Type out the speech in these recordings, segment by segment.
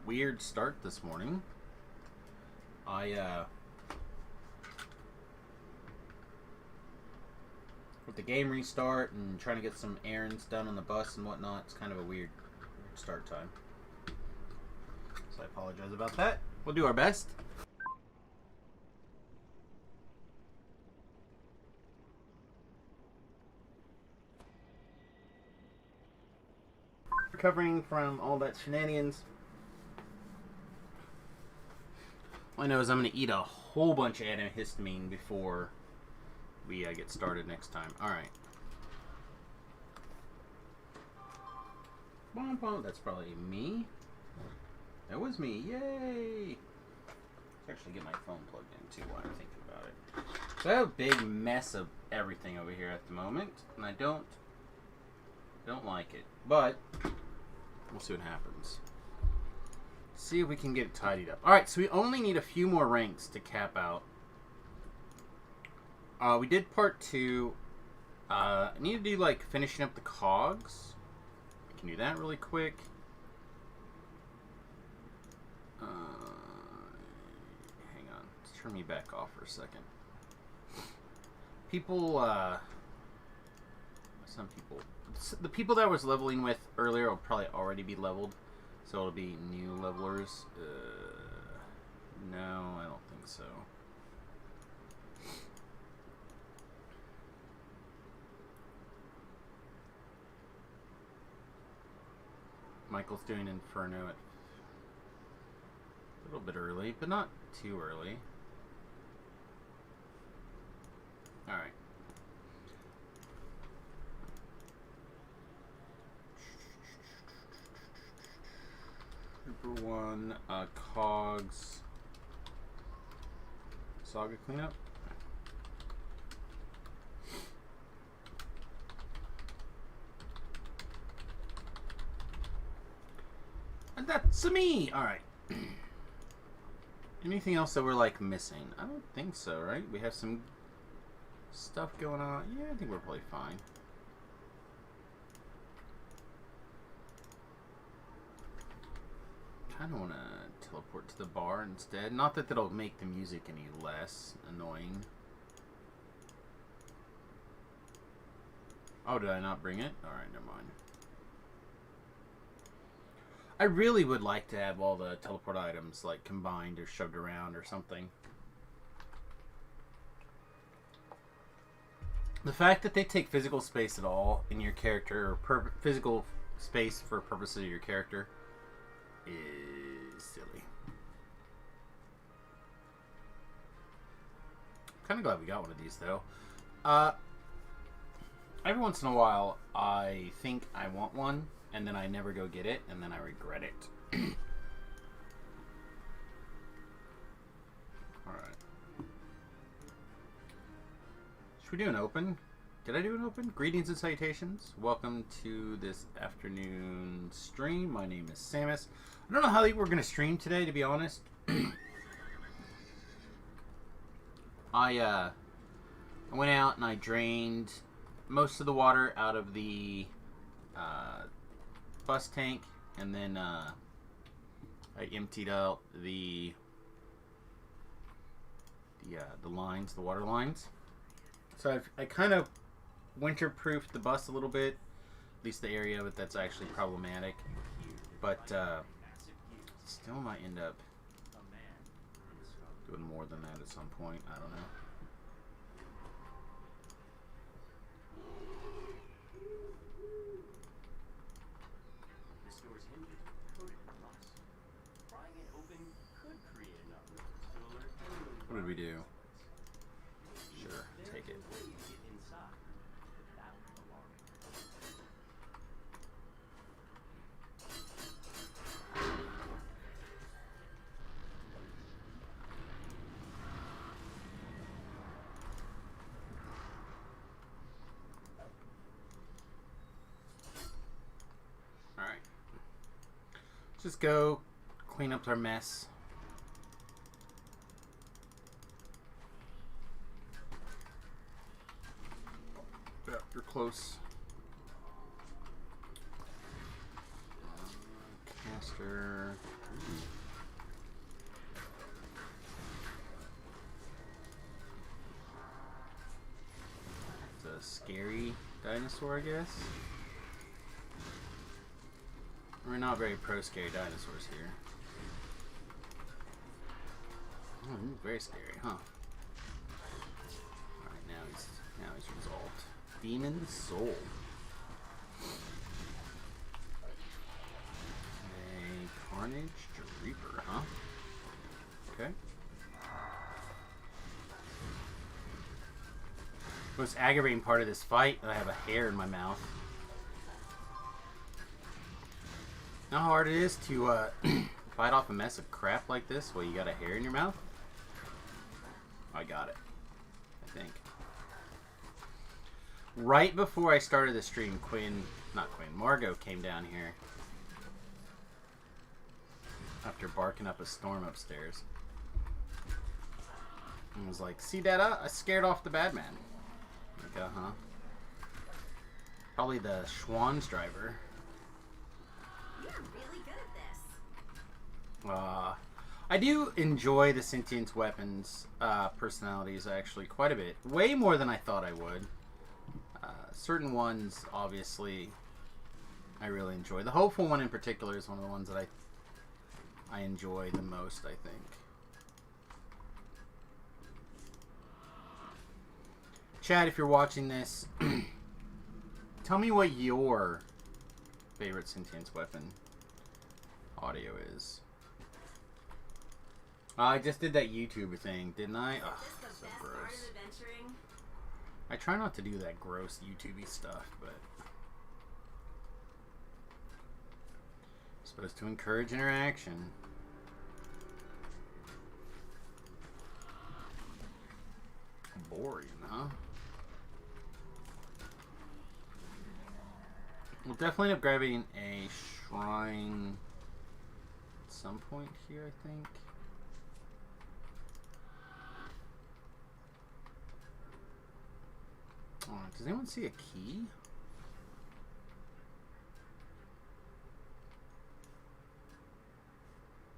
weird start this morning. With the game restart and trying to get some errands done on the bus and whatnot, it's kind of a weird start time. So I apologize about that. We'll do our best. Recovering from all that shenanigans. All I know is I'm going to eat a whole bunch of antihistamine before we get started next time. Alright. That's probably me. That was me. Yay! Let's actually get my phone plugged in too while I'm thinking about it. So I have a big mess of everything over here at the moment, and I don't like it. But we'll see what happens. See if we can get it tidied up. Alright, so we only need a few more ranks to cap out. We did part 2. I need to do like finishing up the cogs. I can do that really quick. Hang on. Let's turn me back off for a second. Some people. The people that I was leveling with earlier will probably already be leveled. So it'll be new levelers. No, I don't think so. Michael's doing Inferno at a little bit early, but not too early. Alright. Number 1, Cogs Saga cleanup. And that's me! Alright. Anything else that we're like missing? I don't think so, right? We have some stuff going on. Yeah, I think we're probably fine. I don't want to teleport to the bar instead. Not that that'll make the music any less annoying. Oh, did I not bring it? Alright, never mind. I really would like to have all the teleport items like combined or shoved around or something. The fact that they take physical space at all in your character, or physical space for purposes of your character, is silly. Kind of glad we got one of these though. Every once in a while I think I want one and then I never go get it and then I regret it. Alright. Should we do an open? Did I do an open? Greetings and salutations. Welcome to this afternoon stream. My name is Samius. I don't know how we're going to stream today, to be honest. I went out and I drained most of the water out of the bus tank, and then I emptied out the lines, the water lines. So I kind of winter-proofed the bus a little bit, at least the area of it that's actually problematic, but still might end up doing more than that at some point. I don't know. What did we do? Sure, take it. Alright. Let's just go clean up our mess. Yeah, you're close. Caster. It's a scary dinosaur, I guess. We're not very pro-scary dinosaurs here. Oh, he's very scary, huh? Alright, now he's resolved. Demon Soul. A Carnage Reaper, huh? Okay. Most aggravating part of this fight, I have a hair in my mouth. You know how hard it is to fight off a mess of crap like this while you got a hair in your mouth? I got it, I think. Right before I started the stream, Margot came down here after barking up a storm upstairs and was like, "See, Dada, I scared off the bad man." Like, uh-huh. Probably the Schwann's driver. You're really good at this. I do enjoy the sentient weapons personalities actually quite a bit. Way more than I thought I would. Certain ones, obviously, I really enjoy. The hopeful one in particular is one of the ones that I enjoy the most, I think. Chad, if you're watching this, tell me what your favorite sentience weapon audio is. I just did that YouTuber thing, didn't I? Ugh, so gross. I try not to do that gross YouTubey stuff, but I'm supposed to encourage interaction. Boring, huh? We'll definitely end up grabbing a shrine at some point here, I think. Does anyone see a key?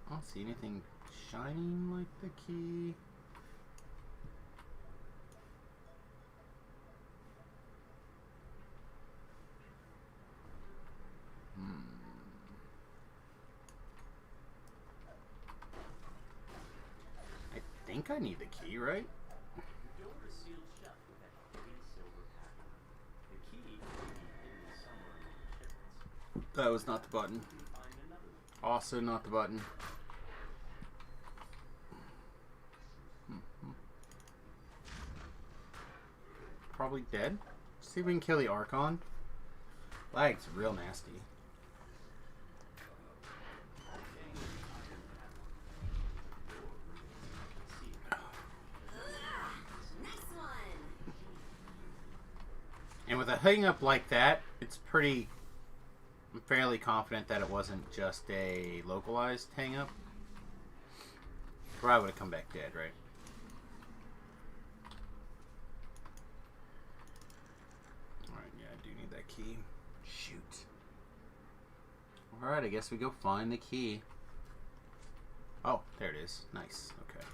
I don't see anything shining like the key. I think I need the key, right? That was not the button. Also not the button. Probably dead. See if we can kill the Archon. Lag's real nasty. And with a hang up like that, it's pretty... I'm fairly confident that it wasn't just a localized hang up. Or I would have come back dead, right? Alright, yeah, I do need that key. Shoot. Alright, I guess we go find the key. Oh, there it is. Nice. Okay.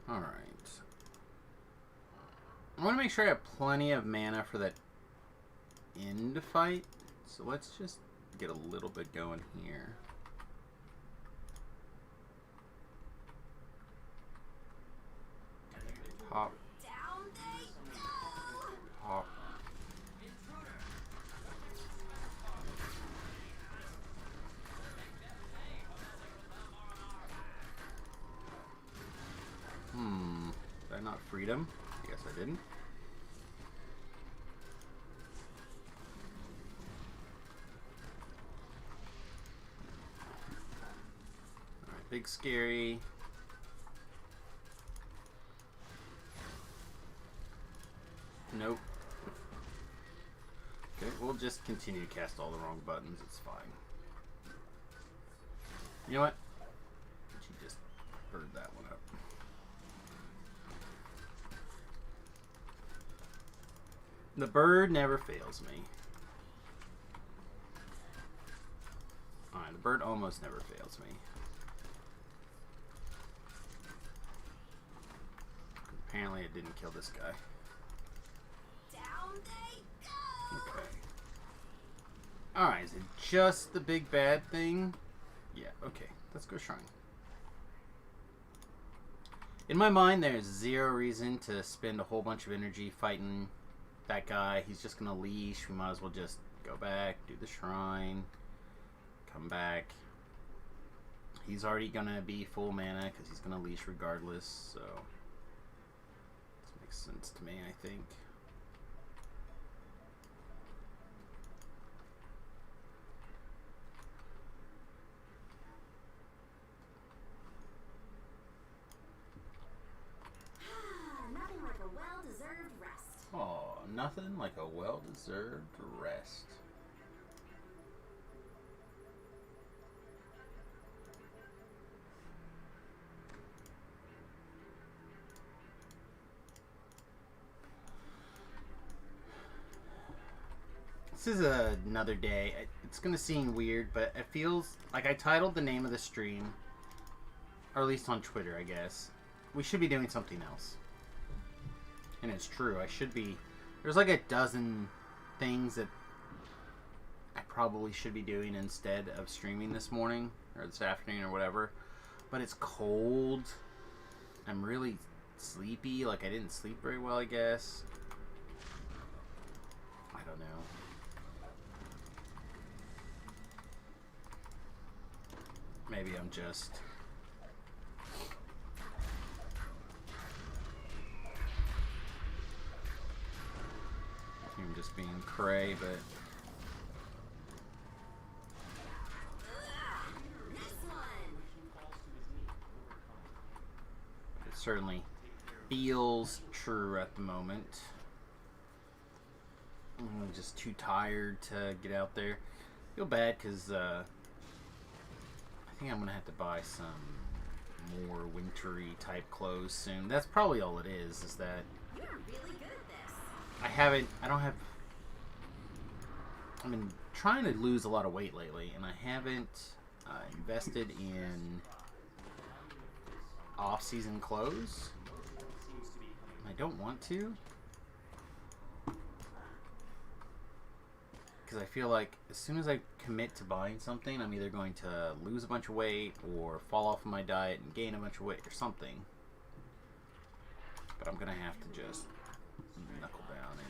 Alright. I want to make sure I have plenty of mana for that end fight. So let's just get a little bit going here. Hop. Hop. Did I not freedom? I guess I didn't. Alright, big scary. Nope. Okay, we'll just continue to cast all the wrong buttons. It's fine. You know what? She just bird that one up. The bird never fails me. Alright, the bird almost never fails me. Apparently it didn't kill this guy. Down they go. Okay. Alright, is it just the big bad thing? Yeah, okay. Let's go shrine. In my mind, there's zero reason to spend a whole bunch of energy fighting that guy. He's just gonna leash. We might as well just go back, do the shrine, come back. He's already gonna be full mana because he's gonna leash regardless, so this makes sense to me, I think. Nothing like a well-deserved rest. Oh, nothing like a well-deserved rest. This is another day. It's going to seem weird, but it feels like I titled the name of the stream, or at least on Twitter, I guess. We should be doing something else. And it's true. I should be. There's like a dozen things that I probably should be doing instead of streaming this morning or this afternoon or whatever. But it's cold. I'm really sleepy. Like I didn't sleep very well, I guess. I don't know. Maybe I'm just... I'm just being cray, but... It certainly feels true at the moment. I'm just too tired to get out there. I feel bad because I think I'm going to have to buy some more wintry type clothes soon. That's probably all it is that You're really good at this. I've been trying to lose a lot of weight lately, and I haven't invested in off-season clothes. I don't want to. Because I feel like as soon as I commit to buying something, I'm either going to lose a bunch of weight or fall off of my diet and gain a bunch of weight or something. But I'm going to have to just knuckle down and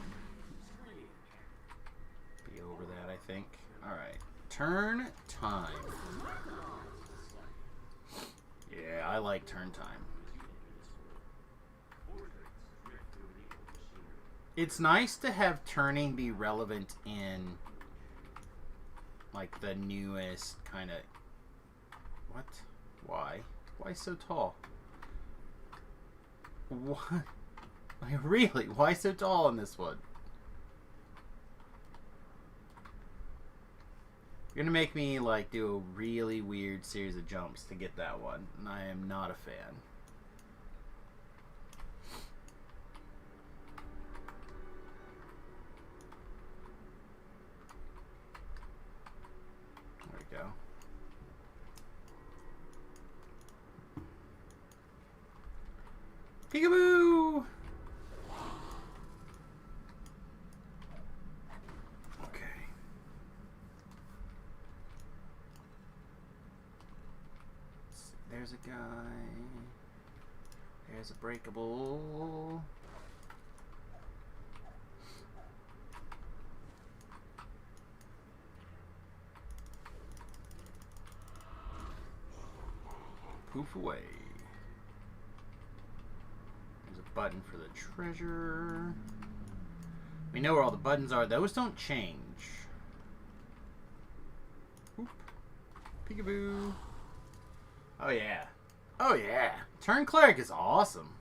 be over that, I think. Alright. Turn time. Yeah, I like turn time. It's nice to have turning be relevant in like the newest kind of... What? Why? Why so tall? What? Like, really? Why so tall in this one? You're gonna make me like do a really weird series of jumps to get that one, and I am not a fan. There we go. Peekaboo! Okay. There's a guy. There's a breakable. Poof away. There's a button for the treasure. We know where all the buttons are. Those don't change. Oop. Peekaboo. Oh yeah. Oh yeah. Turn Cleric is awesome.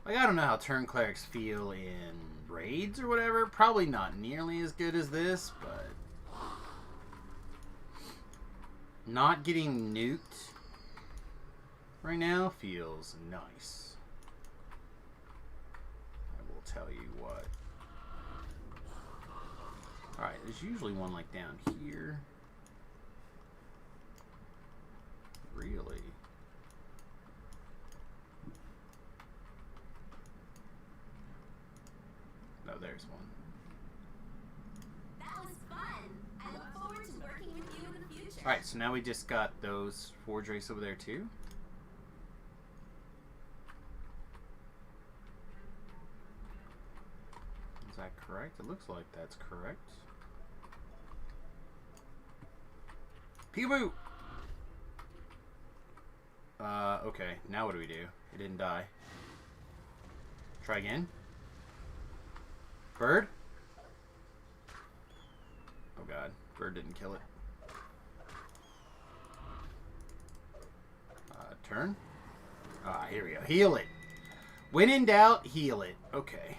Like, I don't know how turn Clerics feel in raids or whatever. Probably not nearly as good as this, but... Not getting nuked right now feels nice. I will tell you what. Alright, there's usually one like down here. Really? No, there's one. That was fun. I look forward to working with you in the future. Alright, so now we just got those forge race over there too. Is that correct? It looks like that's correct. Peekaboo! Okay, now what do we do? It didn't die. Try again. Bird? Oh god, bird didn't kill it. Turn? Ah, here we go. Heal it. When in doubt, heal it. Okay.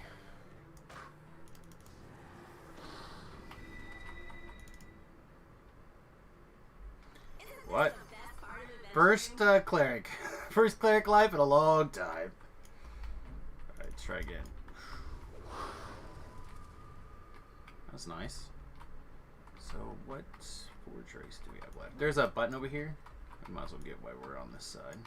What? First cleric. First cleric life in a long time. Alright, let's try again. That's nice. So what forge race do we have left? There's a button over here. We might as well get while we're on this side.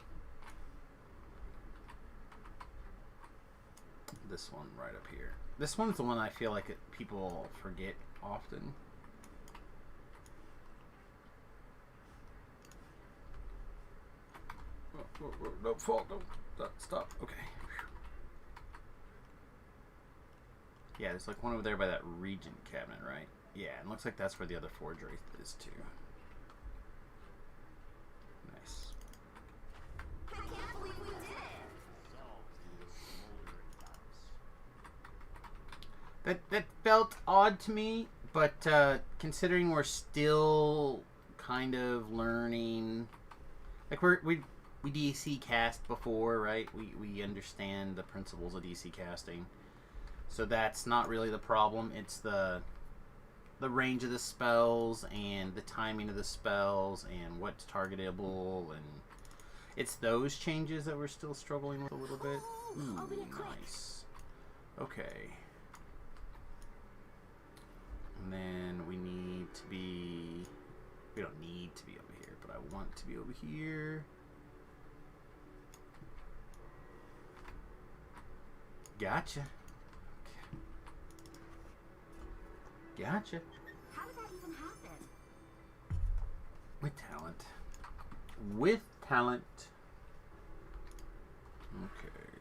This one right up here. This one's the one I feel like people forget often. No, fall, no, stop. Okay. Yeah, there's like one over there by that Regent cabinet, right? Yeah, and looks like that's where the other forge race is too. Nice. I can't believe we did it. That felt odd to me, but considering we're still kind of learning, like we DC cast before, right? We understand the principles of DC casting. So that's not really the problem. It's the range of the spells and the timing of the spells and what's targetable, and it's those changes that we're still struggling with a little bit. Ooh, nice. Okay. And then we need to be... We don't need to be over here, but I want to be over here. Gotcha. Gotcha. How did that even happen? With talent. With talent. Okay.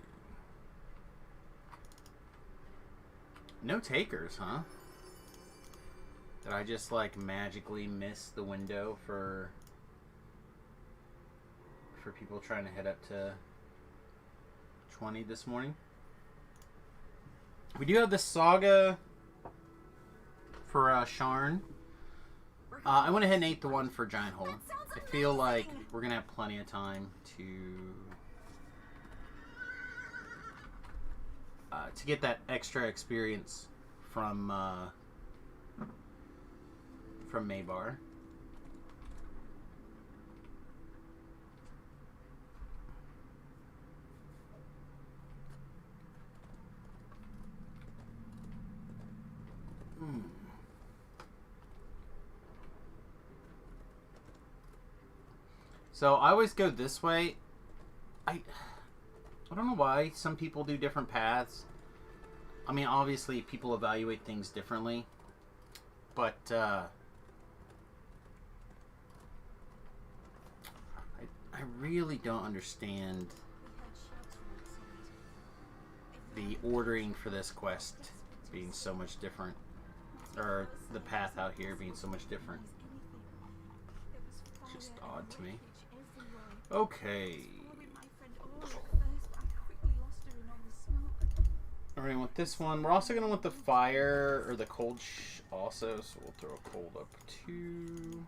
No takers, huh? Did I just like magically miss the window for people trying to head up to 20 this morning? We do have the saga for Sharn. I went ahead and ate the one for Giant Hole. I feel like we're gonna have plenty of time to get that extra experience from Maybar. So I always go this way. I don't know why some people do different paths. I mean, obviously people evaluate things differently, but I really don't understand the ordering for this quest being so much different, or the path out here being so much different. It's just odd to me. Okay. Alright, with this one, we're also going to want the fire, or the cold also, so we'll throw a cold up too.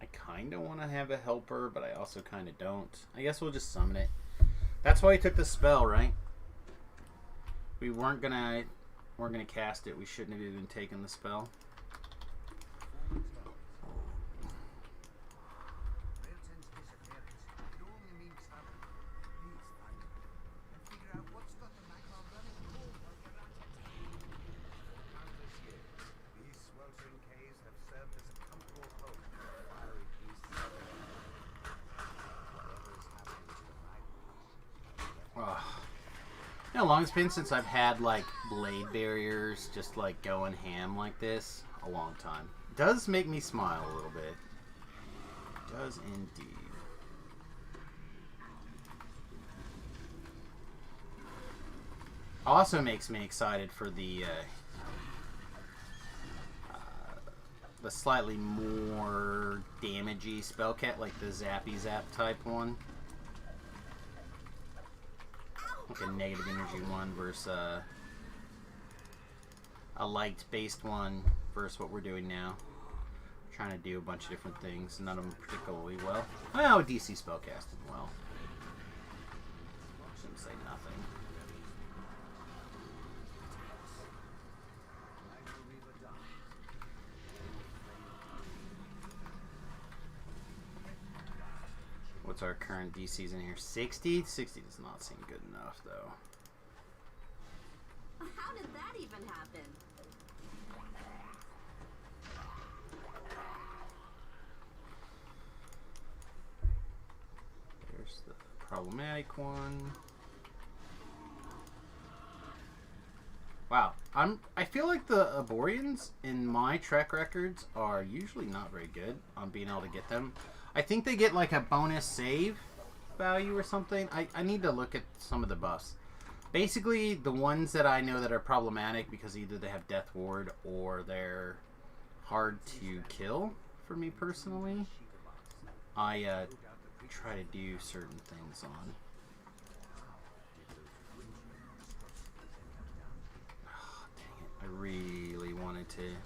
I kind of want to have a helper, but I also kind of don't. I guess we'll just summon it. That's why we took the spell, right? We weren't gonna cast it. We shouldn't have even taken the spell. how long it's been since I've had, like, blade barriers just, like, going ham like this? A long time. It does make me smile a little bit. It does indeed. Also makes me excited for the slightly more damagey spellcat, like the Zappy Zap type one. Like a negative energy one versus a light-based one versus what we're doing now. Trying to do a bunch of different things, none of them particularly well. Well, DC spellcasting well. Shouldn't say nothing. What's our current DCs in here? 60? 60 does not seem good enough, though. How did that even happen? There's the problematic one. Wow, I feel like the Aborians in my track records are usually not very good on being able to get them. I think they get like a bonus save value or something. I need to look at some of the buffs. Basically, the ones that I know that are problematic because either they have Death Ward or they're hard to kill, for me personally, I try to do certain things on. Oh, dang it. I really wanted to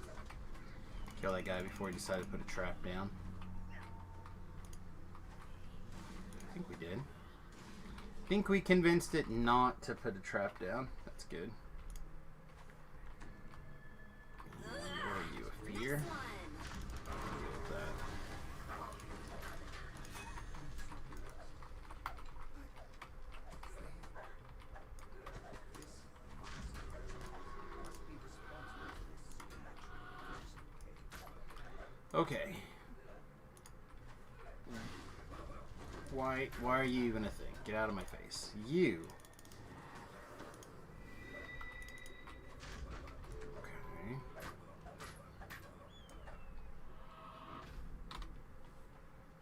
kill that guy before he decided to put a trap down. I think we did. I think we convinced it not to put a trap down. That's good. What are you, a fear? Deal with that. Okay. Why are you even a thing? Get out of my face. You. Okay.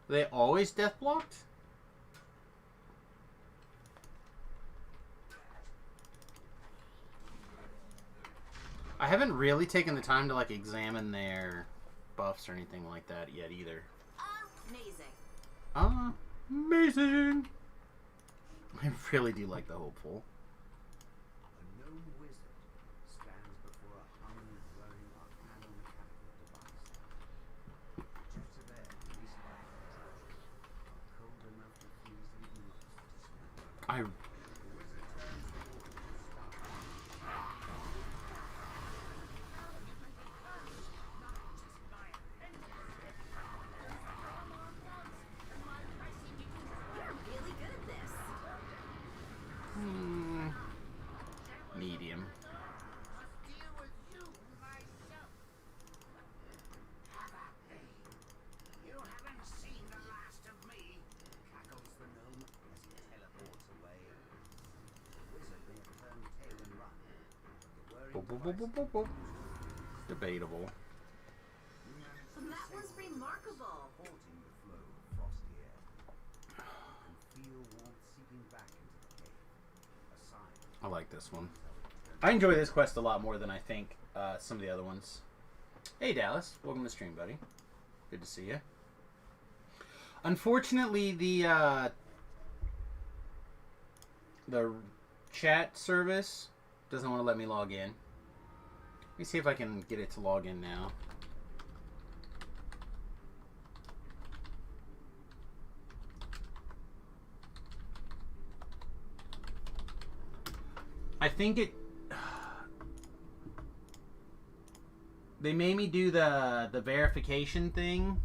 Are they always death blocked? I haven't really taken the time to like examine their buffs or anything like that yet either. Amazing. Amazing. I really do like the hopeful. A gnome wizard stands before a humming, whirring arcano-mechanical device. Jets of air released by the contraption are cold enough to freeze even rocks to snow. I The wizard turns towards the star. You're really good at this. medium. You haven't seen the last of me, cackles the gnome as he teleports away. The wizard may have turned tail and run. The Boop, boop, whirring boop, boop, device boop, boop. Debatable. That was remarkable. supporting the flow of frosty air. You can feel warmth seeping back into the cave. A sign. I like this one. I enjoy this quest a lot more than I think some of the other ones. Hey Dallas, welcome to the stream, buddy. Good to see you. Unfortunately, the chat service doesn't want to let me log in. Let me see if I can get it to log in now. I think it... They made me do the verification thing.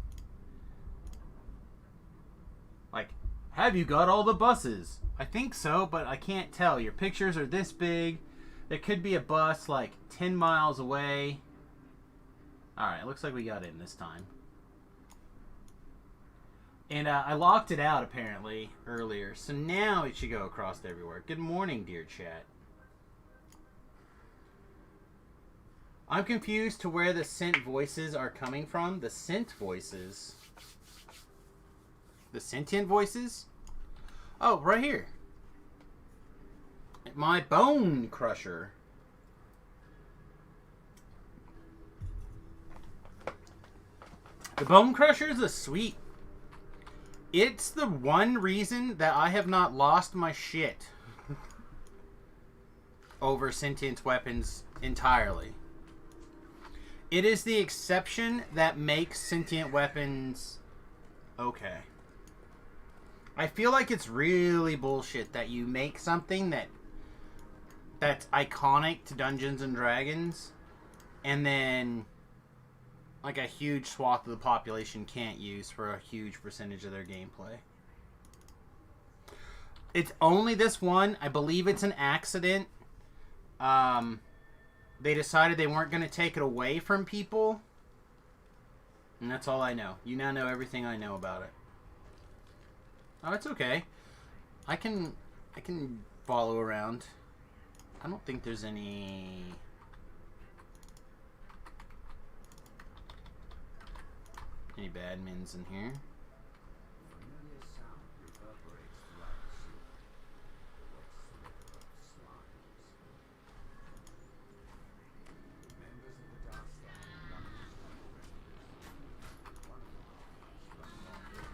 Like, have you got all the buses? I think so, but I can't tell. Your pictures are this big. There could be a bus like 10 miles away. Alright, looks like we got in this time. And I locked it out apparently earlier. So now it should go across everywhere. Good morning, dear chat. I'm confused to where the scent voices are coming from. The scent voices. The sentient voices? Oh, right here. My bone crusher. The bone crusher is a sweet. It's the one reason that I have not lost my shit over sentient weapons entirely. It is the exception that makes sentient weapons okay. I feel like it's really bullshit that you make something that's iconic to Dungeons and Dragons, and then like a huge swath of the population can't use for a huge percentage of their gameplay. It's only this one. I believe it's an accident. They decided they weren't going to take it away from people. And that's all I know. You now know everything I know about it. Oh, it's okay. I can follow around. I don't think there's any badmins in here. Familiar sound reverberates throughout the sewer. The wet slip of Samius. Members of the Dark Stand run like predators. One of them has run off into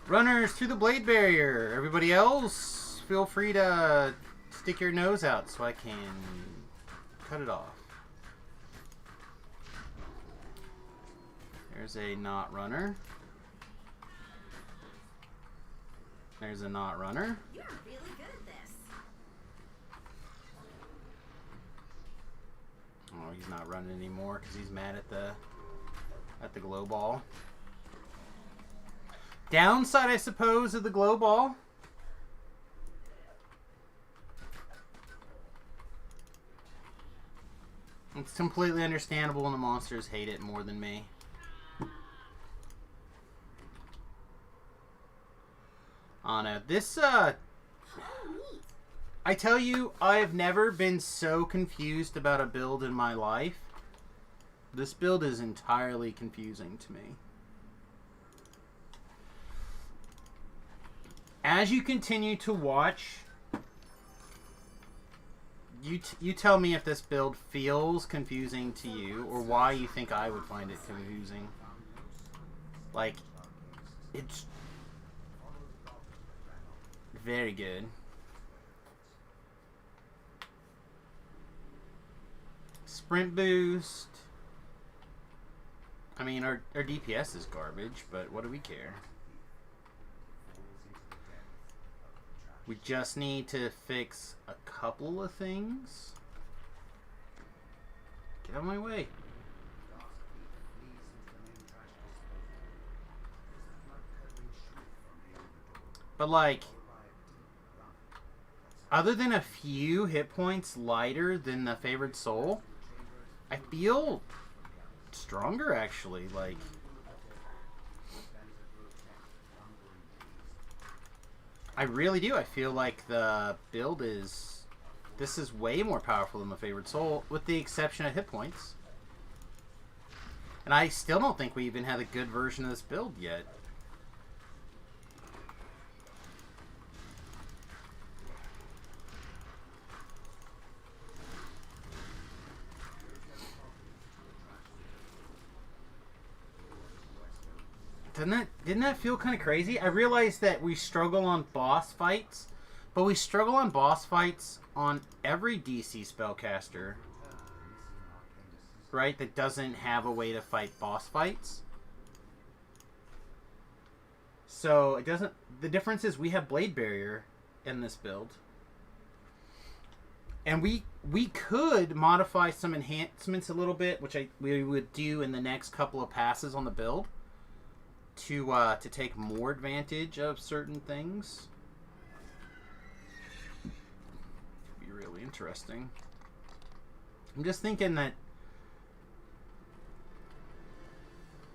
Runners through the blade barrier. Everybody else, feel free to stick your nose out so I can cut it off. There's a not runner. There's a not runner. You're really good at this. Oh, he's not running anymore because he's mad at the glow ball. Downside, I suppose, of the glow ball. It's completely understandable when the monsters hate it more than me. Oh no, this, Oh, neat. I tell you, I have never been so confused about a build in my life. This build is entirely confusing to me. As you continue to watch, you tell me if this build feels confusing to you or why you think I would find it confusing. Like, it's very good. Sprint boost. I mean, our DPS is garbage, but what do we care? We just need to fix a couple of things. Get out of my way. But like, other than a few hit points lighter than the favored soul, I feel stronger actually. Like, I really do. I feel like the build is... This is way more powerful than the favored soul, with the exception of hit points. And I still don't think we even have a good version of this build yet. Didn't that feel kind of crazy? I realized that we struggle on boss fights, but we struggle on boss fights on every DC spellcaster, right? That doesn't have a way to fight boss fights. So it doesn't. The difference is we have Blade Barrier in this build, and we could modify some enhancements a little bit, which we would do in the next couple of passes on the build. To take more advantage of certain things. Be really interesting. I'm just thinking that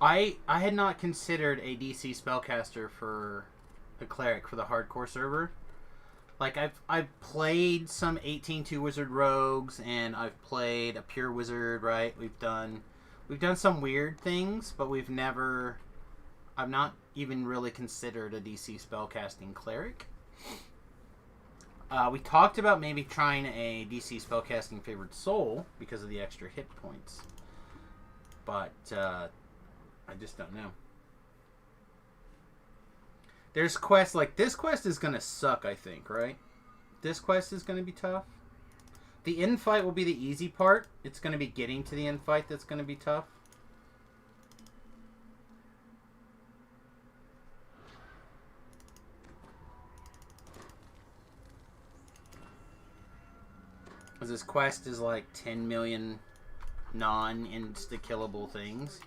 I had not considered a DC spellcaster for a cleric for the hardcore server. Like I've played some 18-2 wizard rogues, and I've played a pure wizard. Right, we've done some weird things, but I've not even really considered a DC spellcasting cleric. We talked about maybe trying a DC spellcasting favored soul because of the extra hit points, but I just don't know. There's quests like this quest is gonna suck, I think, right? This quest is gonna be tough. The infight will be the easy part. It's gonna be getting to the infight that's gonna be tough. Because this quest is like 10 million non-insta-killable things.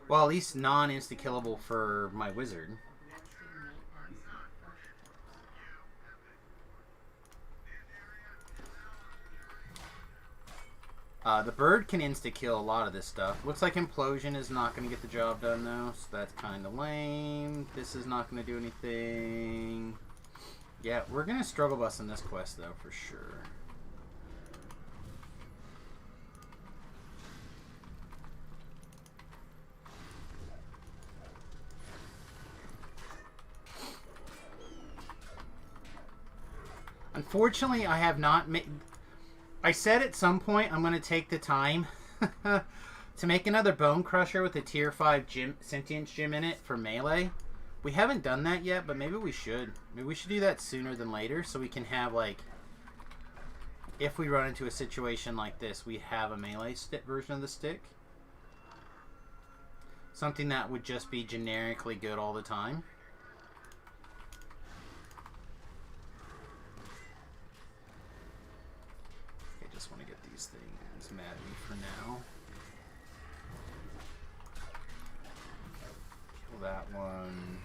Well, at least non-insta-killable for my wizard. The bird can insta-kill a lot of this stuff. Looks like Implosion is not going to get the job done, though, so that's kind of lame. This is not going to do anything. Yeah, we're going to struggle bus in this quest, though, for sure. Unfortunately, I have not made... I said at some point I'm going to take the time to make another Bone Crusher with a tier 5 Sentience Gym in it for melee. We haven't done that yet, but maybe we should. Maybe we should do that sooner than later so we can have, like... If we run into a situation like this, we have a melee version of the stick. Something that would just be generically good all the time. I just want to get these things mad at me for now. Kill that one.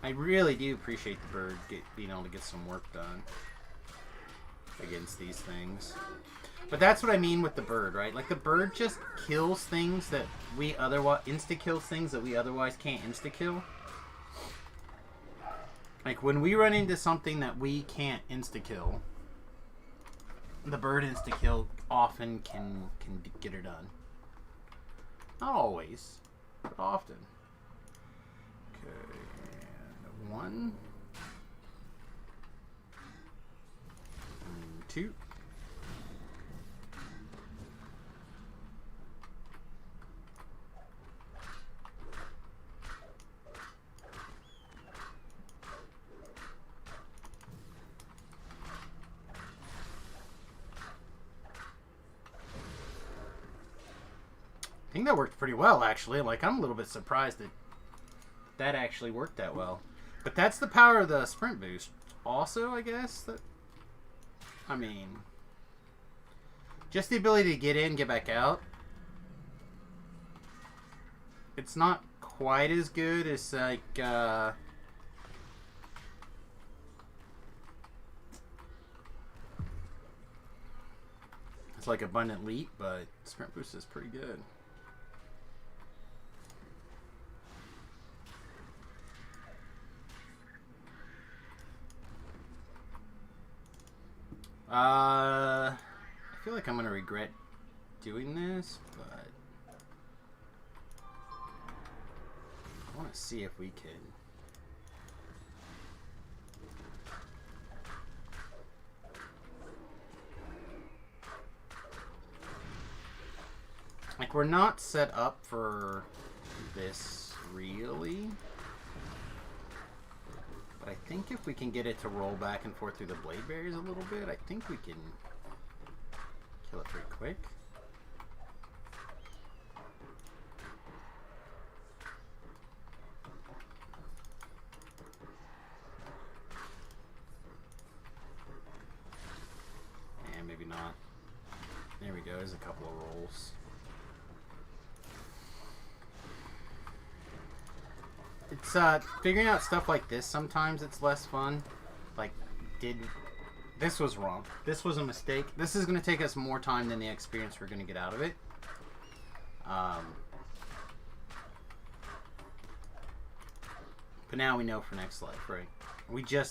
I really do appreciate the bird being able to get some work done against these things. But that's what I mean with the bird, right? Like, the bird just kills things that we otherwise... Insta-kills things that we otherwise can't insta-kill. Like, when we run into something that we can't insta-kill, the bird insta-kill often can get her done. Not always, but often. Okay, and 1. And 2. I think that worked pretty well, actually. Like, I'm a little bit surprised that that actually worked that well. But that's the power of the sprint boost. Also, I guess, that... I mean... Just the ability to get in, get back out. It's not quite as good as, like, it's like Abundant Leap, but sprint boost is pretty good. I feel like I'm going to regret doing this, but I want to see if we can. Like, we're not set up for this, really. But I think if we can get it to roll back and forth through the blade barriers a little bit, I think we can kill it pretty quick. And maybe not. There we go, there's a couple of rolls. It's figuring out stuff like this sometimes it's less fun. Like, this was wrong. This was a mistake. This is going to take us more time than the experience we're going to get out of it. But now we know for next life, right?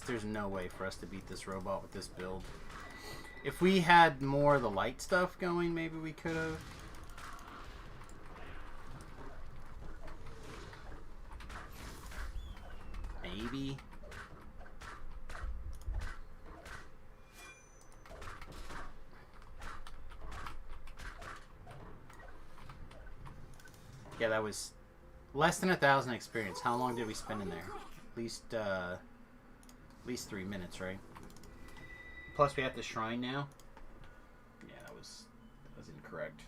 There's no way for us to beat this robot with this build. If we had more of the light stuff going, maybe we could have. Maybe. Yeah, that was less than 1,000 experience. How long did we spend in there? At least 3 minutes, right? Plus, we have the shrine now. Yeah, that was incorrect.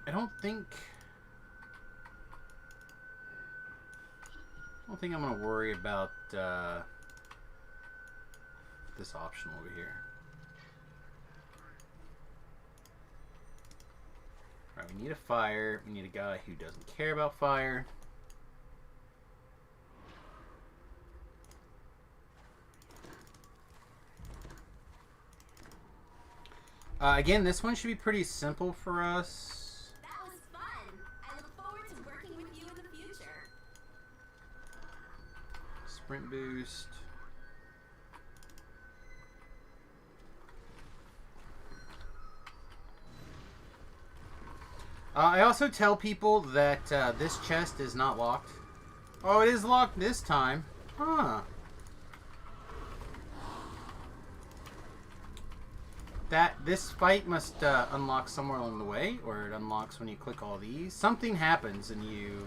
I don't think I'm gonna worry about this option over here. Alright, we need a fire. We need a guy who doesn't care about fire. Again, this one should be pretty simple for us. That was fun. I look forward to working with you in the future. Sprint boost. I also tell people that this chest is not locked. Oh, it is locked this time. Huh. This fight must unlock somewhere along the way, or it unlocks when you click all these. Something happens and you...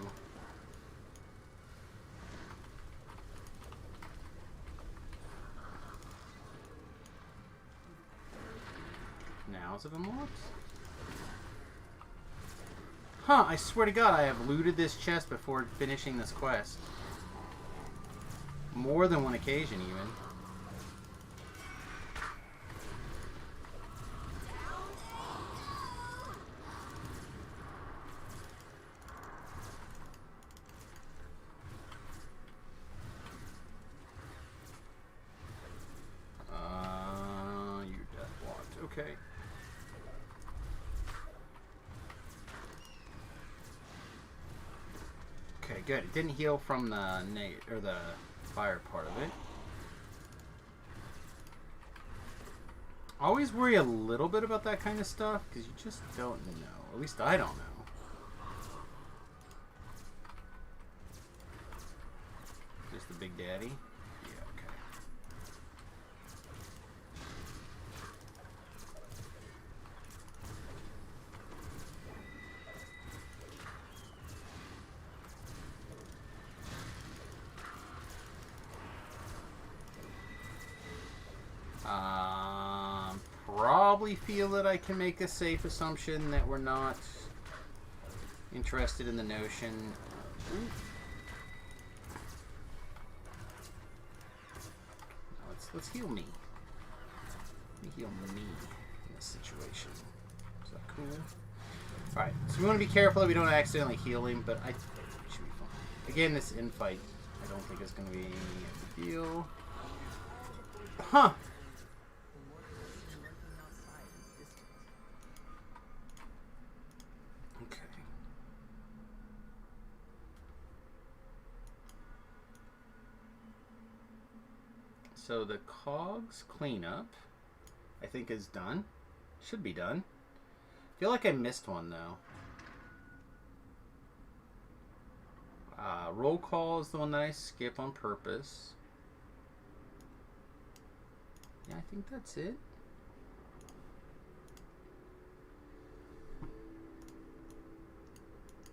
Now is it unlocked? Huh, I swear to God, I have looted this chest before finishing this quest. More than one occasion, even. You're death blocked. Okay. Okay, good. It didn't heal from the the fire part of it. I always worry a little bit about that kind of stuff because you just don't know. At least I don't know. Just the Big Daddy? Yeah, okay. Probably feel that I can make a safe assumption that we're not interested in the notion. Let's heal me. Let me heal me in this situation. Is that cool? Alright, so we want to be careful that we don't accidentally heal him, but it should be fine. Again, this infight I don't think is going to be a big deal. Huh! So the cogs cleanup, I think, is done. Should be done. I feel like I missed one, though. Roll call is the one that I skip on purpose. Yeah, I think that's it.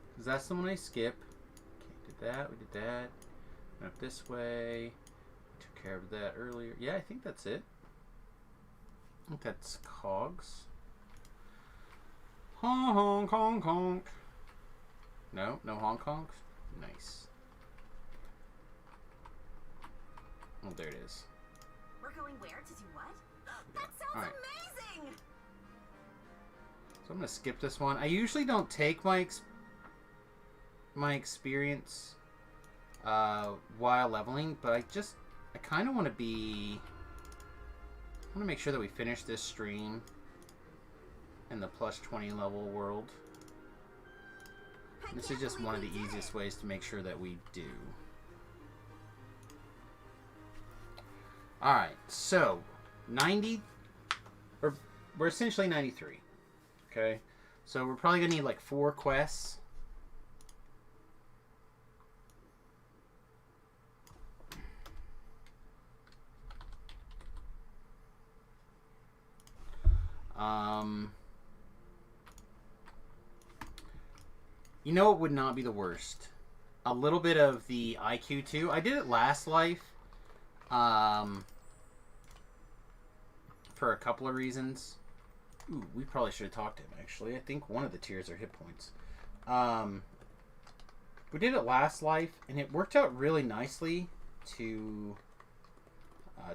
Because that's the one I skip. Okay, did that. We did that. Went up this way. Took care of that earlier. Yeah, I think that's it. I think that's cogs. Honk, honk, honk. No? No honk honks? Nice. Well, there it is. We're going where to do what? That sounds Alright. amazing! So I'm gonna skip this one. I usually don't take my experience while leveling, but I kind of want to make sure that we finish this stream in the plus 20 level world. This is just one of the easiest ways to make sure that we do. Alright, so 90, or we're essentially 93. Okay, so we're probably gonna need like 4 quests. You know what would not be the worst? A little bit of the IQ2. I did it last life. For a couple of reasons. Ooh, we probably should have talked to him, actually. I think one of the tiers are hit points. We did it last life, and it worked out really nicely to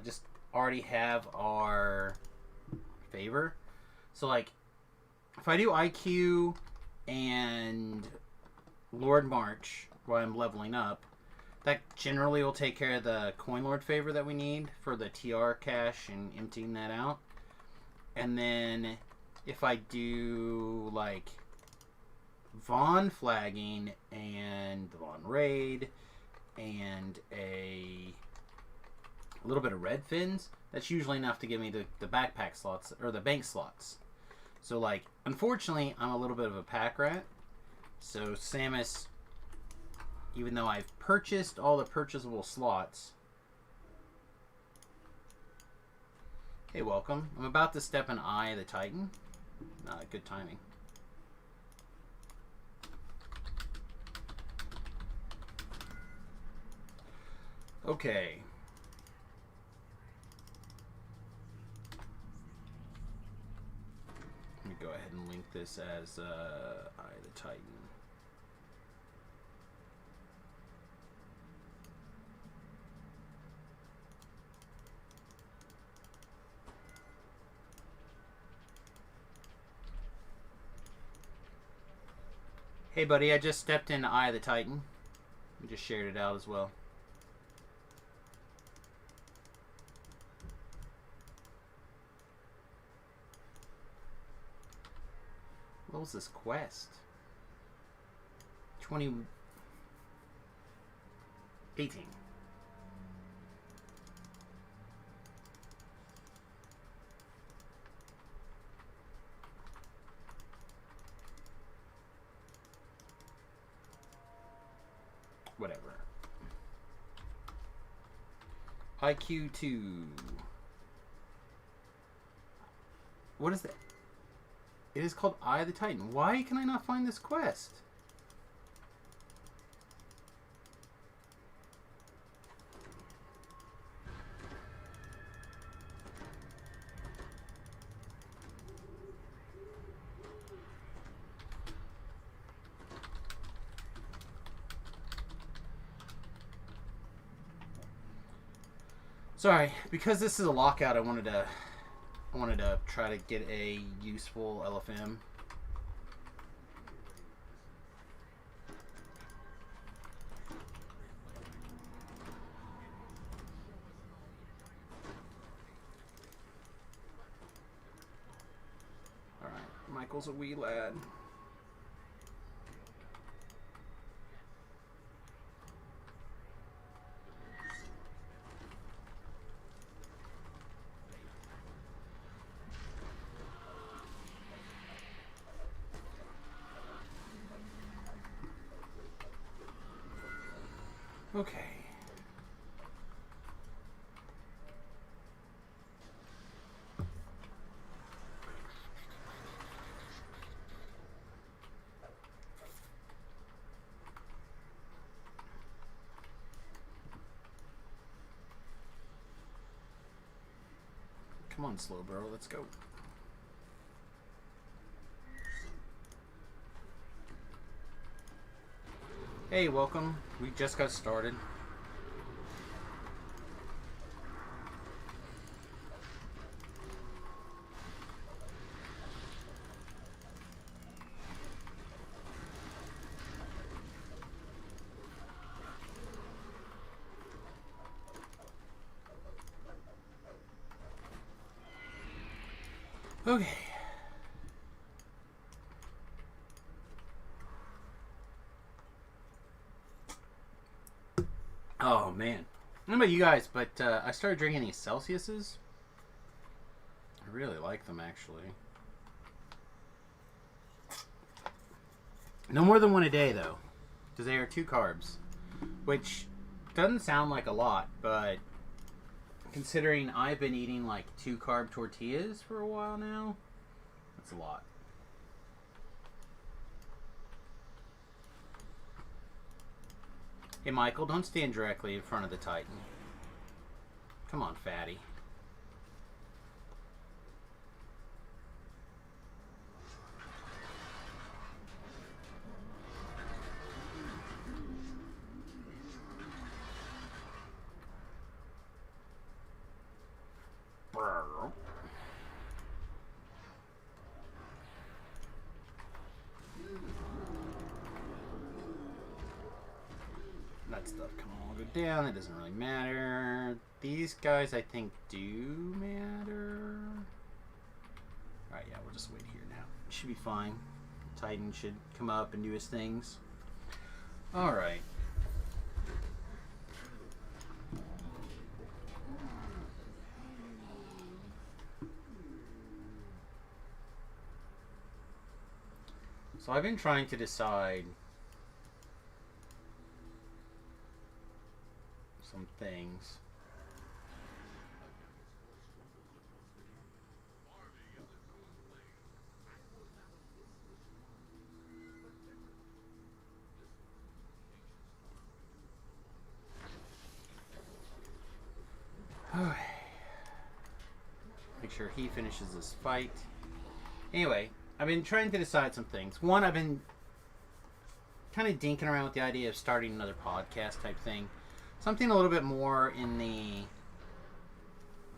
just already have our favor. So, like, if I do IQ and Lord March while I'm leveling up, that generally will take care of the Coin Lord favor that we need for the TR cache and emptying that out. And then if I do, like, Vaughn flagging and the Vaughn raid and a little bit of red fins, that's usually enough to give me the backpack slots, or the bank slots. So, like, unfortunately, I'm a little bit of a pack rat. So, Samius, even though I've purchased all the purchasable slots... Hey, welcome. I'm about to step in Eye of the Titan. Good timing. Okay. Let me go ahead and link this as Eye of the Titan. Hey buddy, I just stepped in Eye of the Titan. I just shared it out as well. What was this quest? 18. Whatever. IQ2. What is that? It is called Eye of the Titan. Why can I not find this quest? Sorry, because this is a lockout, I wanted to try to get a useful LFM. Alright, Michael's a wee lad. Okay. Come on, slow bro, let's go. Hey, welcome. We just got started. Okay. Oh, man. I don't know about you guys, but I started drinking these Celsiuses. I really like them, actually. No more than one a day, though. Because they are 2 carbs. Which doesn't sound like a lot, but considering I've been eating like 2 carb tortillas for a while now, that's a lot. Hey, Michael, don't stand directly in front of the Titan. Come on, fatty. That stuff can all go down. It doesn't really matter. These guys, I think, do matter. Alright, yeah, we'll just wait here now. Should be fine. Titan should come up and do his things. Alright. So I've been trying to decide some things. Make sure he finishes this fight. Anyway, I've been trying to decide some things. One, I've been kind of dinking around with the idea of starting another podcast type thing. Something a little bit more in the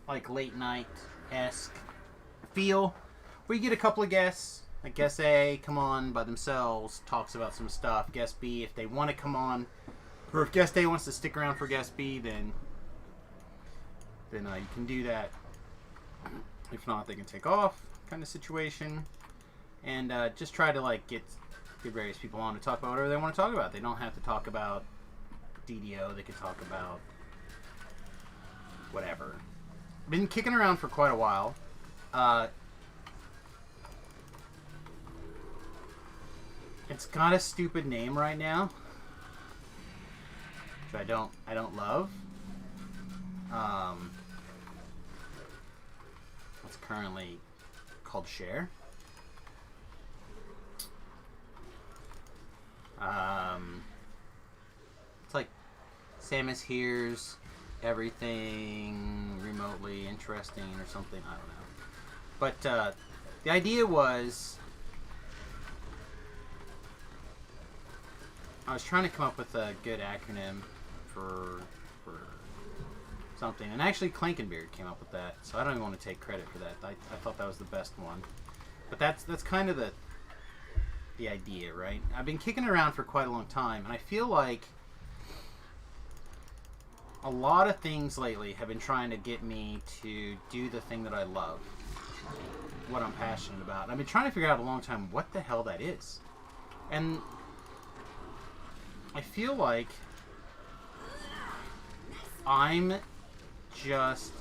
like late night-esque feel. Where you get a couple of guests. Like guest A, come on by themselves, talks about some stuff. Guest B, if they want to come on, or if guest A wants to stick around for guest B, then you can do that. If not, they can take off, kind of situation. And just try to like get various people on to talk about whatever they want to talk about. They don't have to talk about DDO. They could talk about whatever. Been kicking around for quite a while. It's got a stupid name right now, which I don't love. It's currently called Share. It's like Samius hears everything remotely interesting or something. I don't know. But the idea was, I was trying to come up with a good acronym for something, and actually Clankenbeard came up with that. So I don't even want to take credit for that. I thought that was the best one. But that's kind of the idea, right? I've been kicking around for quite a long time, and I feel like a lot of things lately have been trying to get me to do the thing that I love, what I'm passionate about. And I've been trying to figure out a long time what the hell that is. And I feel like I'm just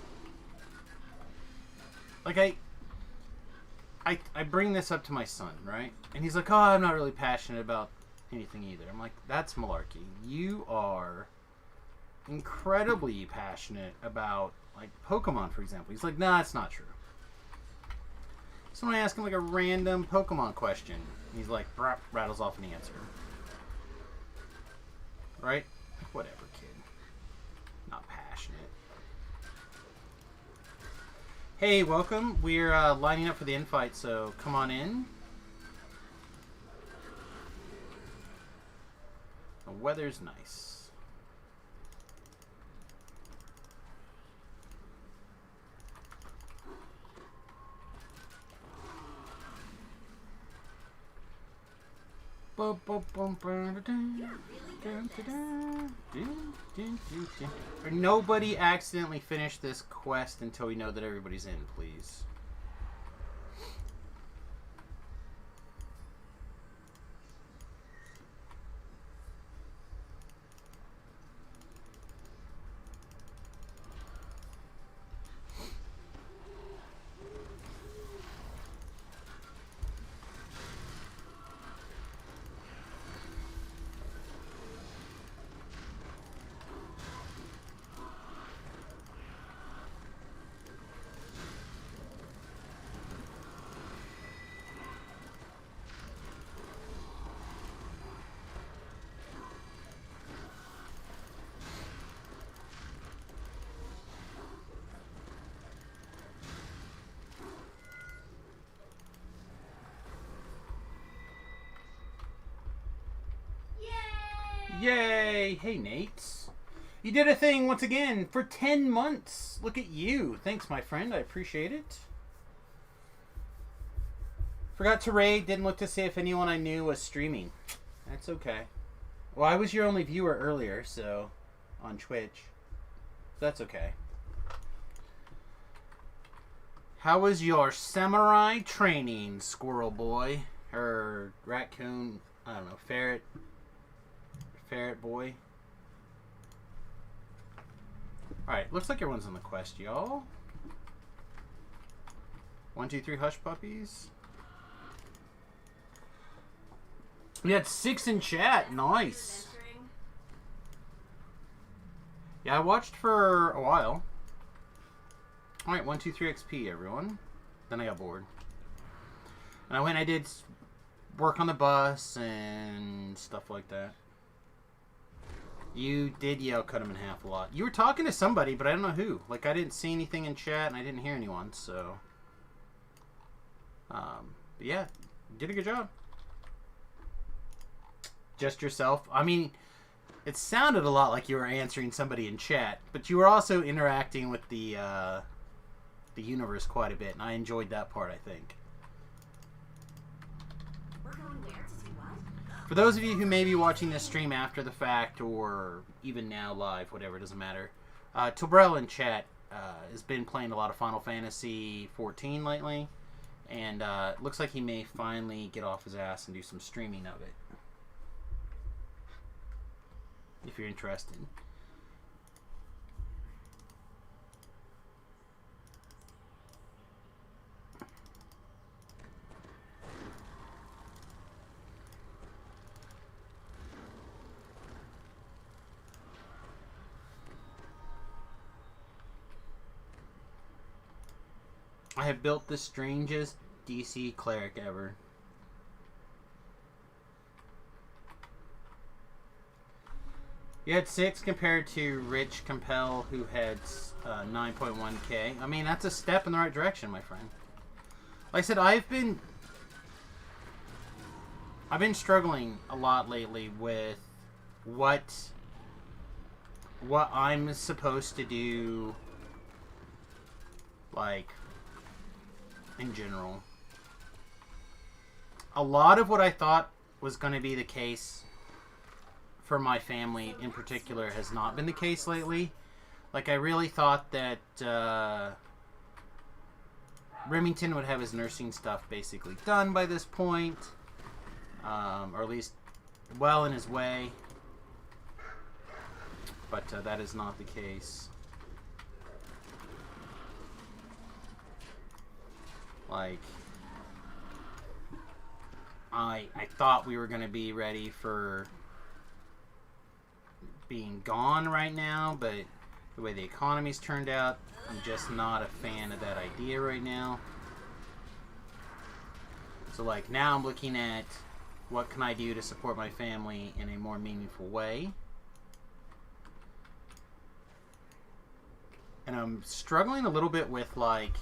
like I bring this up to my son, right? And he's like, "Oh, I'm not really passionate about anything either." I'm like, "That's malarkey. You are incredibly passionate about like Pokemon, for example." He's like, "Nah, it's not true." So when I ask him like a random Pokemon question, he's like, rattles off an answer. Right? Whatever, kid. Not passionate. Hey, welcome. We're lining up for the infight, so come on in. The weather's nice. Nobody accidentally finish this quest until we know that everybody's in, please. Yay! Hey, Nate. You did a thing once again for 10 months. Look at you. Thanks, my friend. I appreciate it. Forgot to raid. Didn't look to see if anyone I knew was streaming. That's okay. Well, I was your only viewer earlier, so... on Twitch. That's okay. How was your samurai training, squirrel boy? Or raccoon... I don't know, ferret... ferret boy? Alright, looks like everyone's on the quest, y'all. 1, 2, 3 hush puppies. We had 6 in chat. Nice. Yeah, I watched for a while. Alright, 1, 2, 3 XP, everyone. Then I got bored. And I went and I did work on the bus and stuff like that. You did yell cut him in half a lot. You were talking to somebody, but I don't know who. Like, I didn't see anything in chat and I didn't hear anyone, so... but yeah, you did a good job. Just yourself. I mean, it sounded a lot like you were answering somebody in chat, but you were also interacting with the universe quite a bit, and I enjoyed that part, I think. We're going where to do what? For those of you who may be watching this stream after the fact, or even now live, whatever, it doesn't matter, Tobrell in chat has been playing a lot of Final Fantasy 14 lately, and it looks like he may finally get off his ass and do some streaming of it. If you're interested. I have built the strangest DC cleric ever. You had 6 compared to Rich Compel, who had 9.1k. I mean, that's a step in the right direction, my friend. Like I said, I've been struggling a lot lately with what I'm supposed to do, like, in general. A lot of what I thought was going to be the case for my family in particular has not been the case lately. Like, I really thought that Remington would have his nursing stuff basically done by this point, or at least well in his way, but that is not the case. Like, I thought we were going to be ready for being gone right now, but the way the economy's turned out, I'm just not a fan of that idea right now. So, like, now I'm looking at what can I do to support my family in a more meaningful way. And I'm struggling a little bit with, like,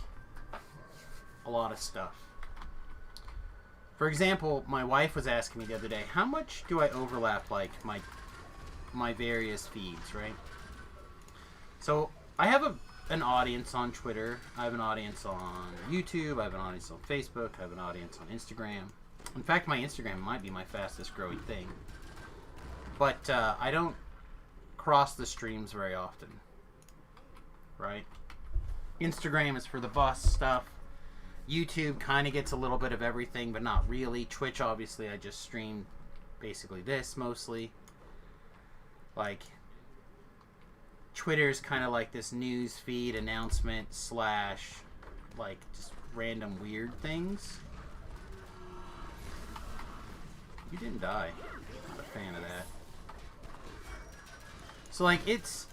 a lot of stuff. For example, my wife was asking me the other day, how much do I overlap, like, my various feeds, right? So I have an audience on Twitter, I have an audience on YouTube, I have an audience on Facebook, I have an audience on Instagram. In fact, my Instagram might be my fastest growing thing. But I don't cross the streams very often, right? Instagram is for the boss stuff. YouTube kind of gets a little bit of everything, but not really. Twitch, obviously, I just stream basically this mostly. Like, Twitter's kind of like this news feed announcement slash, like, just random weird things. You didn't die. Not a fan of that. So, like, it's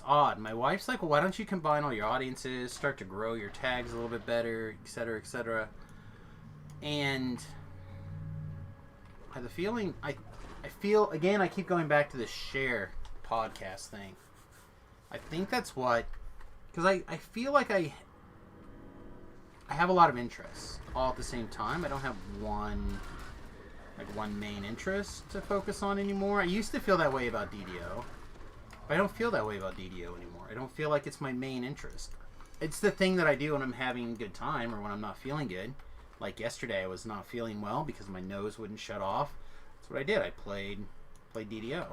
odd. My wife's like, well, why don't you combine all your audiences, start to grow your tags a little bit better, etc., etc. And I have the feeling, I feel, again, I keep going back to this share podcast thing. I think that's what, because I feel like I have a lot of interests all at the same time. I don't have one like one main interest to focus on anymore. I used to feel that way about DDO. But I don't feel that way about DDO anymore. I don't feel like it's my main interest. It's the thing that I do when I'm having a good time or when I'm not feeling good. Like yesterday, I was not feeling well because my nose wouldn't shut off. That's what I did. I played DDO.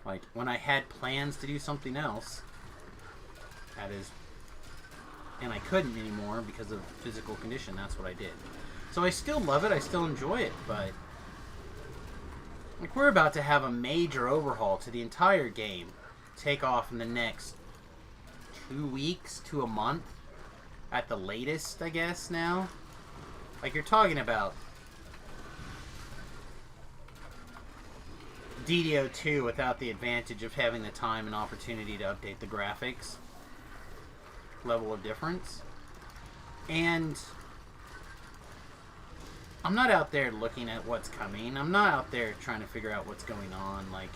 Like when I had plans to do something else, that is, and I couldn't anymore because of physical condition, that's what I did. So I still love it. I still enjoy it, but like we're about to have a major overhaul to the entire game, take off in the next 2 weeks to a month at the latest, I guess. Now, like you're talking about DDO 2 without the advantage of having the time and opportunity to update the graphics level of difference. And I'm not out there looking at what's coming. I'm not out there trying to figure out what's going on. Like,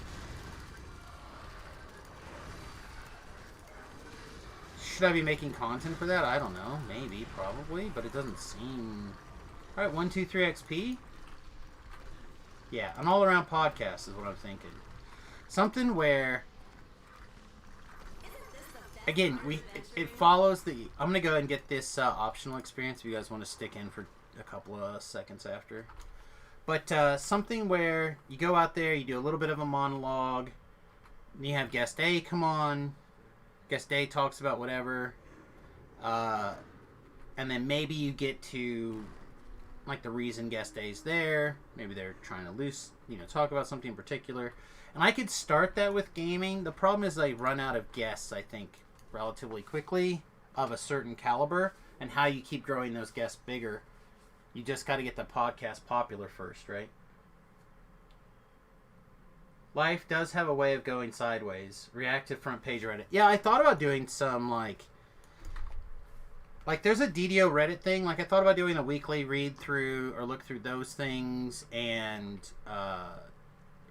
should I be making content for that? I don't know. Maybe, probably, but it doesn't seem... Alright, 123 XP? Yeah, an all-around podcast is what I'm thinking. Something where... Again, it follows the... I'm going to go ahead and get this optional experience if you guys want to stick in for a couple of seconds after. But something where you go out there, you do a little bit of a monologue, and you have guest A come on, guest A talks about whatever, and then maybe you get to like the reason guest A's there. Maybe they're trying to talk about something in particular. And I could start that with gaming. The problem is I run out of guests, I think, relatively quickly of a certain caliber. And how you keep growing those guests bigger, you just got to get the podcast popular first, right? Life does have a way of going sideways. Reactive front page Reddit. Yeah, I thought about doing some, like there's a DDO Reddit thing. Like, I thought about doing a weekly read through or look through those things and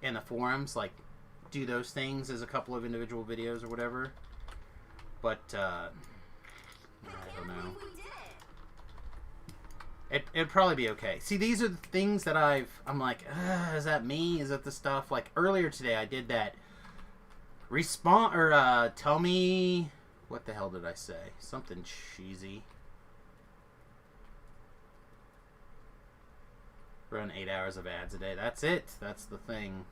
in the forums, like, do those things as a couple of individual videos or whatever. But, I don't know. It'd probably be okay. See, these are the things that I'm like, is that me? Is that the stuff? Like, earlier today, I did that tell me... What the hell did I say? Something cheesy. Run 8 hours of ads a day. That's it. That's the thing.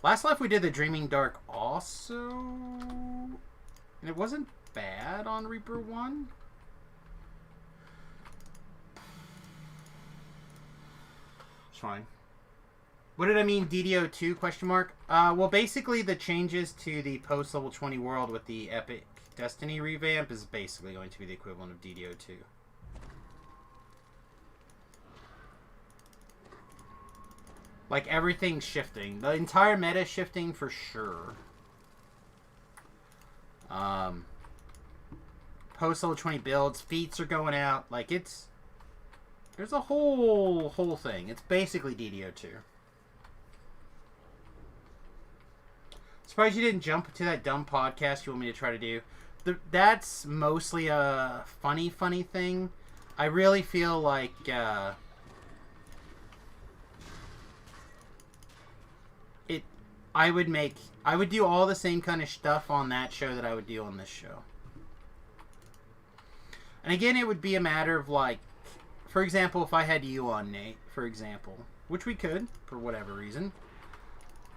Last life we did the Dreaming Dark also. And it wasn't bad on Reaper 1. It's fine. What did I mean, DDO 2, question mark? Well, basically the changes to the post-level 20 world with the Epic Destiny revamp is basically going to be the equivalent of DDO 2. Like, everything's shifting. The entire meta is shifting for sure. Post-level 20 builds, feats are going out. Like, there's a whole thing. It's basically DDO 2. Surprised you didn't jump to that dumb podcast you want me to try to do. That's mostly a funny thing. I really feel like I would do all the same kind of stuff on that show that I would do on this show. And again, it would be a matter of, like, for example, if I had you on, Nate, for example, which we could for whatever reason,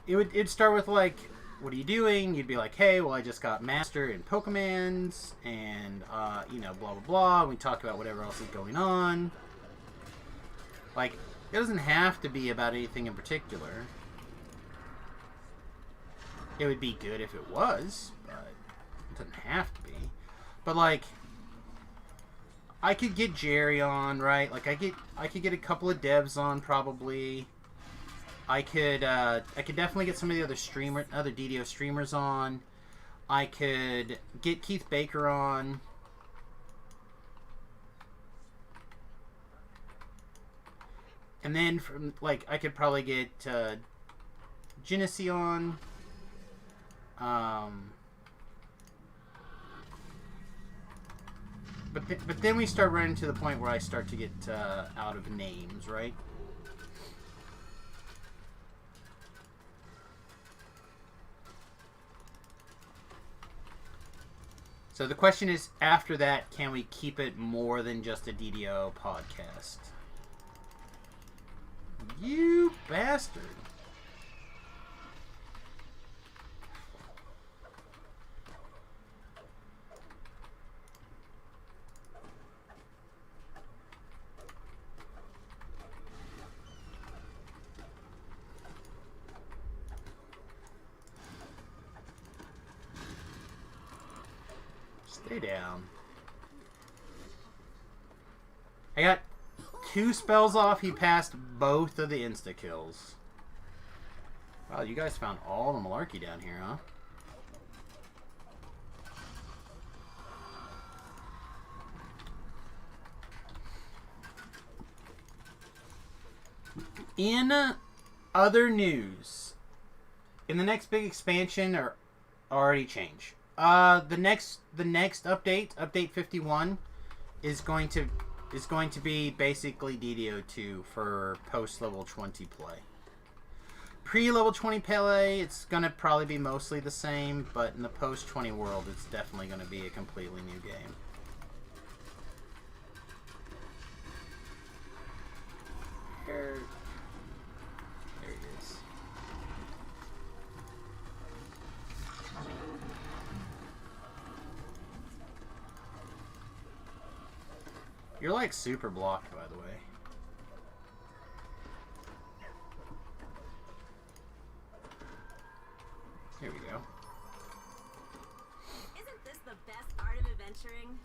it'd start with, like, what are you doing? You'd be like, hey, well, I just got Master in Pokemans, and, blah, blah, blah. We talk about whatever else is going on. Like, it doesn't have to be about anything in particular. It would be good if it was, but it doesn't have to be. But, like, I could get Jerry on, right? Like, I could get a couple of devs on, probably. I could definitely get some of the other DDO streamers on. I could get Keith Baker on. And then from, like, I could probably get Genesee on. But then we start running to the point where I start to get out of names, right? So the question is, after that, can we keep it more than just a DDO podcast? You bastard. Stay down. I got 2 spells off. He passed both of the insta-kills. Wow, you guys found all the malarkey down here, huh? In other news, in the next big expansion, or already changed. The next update, update 51, is going to be basically DDO2 for post level 20 play. Pre level 20 play, it's gonna probably be mostly the same, but in the post 20 world, it's definitely gonna be a completely new game. There it is. You're like super blocked, by the way. Here we go. Isn't this the best part of adventuring?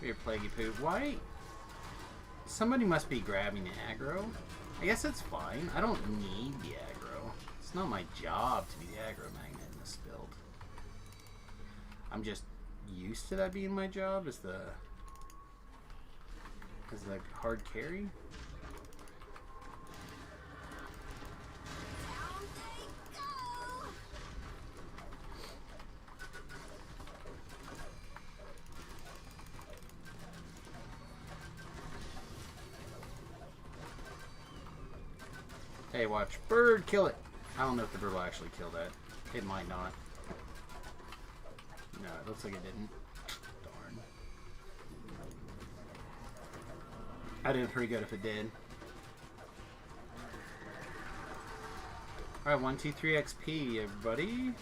Here, Plaguey Poo. Why? Somebody must be grabbing the aggro. I guess it's fine. I don't need the aggro. It's not my job to be the aggro magnet in this build. I'm just used to that being my job as the hard carry. Hey, watch. Bird, kill it. I don't know if the bird will actually kill that. It might not. No, it looks like it didn't. Darn. I did pretty good if it did. Alright, 1, 2, 3 XP, everybody.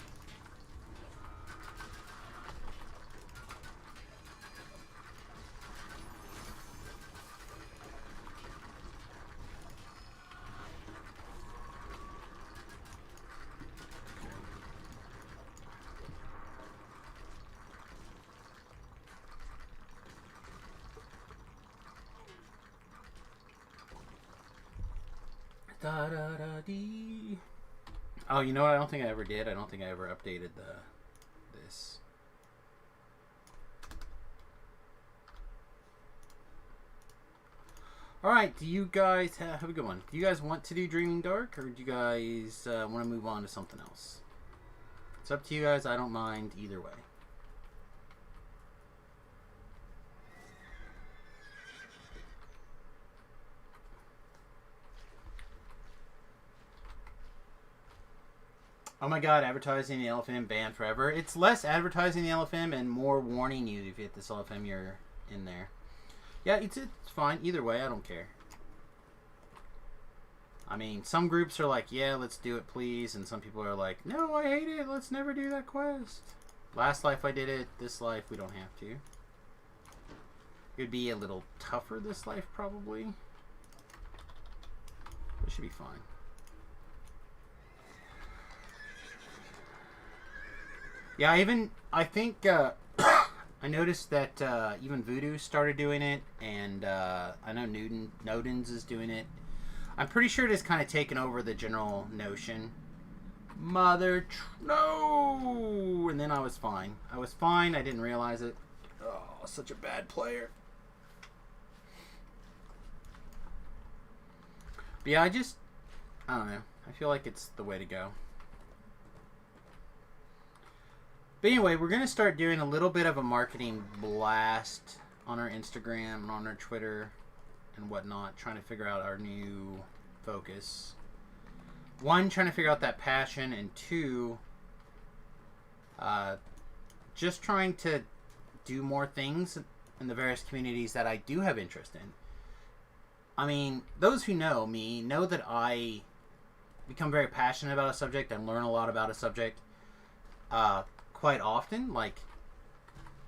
Da da da dee. Oh, you know what? I don't think I ever did. I don't think I ever updated this. All right. Do you guys have a good one? Do you guys want to do Dreaming Dark, or do you guys want to move on to something else? It's up to you guys. I don't mind either way. Oh my god, advertising the LFM banned forever. It's less advertising the LFM and more warning you if you hit this LFM you're in there. Yeah, it's fine. Either way, I don't care. I mean, some groups are like, yeah, let's do it, please. And some people are like, no, I hate it. Let's never do that quest. Last life I did it. This life, we don't have to. It would be a little tougher this life, probably. But it should be fine. Yeah, I think I noticed that even Voodoo started doing it, and I know Nodens is doing it. I'm pretty sure it has kind of taken over the general notion No! And then I was fine. I was fine. I didn't realize it. Oh, such a bad player. But yeah, I don't know. I feel like it's the way to go. But anyway, we're going to start doing a little bit of a marketing blast on our Instagram and on our Twitter and whatnot, trying to figure out our new focus. One, trying to figure out that passion, and two, just trying to do more things in the various communities that I do have interest in. I mean, those who know me know that I become very passionate about a subject and learn a lot about a subject quite often. Like,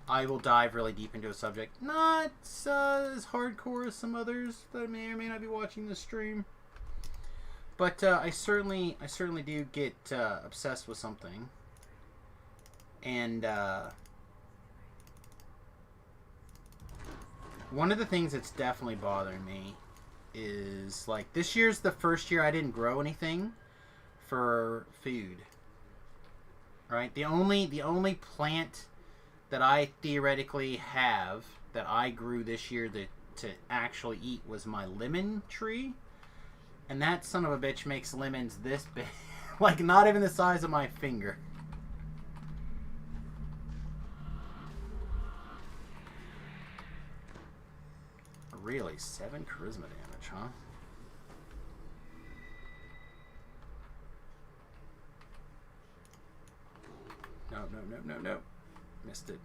I will dive really deep into a subject. Not as hardcore as some others that may or may not be watching this stream. But I certainly do get obsessed with something. And one of the things that's definitely bothering me is, like, this year's the first year I didn't grow anything for food. Right? The only plant that I theoretically have that I grew this year to actually eat was my lemon tree. And that son of a bitch makes lemons this big. Like, not even the size of my finger. Really? 7 charisma damage, huh? No. Missed it.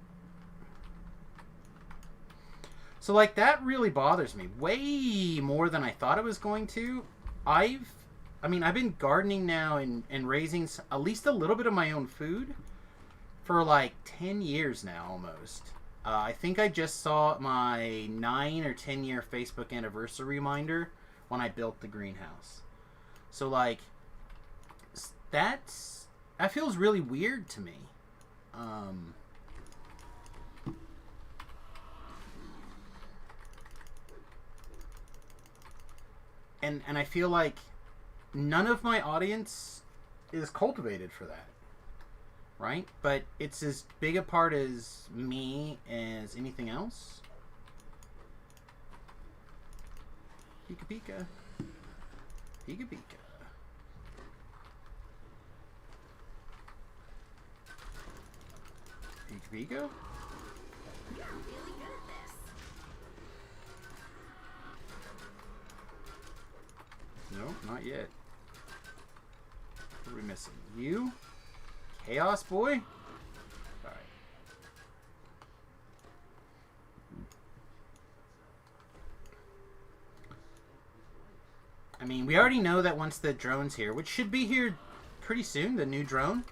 So, like, that really bothers me. Way more than I thought it was going to. I've been gardening now and raising at least a little bit of my own food for like 10 years now almost. I think I just saw my 9 or 10 year Facebook anniversary reminder when I built the greenhouse. So, like, that feels really weird to me. And I feel like none of my audience is cultivated for that, right? But it's as big a part as me as anything else. Pika pika. Pika pika. Pika pika. You're really good at this. No, not yet. What are we missing? You? Chaos boy? Alright. I mean, we already know that once the drone's here, which should be here pretty soon, the new drone.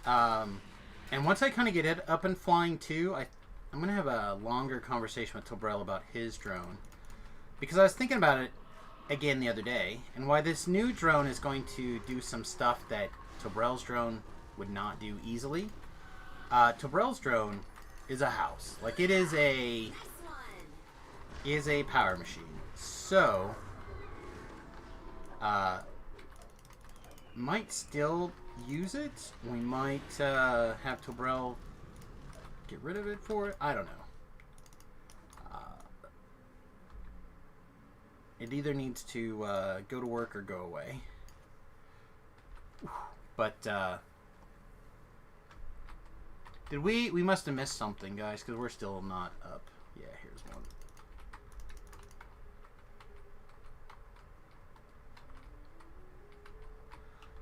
And once I kind of get it up and flying too, I'm going to have a longer conversation with Tobrell about his drone. Because I was thinking about it again the other day, and why this new drone is going to do some stuff that Tobrell's drone would not do easily. Tobrell's drone is a house. Like, it is a power machine. So, might still use it. We might have Tobrell get rid of it for it. I don't know. It either needs to go to work or go away. But did we must have missed something, guys, because we're still not up. Yeah, here's one.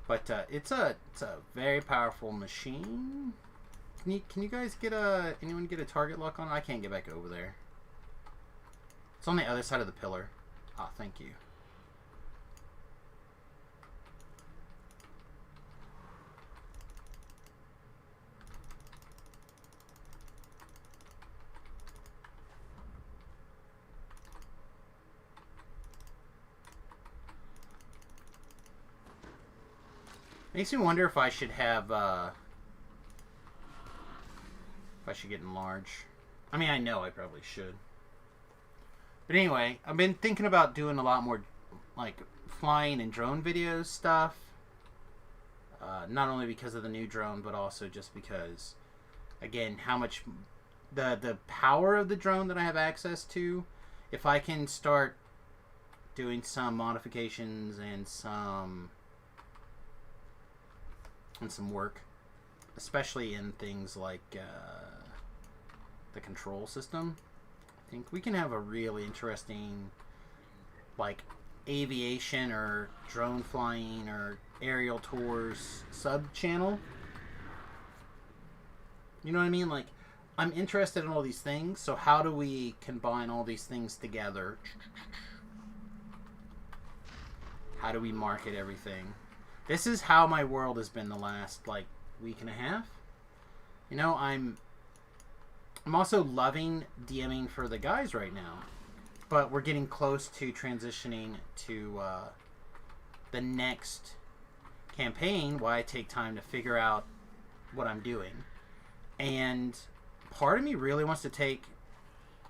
But it's a very powerful machine. Can you guys anyone get a target lock on it? I can't get back over there. It's on the other side of the pillar. Ah, thank you. Makes me wonder if I should have, if I should get enlarged. I mean, I know I probably should. But anyway, I've been thinking about doing a lot more, like, flying and drone videos stuff. Not only because of the new drone, but also just because, again, how much the power of the drone that I have access to. If I can start doing some modifications and some work, especially in things like the control system, I think we can have a really interesting, like, aviation or drone flying or aerial tours sub channel. You know what I mean? Like, I'm interested in all these things, so how do we combine all these things together? How do we market everything? This is how my world has been the last, like, week and a half. You know, I'm also loving DMing for the guys right now, but we're getting close to transitioning to the next campaign, why I take time to figure out what I'm doing. And part of me really wants to take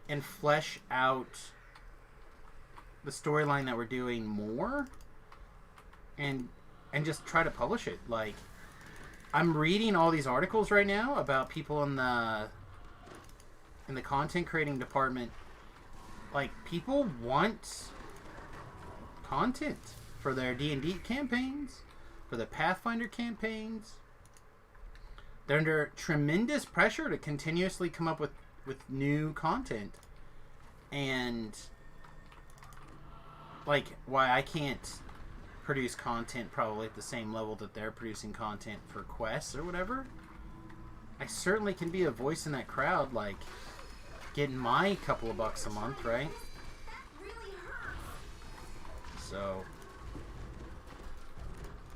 and flesh out the storyline that we're doing more and just try to publish it. Like, I'm reading all these articles right now about people in the content creating department. Like, people want content for their D&D campaigns, for the Pathfinder campaigns. They're under tremendous pressure to continuously come up with new content. And, like, why I can't produce content probably at the same level that they're producing content for quests or whatever, I certainly can be a voice in that crowd, like, getting my couple of bucks a month, right? So,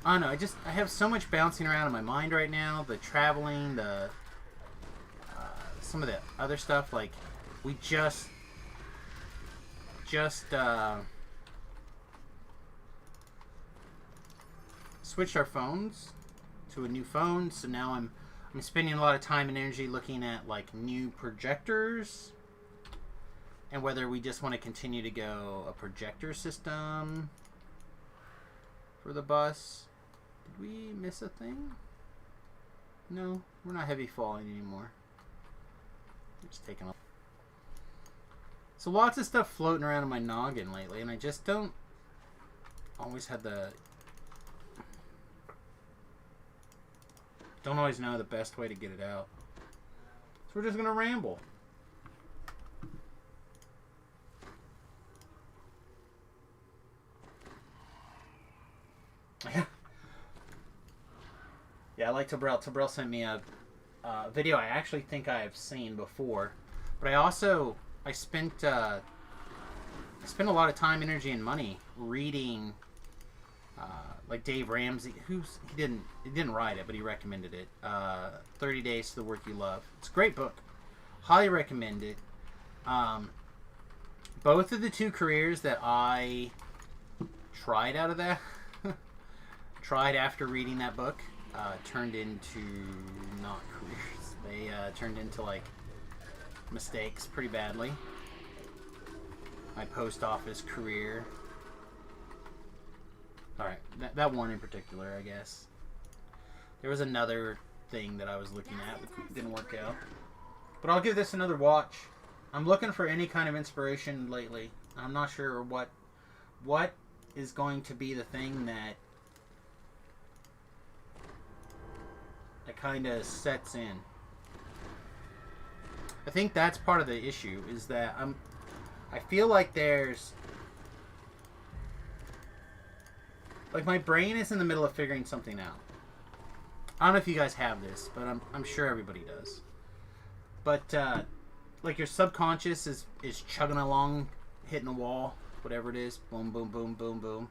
I don't know, I have so much bouncing around in my mind right now. The traveling, the some of the other stuff. Like, we just switched our phones to a new phone, so now I'm spending a lot of time and energy looking at, like, new projectors and whether we just want to continue to go a projector system for the bus. Did we miss a thing? No, we're not heavy falling anymore. We're just taking off. So lots of stuff floating around in my noggin lately, and I just don't always have don't always know the best way to get it out. So we're just gonna ramble. Yeah, I like Tabrell. Tabrell sent me a video I actually think I have seen before, but I spent a lot of time, energy, and money reading, like Dave Ramsey, he didn't write it, but he recommended it. 30 Days to the Work You Love. It's a great book. Highly recommend it. Both of the two careers that I tried out of that, tried after reading that book, turned into not careers. They turned into, like, mistakes pretty badly. My post office career. Alright, that one in particular, I guess. There was another thing that I was looking at that didn't work out. But I'll give this another watch. I'm looking for any kind of inspiration lately. I'm not sure what is going to be the thing that kind of sets in. I think that's part of the issue, is that I feel like there's, like, my brain is in the middle of figuring something out. I don't know if you guys have this, but I'm sure everybody does. But like, your subconscious is chugging along, hitting a wall, whatever it is, boom, boom, boom, boom, boom.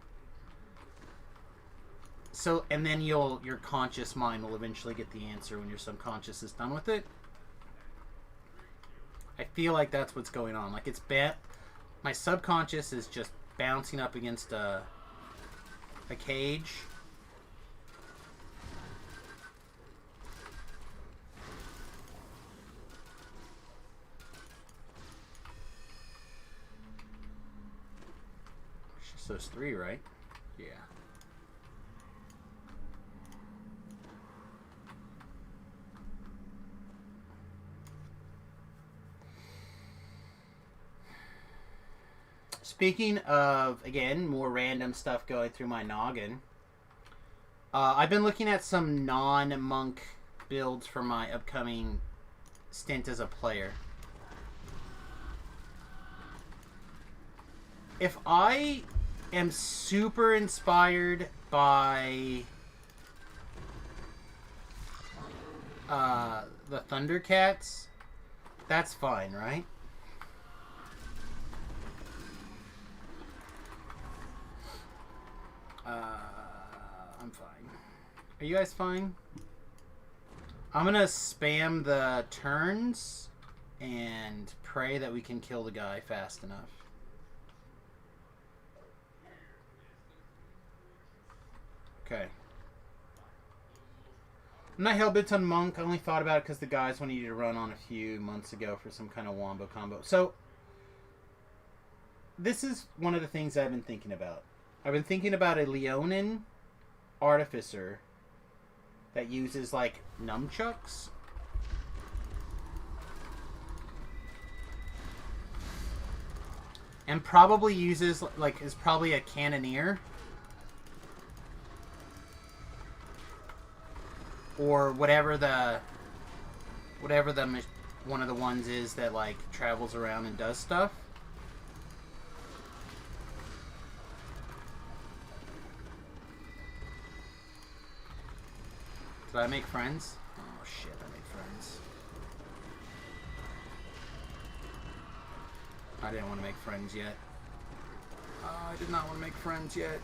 So, and then your conscious mind will eventually get the answer when your subconscious is done with it. I feel like that's what's going on. Like, my subconscious is just bouncing up against a cage. So it's 3, right? Yeah. Speaking of, again, more random stuff going through my noggin, I've been looking at some non-monk builds for my upcoming stint as a player. If I am super inspired by the Thundercats, that's fine, right? I'm fine. Are you guys fine? I'm gonna spam the turns and pray that we can kill the guy fast enough. Okay. I'm not hellbent on Monk. I only thought about it because the guys wanted you to run on a few months ago for some kind of wombo combo. So, this is one of the things I've been thinking about. I've been thinking about a Leonin Artificer that uses, like, nunchucks. And probably uses, like, is probably a cannoneer. Or whatever the one of the ones is that, like, travels around and does stuff. Did I make friends? Oh shit, I made friends. I didn't want to make friends yet. I did not want to make friends yet.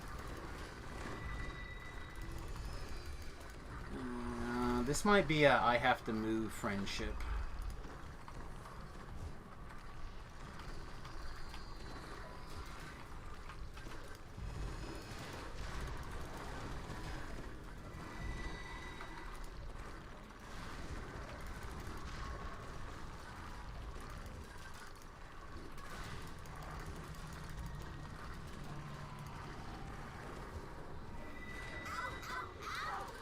This might be a I have to move friendship.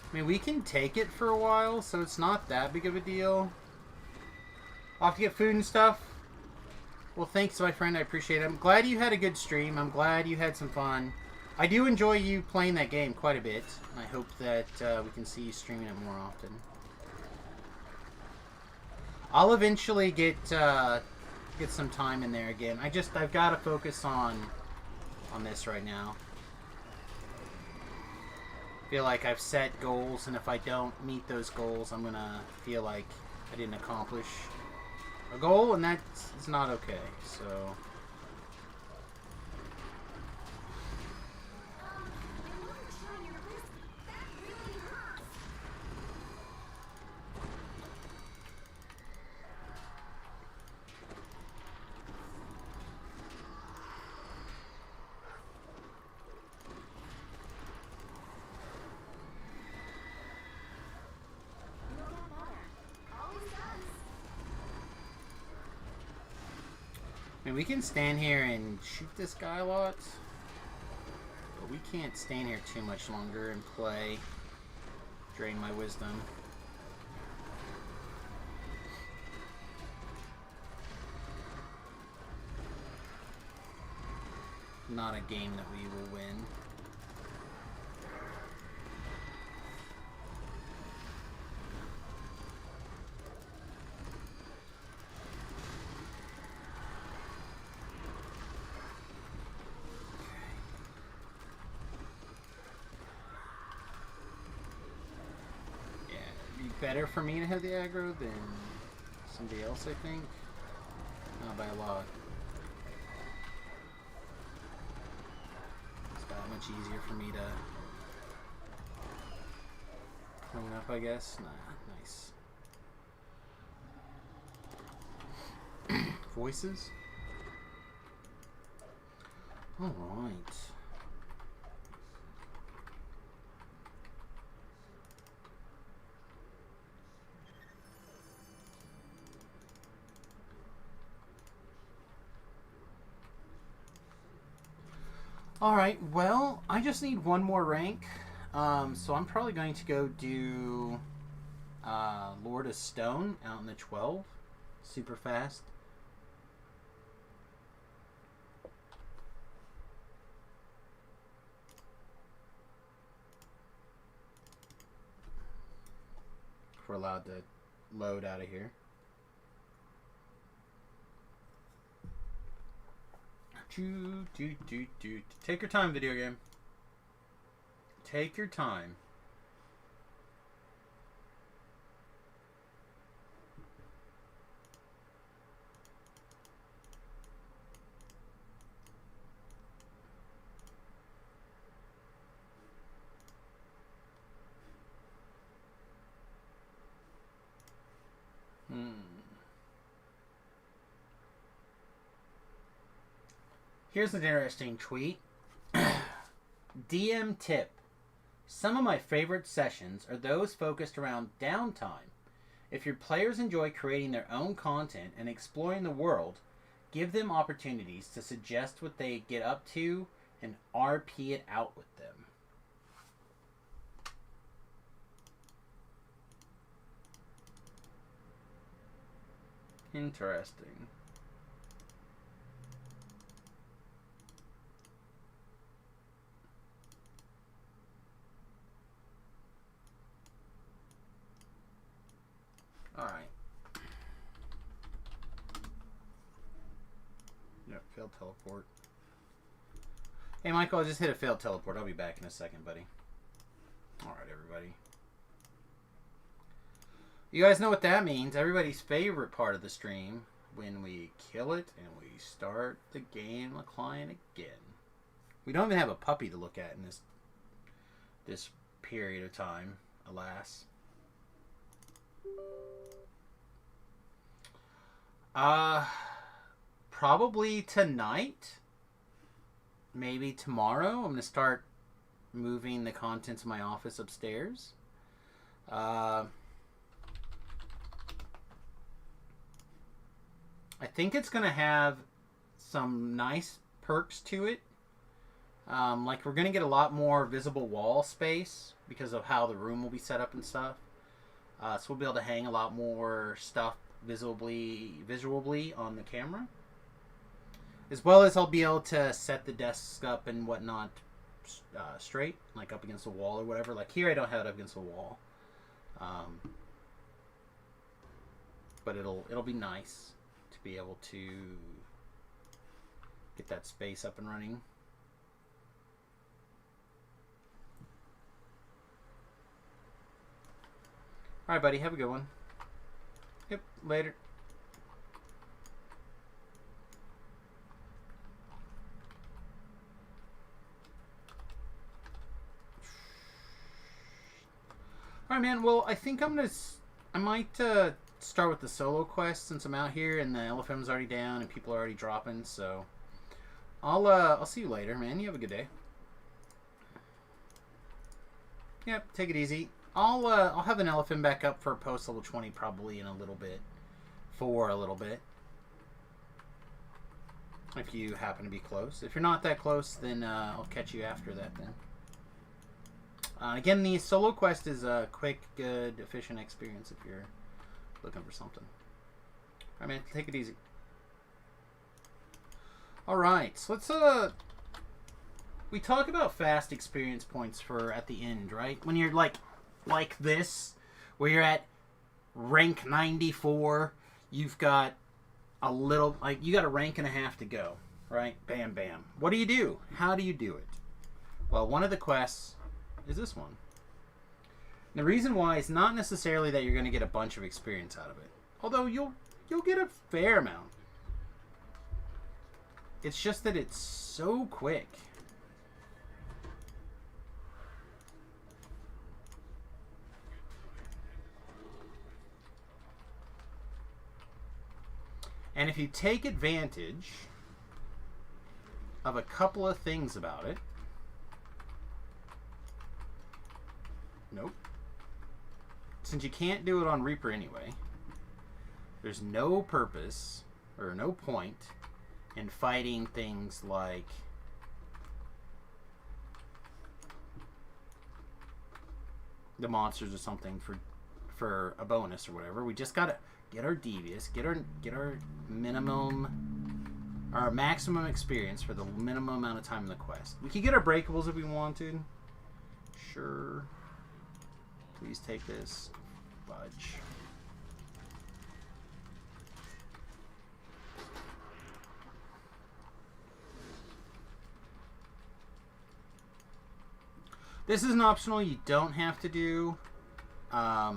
I mean, we can take it for a while, so it's not that big of a deal. I'll have to get food and stuff. Well, thanks, my friend. I appreciate it. I'm glad you had a good stream. I'm glad you had some fun. I do enjoy you playing that game quite a bit. I hope that we can see you streaming it more often. I'll eventually get some time in there again. I've got to focus on this right now. Feel like I've set goals, and if I don't meet those goals, I'm gonna feel like I didn't accomplish a goal, and that's not okay. So I mean, we can stand here and shoot this guy a lot, but we can't stand here too much longer and play. Drain my wisdom. Not a game that we will win. Better for me to have the aggro than somebody else, I think. Not by a lot. It's that much easier for me to clean up, I guess. Nah, nice. Voices? Alright. Alright, well, I just need one more rank, so I'm probably going to go do Lord of Stone out in the 12, super fast. if we're allowed to load out of here. Take your time, video game. Take your time. Here's an interesting tweet. DM tip. Some of my favorite sessions are those focused around downtime. If your players enjoy creating their own content and exploring the world, give them opportunities to suggest what they get up to and RP it out with them. Interesting. Alright. Yeah, failed teleport. Hey Michael, I just hit a failed teleport. I'll be back in a second, buddy. Alright, everybody. You guys know what that means. Everybody's favorite part of the stream. When we kill it and we start the game, the client again. We don't even have a puppy to look at in this period of time, alas. Probably tonight. Maybe tomorrow. I'm going to start moving the contents of my office upstairs. I think it's going to have some nice perks to it. Like we're going to get a lot more visible wall space because of how the room will be set up and stuff. So we'll be able to hang a lot more stuff visually on the camera. As well as I'll be able to set the desks up and whatnot straight, like up against the wall or whatever. Like here I don't have it up against the wall. But it'll be nice to be able to get that space up and running. Alright, buddy. Have a good one. Yep. Later. Alright, man. Well, I think I might start with the solo quest since I'm out here and the LFM's already down and people are already dropping, so I'll see you later, man. You have a good day. Yep, take it easy. I'll have an LFM back up for post level 20 probably in a little bit. For a little bit. If you happen to be close. If you're not that close, then I'll catch you after that then. Again, the solo quest is a quick, good, efficient experience if you're looking for something. Alright, man, take it easy. Alright, so let's we talk about fast experience points for at the end, right? When you're like this, where you're at rank 94, you've got a little, like, you got a rank and a half to go, right? Bam, bam. What do? How do you do it? Well, one of the quests is this one. And the reason why is not necessarily that you're going to get a bunch of experience out of it, although you'll get a fair amount. It's just that it's so quick. And if you take advantage of a couple of things about it. Nope. Since you can't do it on Reaper anyway, there's no purpose or no point in fighting things like the monsters or something for a bonus or whatever. We just gotta get our devious, get our minimum, our maximum experience for the minimum amount of time in the quest. We could get our breakables if we wanted. Sure. Please take this. budge. This is an optional you don't have to do. I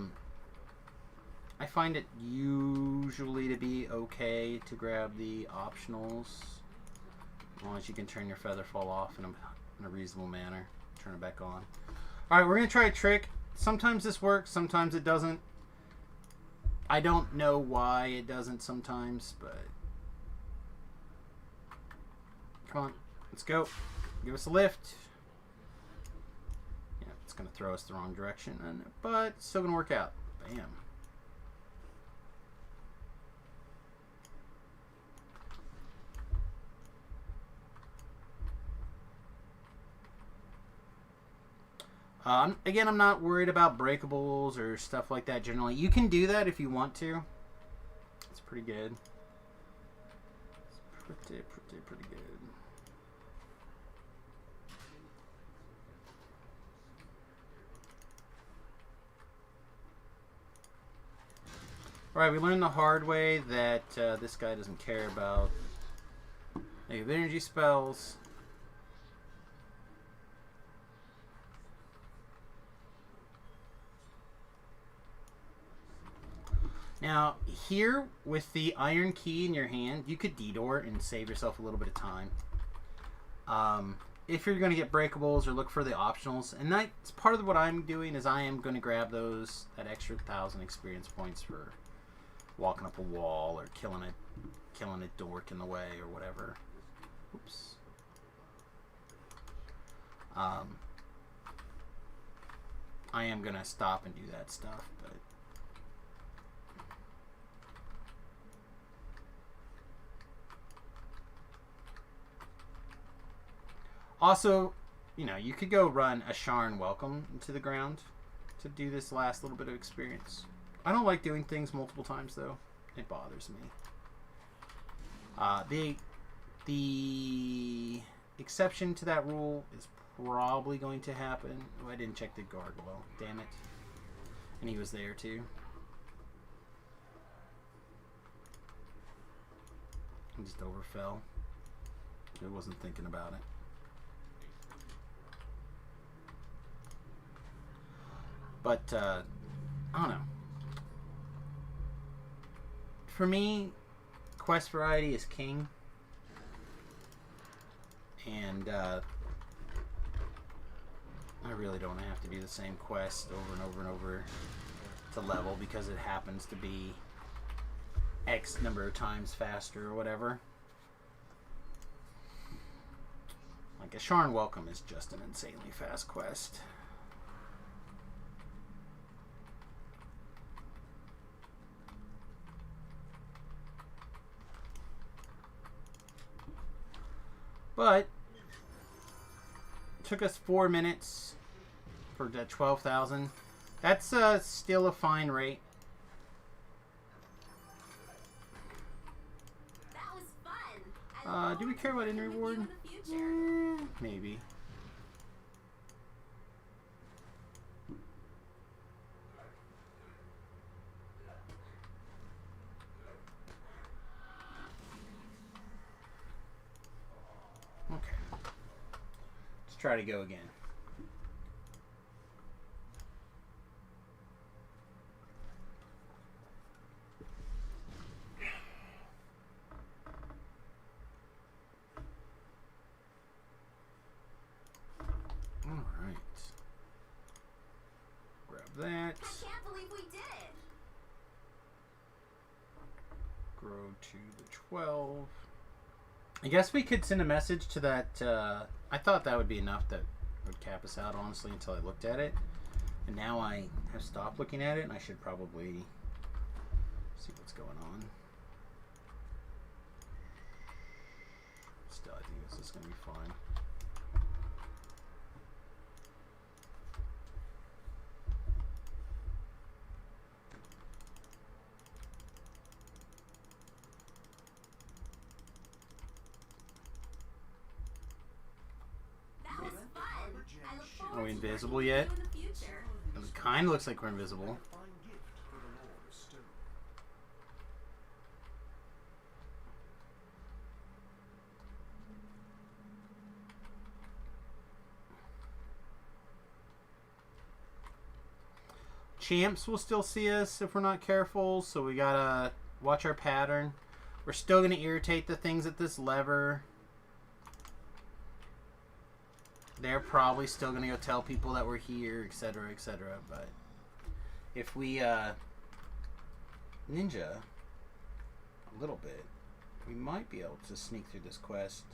find it usually to be okay to grab the optionals, as long as you can turn your feather fall off in a reasonable manner. Turn it back on. Alright, we're going to try a trick. Sometimes this works, sometimes it doesn't. I don't know why it doesn't sometimes, but... Come on, let's go. Give us a lift. Yeah, it's going to throw us the wrong direction, but it's still going to work out. Bam. Again, I'm not worried about breakables or stuff like that generally. You can do that if you want to. It's pretty good. It's pretty good. Alright, we learned the hard way that this guy doesn't care about negative energy spells. Now, here, with the iron key in your hand, you could D-door and save yourself a little bit of time. If you're going to get breakables or look for the optionals, and that's part of what I'm doing, is I am going to grab that extra 1,000 experience points for walking up a wall or killing a dork in the way or whatever. Oops. I am going to stop and do that stuff, but... Also, you know, you could go run a Sharn Welcome into the ground to do this last little bit of experience. I don't like doing things multiple times, though. It bothers me. The exception to that rule is probably going to happen. Oh, I didn't check the gargoyle. Damn it. And he was there, too. He just overfell. I wasn't thinking about it. But, I don't know. For me, quest variety is king. And, I really don't have to do the same quest over and over and over to level because it happens to be X number of times faster or whatever. Like, a Sharn Welcome is just an insanely fast quest. But it took us 4 minutes for that 12,000. That's still a fine rate. That was fun. Do we care about any reward? Maybe. Okay. Let's try to go again. All right. Grab that. I can't believe we did it. Grow to the 12. I guess we could send a message to that. I thought that would be enough that would cap us out, honestly, until I looked at it. And now I have stopped looking at it, and I should probably see what's going on. Still, I think this is going to be fine. That was fun. I look forward Are we to invisible working yet? with you in the future. It kind of looks like we're invisible. Fine gift. champs will still see us if we're not careful, so we gotta watch our pattern. We're still gonna irritate the things at this lever. They're probably still gonna go tell people that we're here, etc., etc. But if we ninja a little bit, we might be able to sneak through this quest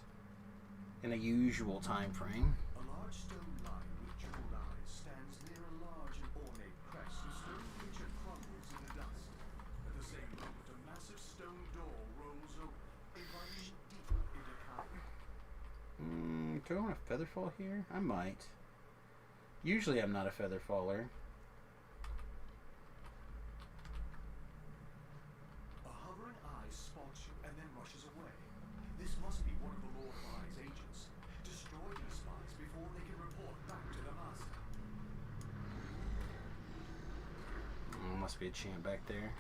in a usual time frame. A large stone lion with jeweled eyes stands near a large and ornate crest. The stone creature crumbles in the dust. At the same moment, a massive stone door rolls open, inviting you deeper into Kyle. Do I want a feather fall here? I might. Usually I'm not a feather faller. A hovering eye spots you and then rushes away. This must be one of the Lord of Eye's agents. Destroy these spies before they can report back to the master. Must be a champ back there.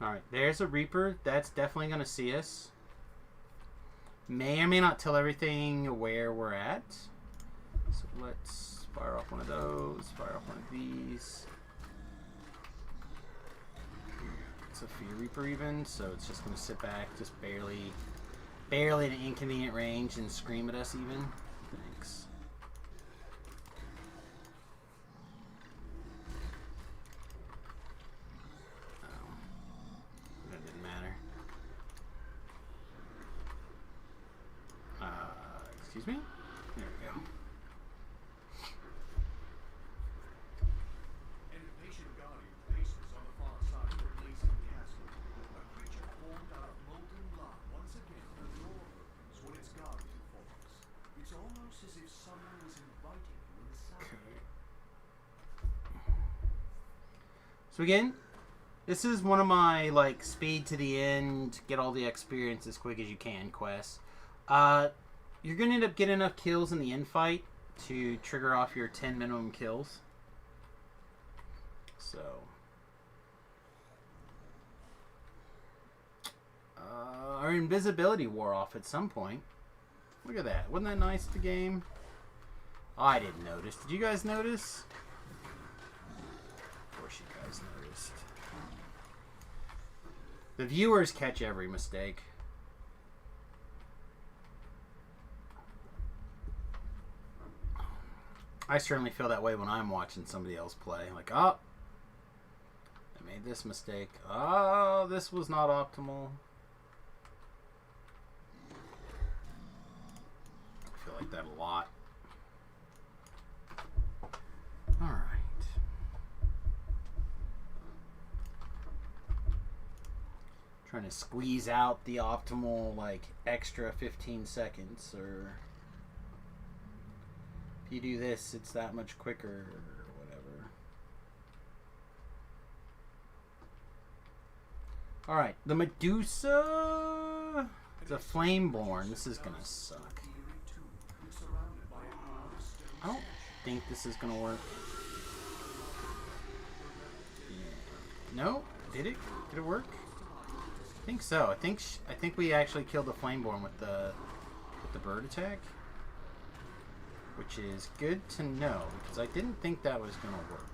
Alright, there's a Reaper. That's definitely going to see us. May or may not tell everything where we're at. So let's fire off one of those. Fire off one of these. It's a Fear Reaper even, so it's just going to sit back, just barely in an inconvenient range and scream at us even. Thanks. Excuse me? There we go. An impatient guardian paces on the far side of the blazing castle. A creature formed out of molten lava. Once again, the door opens when its guardian falls. It's almost as if someone was inviting you inside. Okay. So again, this is one of my like speed to the end, get all the experience as quick as you can quests. You're going to end up getting enough kills in the end fight to trigger off your 10 minimum kills. So, our invisibility wore off at some point. Look at that. Wasn't that nice, the game? Oh, I didn't notice. Did you guys notice? Of course you guys noticed. The viewers catch every mistake. I certainly feel that way when I'm watching somebody else play. Like, oh, I made this mistake. Oh, this was not optimal. I feel like that a lot. All right. Trying to squeeze out the optimal, like, extra 15 seconds or... If you do this, it's that much quicker or whatever. Alright, the Medusa... It's a Flameborn. This is gonna suck. I don't think this is gonna work. Yeah. No? Did it? Did it work? I think so. I think we actually killed the Flameborn with the bird attack. Which is good to know, because I didn't think that was going to work.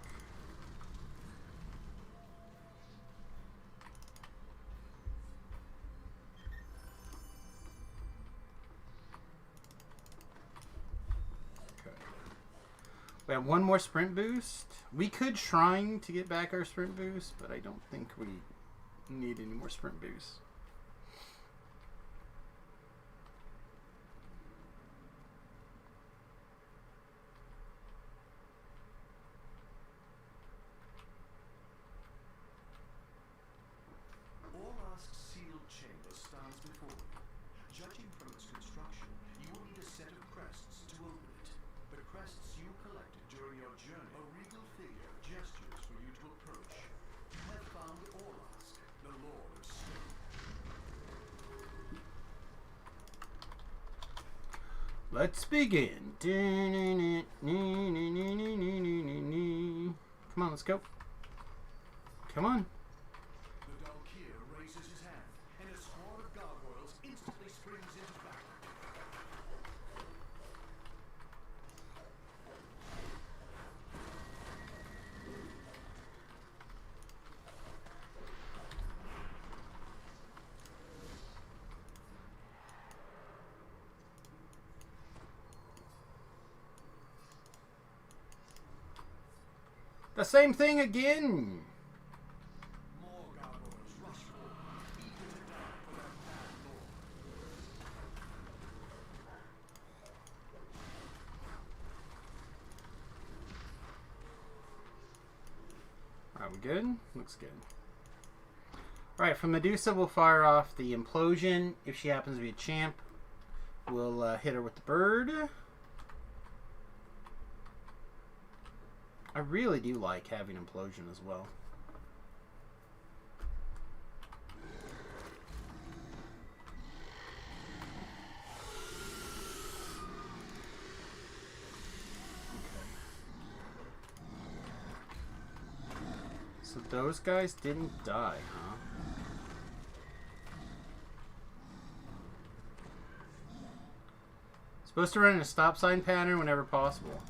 Okay. We have one more sprint boost. We could shrine to get back our sprint boost, but I don't think we need any more sprint boosts. Sealed chamber stands before you. Judging from its construction, you will need a set of crests to open it. The crests you collected during your journey, a regal figure gestures for you to approach. You have found Orlask, the Lord of Stone. Let's begin. Come on, let's go. Come on. The Dalkir raises his hand, and a squad of gargoyles instantly springs into battle. The same thing again. More gargoyles rush forward, eager to die for their mad lord. Are we good? Looks good. Alright, from Medusa, we'll fire off the implosion. If she happens to be a champ, we'll hit her with the bird. I really do like having implosion as well. So those guys didn't die, huh? Supposed to run in a stop sign pattern whenever possible.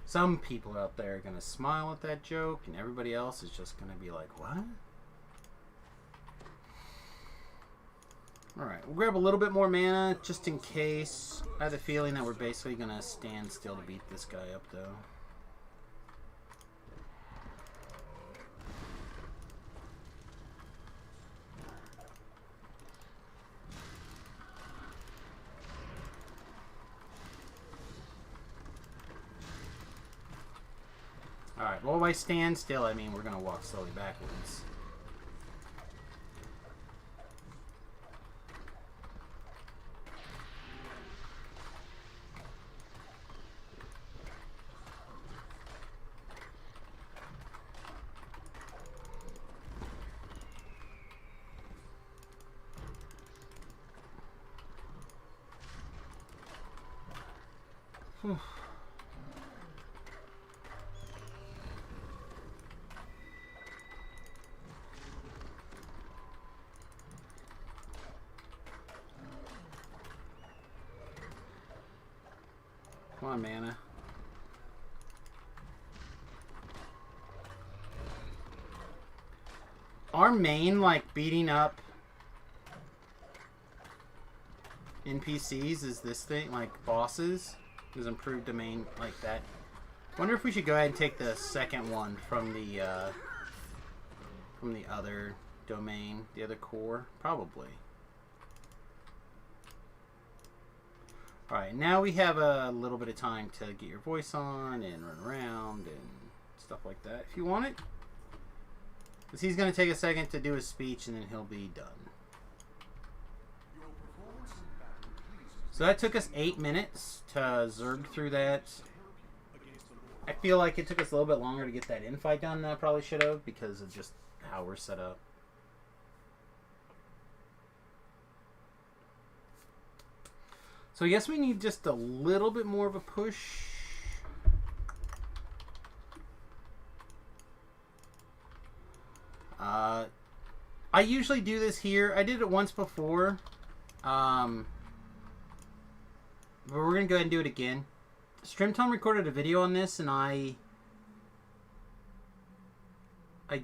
Some people out there are going to smile at that joke, and everybody else is just going to be like, what? Alright, we'll grab a little bit more mana, just in case. I have a feeling that we're basically going to stand still to beat this guy up, though. Alright, well, by stand still, I mean we're going to walk slowly backwards. Whew. Come on, mana. Our main, like, beating up NPCs is this thing, like, bosses. Is improved domain like that. Wonder if we should go ahead and take the second one from the other domain, the other core? Probably. Alright, now we have a little bit of time to get your voice on and run around and stuff like that if you want it. Because he's going to take a second to do his speech and then he'll be done. So that took us 8 minutes to zerg through that. I feel like it took us a little bit longer to get that infight done than I probably should have because of just how we're set up. So I guess we need just a little bit more of a push. I usually do this here. I did it once before. But we're going to go ahead and do it again. Streamtime recorded a video on this, and I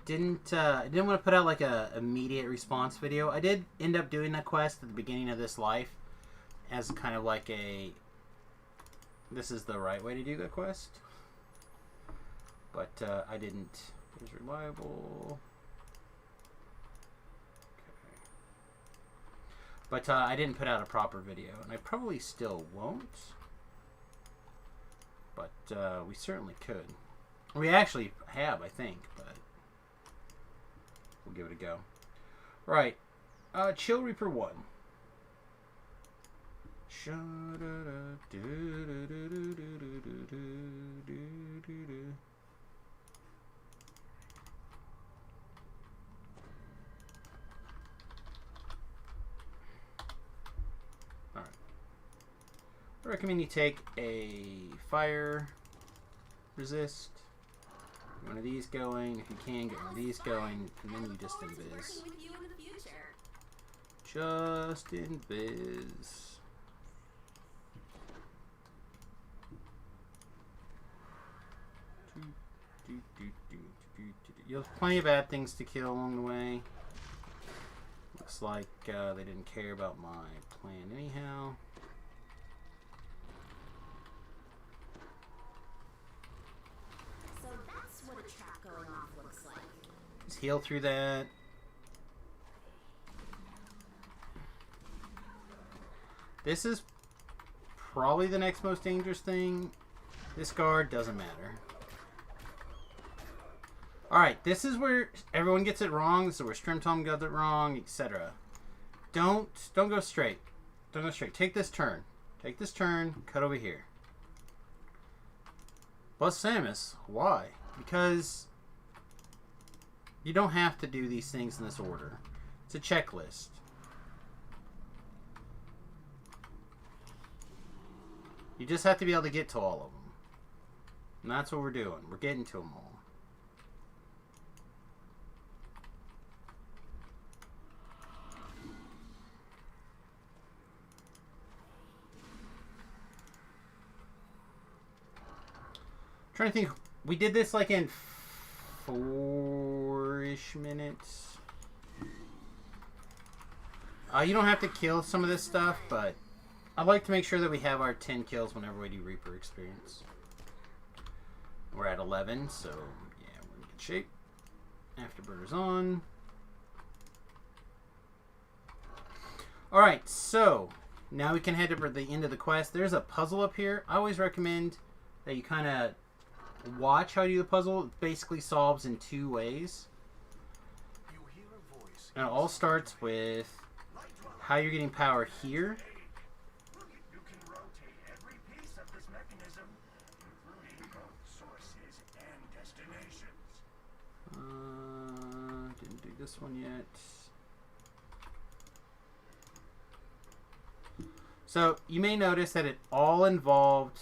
didn't want to put out like a immediate response video. I did end up doing that quest at the beginning of this life as kind of like a, this is the right way to do the quest. But I didn't. It was reliable. But I didn't put out a proper video, and I probably still won't. But we certainly could. We actually have, I think, but we'll give it a go. Right. Chill Reaper 1. I recommend you take a fire resist. One of these going. If you can, get one of these going. And then you just Forward to invis. working with you in the future. Just invis. You have plenty of bad things to kill along the way. Looks like they didn't care about my plan anyhow. So that's what a trap going off looks like. Just heal through that. This is probably the next most dangerous thing. This guard doesn't matter. Alright, this is where everyone gets it wrong. This is where Strimtom got it wrong, etc. Don't go straight. Don't go straight. Take this turn. Take this turn. Cut over here. Plus Samius. Why? Because you don't have to do these things in this order. It's a checklist. You just have to be able to get to all of them. And that's what we're doing. We're getting to them all. Trying to think, we did this like in 4-ish minutes. You don't have to kill some of this stuff, but I like to make sure that we have our 10 kills whenever we do Reaper experience. We're at 11, so yeah, we're in good shape. Afterburner's on. Alright, so now we can head to the end of the quest. There's a puzzle up here. I always recommend that you kind of watch how you do the puzzle. It basically solves in 2 ways. And it all starts with how you're getting power here. You can rotate every piece of this mechanism, including both sources and destinations. Didn't do this one yet. So you may notice that it all involved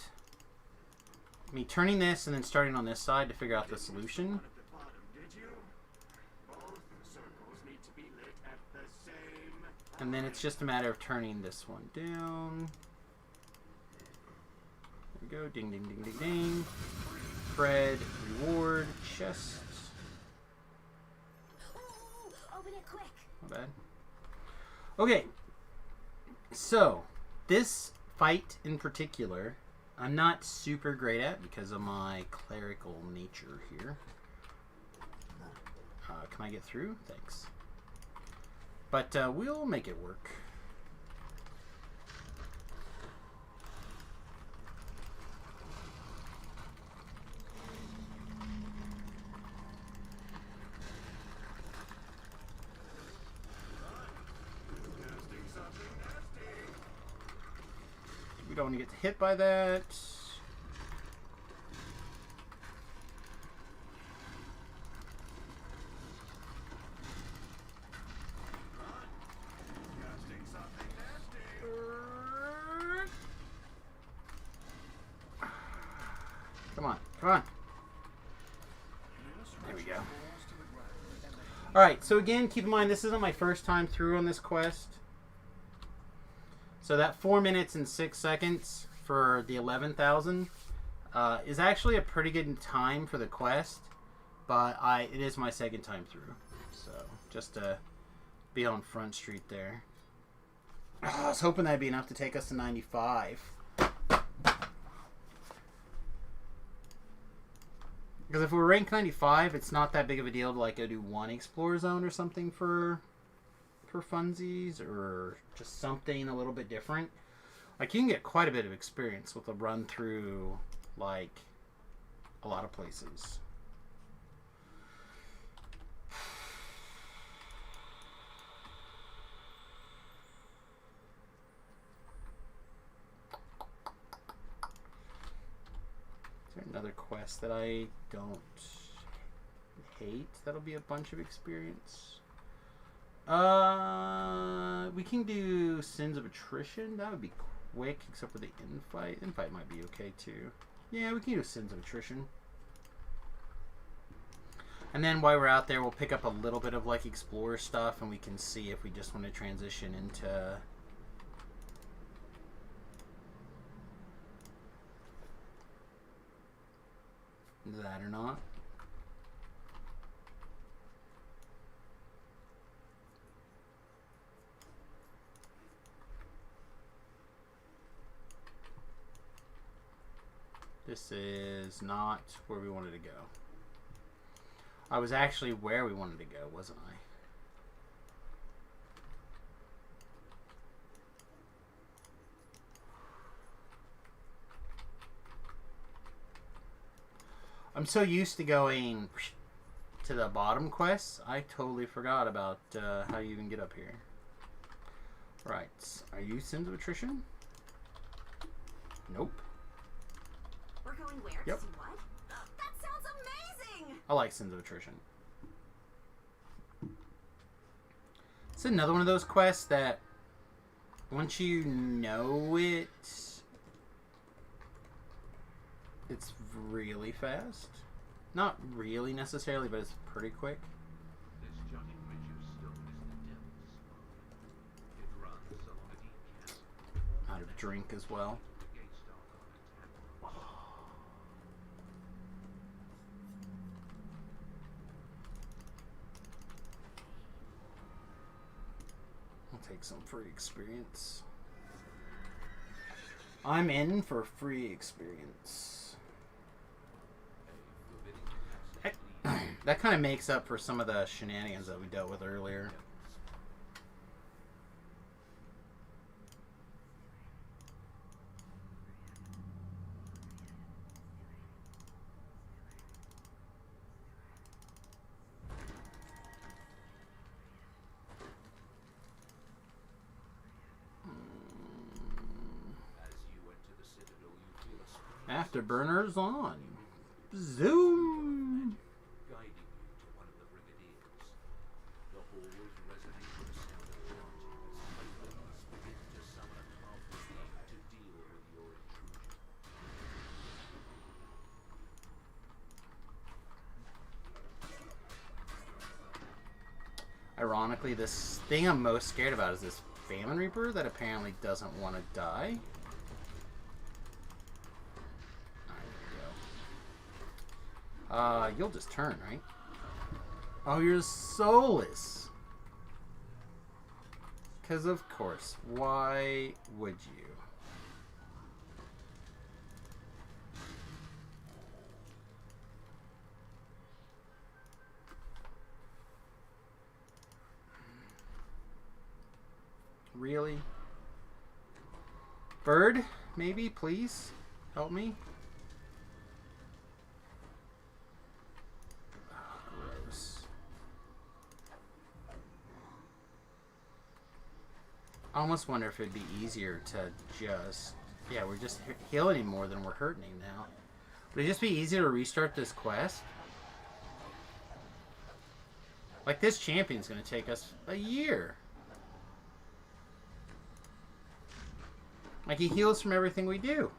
me turning this and then starting on this side to figure out the solution. At the bottom, did you? Both circles need to be lit at the same. And then it's just a matter of turning this one down. There we go. Ding, ding, ding, ding, ding. Fred, reward, chest. Ooh, open it quick. Not bad. Okay. So, this fight in particular, I'm not super great at because of my clerical nature here. Can I get through? Thanks. But we'll make it work. We don't want to get hit by that. Come on, come on. There we go. Alright, so again, keep in mind this isn't my first time through on this quest. So that 4 minutes and 6 seconds for the 11,000 is actually a pretty good time for the quest, but it is my second time through. So just to be on Front Street there. I was hoping that'd be enough to take us to 95. Because if we're ranked 95, it's not that big of a deal to like go do one Explorer Zone or something for funsies, or just something a little bit different. Like, you can get quite a bit of experience with a run through like a lot of places. Is there another quest that I don't hate that'll be a bunch of experience? We can do Sins of Attrition. That would be quick, except for the infight. Infight might be okay too. Yeah, we can use Sins of Attrition. And then while we're out there, we'll pick up a little bit of like Explorer stuff, and we can see if we just want to transition into that or not. This is not where we wanted to go. I was actually where we wanted to go, wasn't I? I'm so used to going to the bottom quests, I totally forgot about how you even get up here. Right. Are you Sins of Attrition? Nope. We're going where? Yep. To see what? That sounds amazing! I like Sins of Attrition. It's another one of those quests that once you know it, it's really fast. Not really necessarily, but it's pretty quick. This jutting ridge of stone is the devil's spawn. It runs along a deep chasm. Out of drink as well. The gates dark on a tap. I'll take some free experience. I'm in for free experience. That kind of makes up for some of the shenanigans that we dealt with earlier. As you enter the citadel, you feel a spring Afterburners on. Zoom. guiding you to one of the brigadiers. The halls resonate with the sound of chanting as fighters begin to summon a powerful being to deal with your intrusion. Ironically, this thing I'm most scared about is this Famine Reaper that apparently doesn't want to die. You'll just turn, right? Oh, you're soulless. Because of course. Why would you? Really? Bird, maybe, please? Help me? I almost wonder if it'd be easier to just... Yeah, we're just healing him more than we're hurting him now. Would it just be easier to restart this quest? Like, this champion's going to take us a year. Like, he heals from everything we do.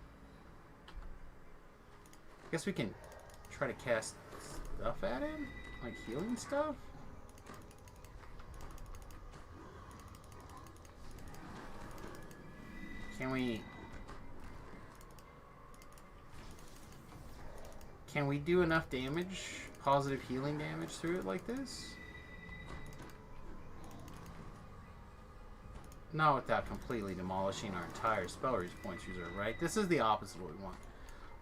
I guess we can try to cast stuff at him? Like, healing stuff? Can we do enough damage, positive healing damage through it like this? Not without completely demolishing our entire spell points user, right? This is the opposite of what we want.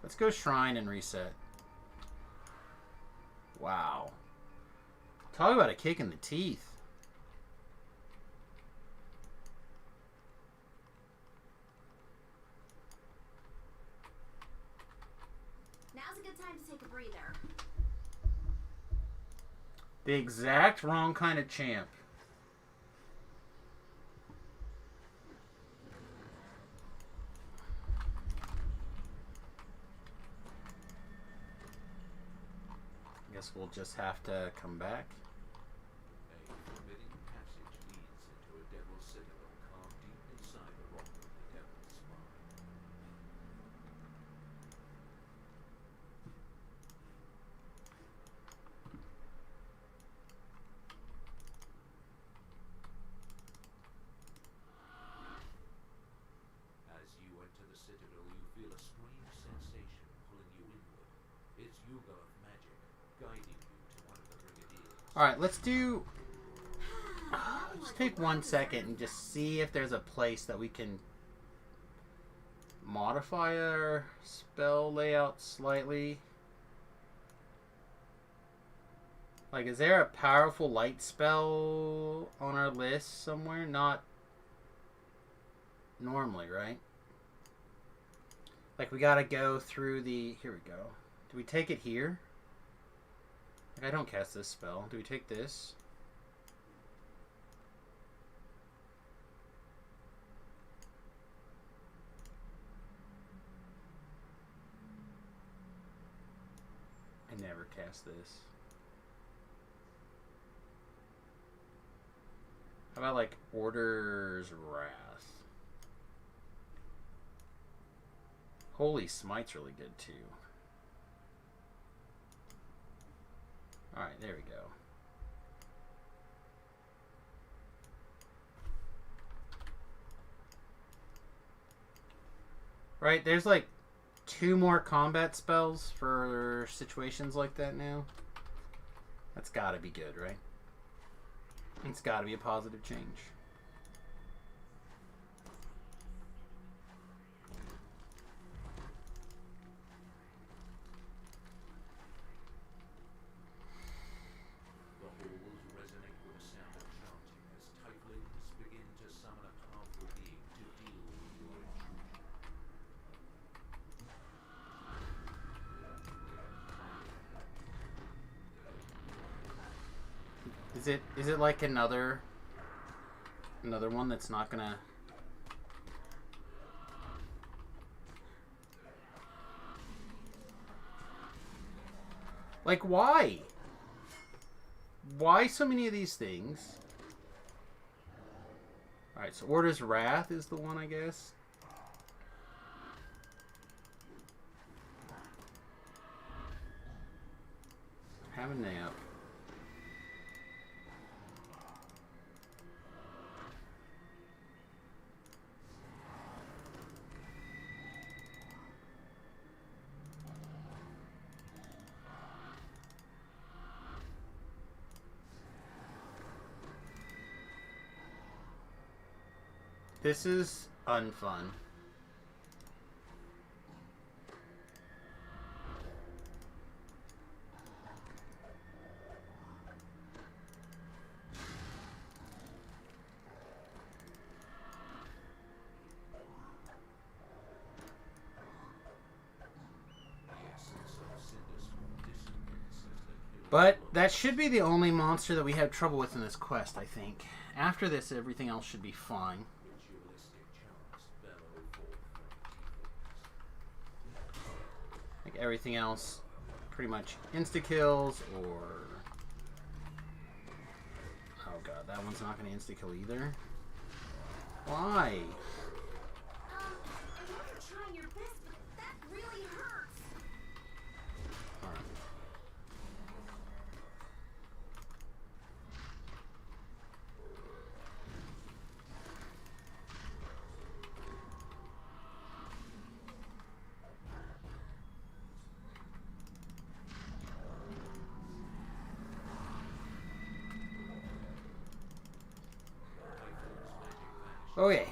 Let's go Shrine and reset. Wow. Talk about a kick in the teeth. Now's a good time to take a breather. The exact wrong kind of champ. Guess we'll just have to come back. A forbidding passage leads into a devil's citadel carved deep inside the rock of the devil's spawn. feel a strange sensation pulling you inward. It's Yugoloth magic, guiding you to one of the brigadiers. Alright, let's do... Let's take 1 second and just see if there's a place that we can modify our spell layout slightly. Like, is there a powerful light spell on our list somewhere? Not normally, right? Like, we gotta go through the... Here we go. Do we take it here? Like, I don't cast this spell. Do we take this? I never cast this. How about, like, Order's Wrath? Holy Smite's really good, too. Alright, there we go. Right, there's, like, 2 more combat spells for situations like that now. That's gotta be good, right? It's gotta be a positive change. The halls resonate with a sound of chanting as tieflings begin to summon a powerful being to deal with your intrusion. Is it like another one that's not gonna... Like, why? Why so many of these things? Alright, so Order's Wrath is the one, I guess. Have a nap. This is unfun. But that should be the only monster that we have trouble with in this quest, I think. After this, everything else should be fine. Like everything else, pretty much insta-kills or... Oh god, that one's not going to insta-kill either. Why? I know you're trying your best, but that really hurts. Alright. Okay.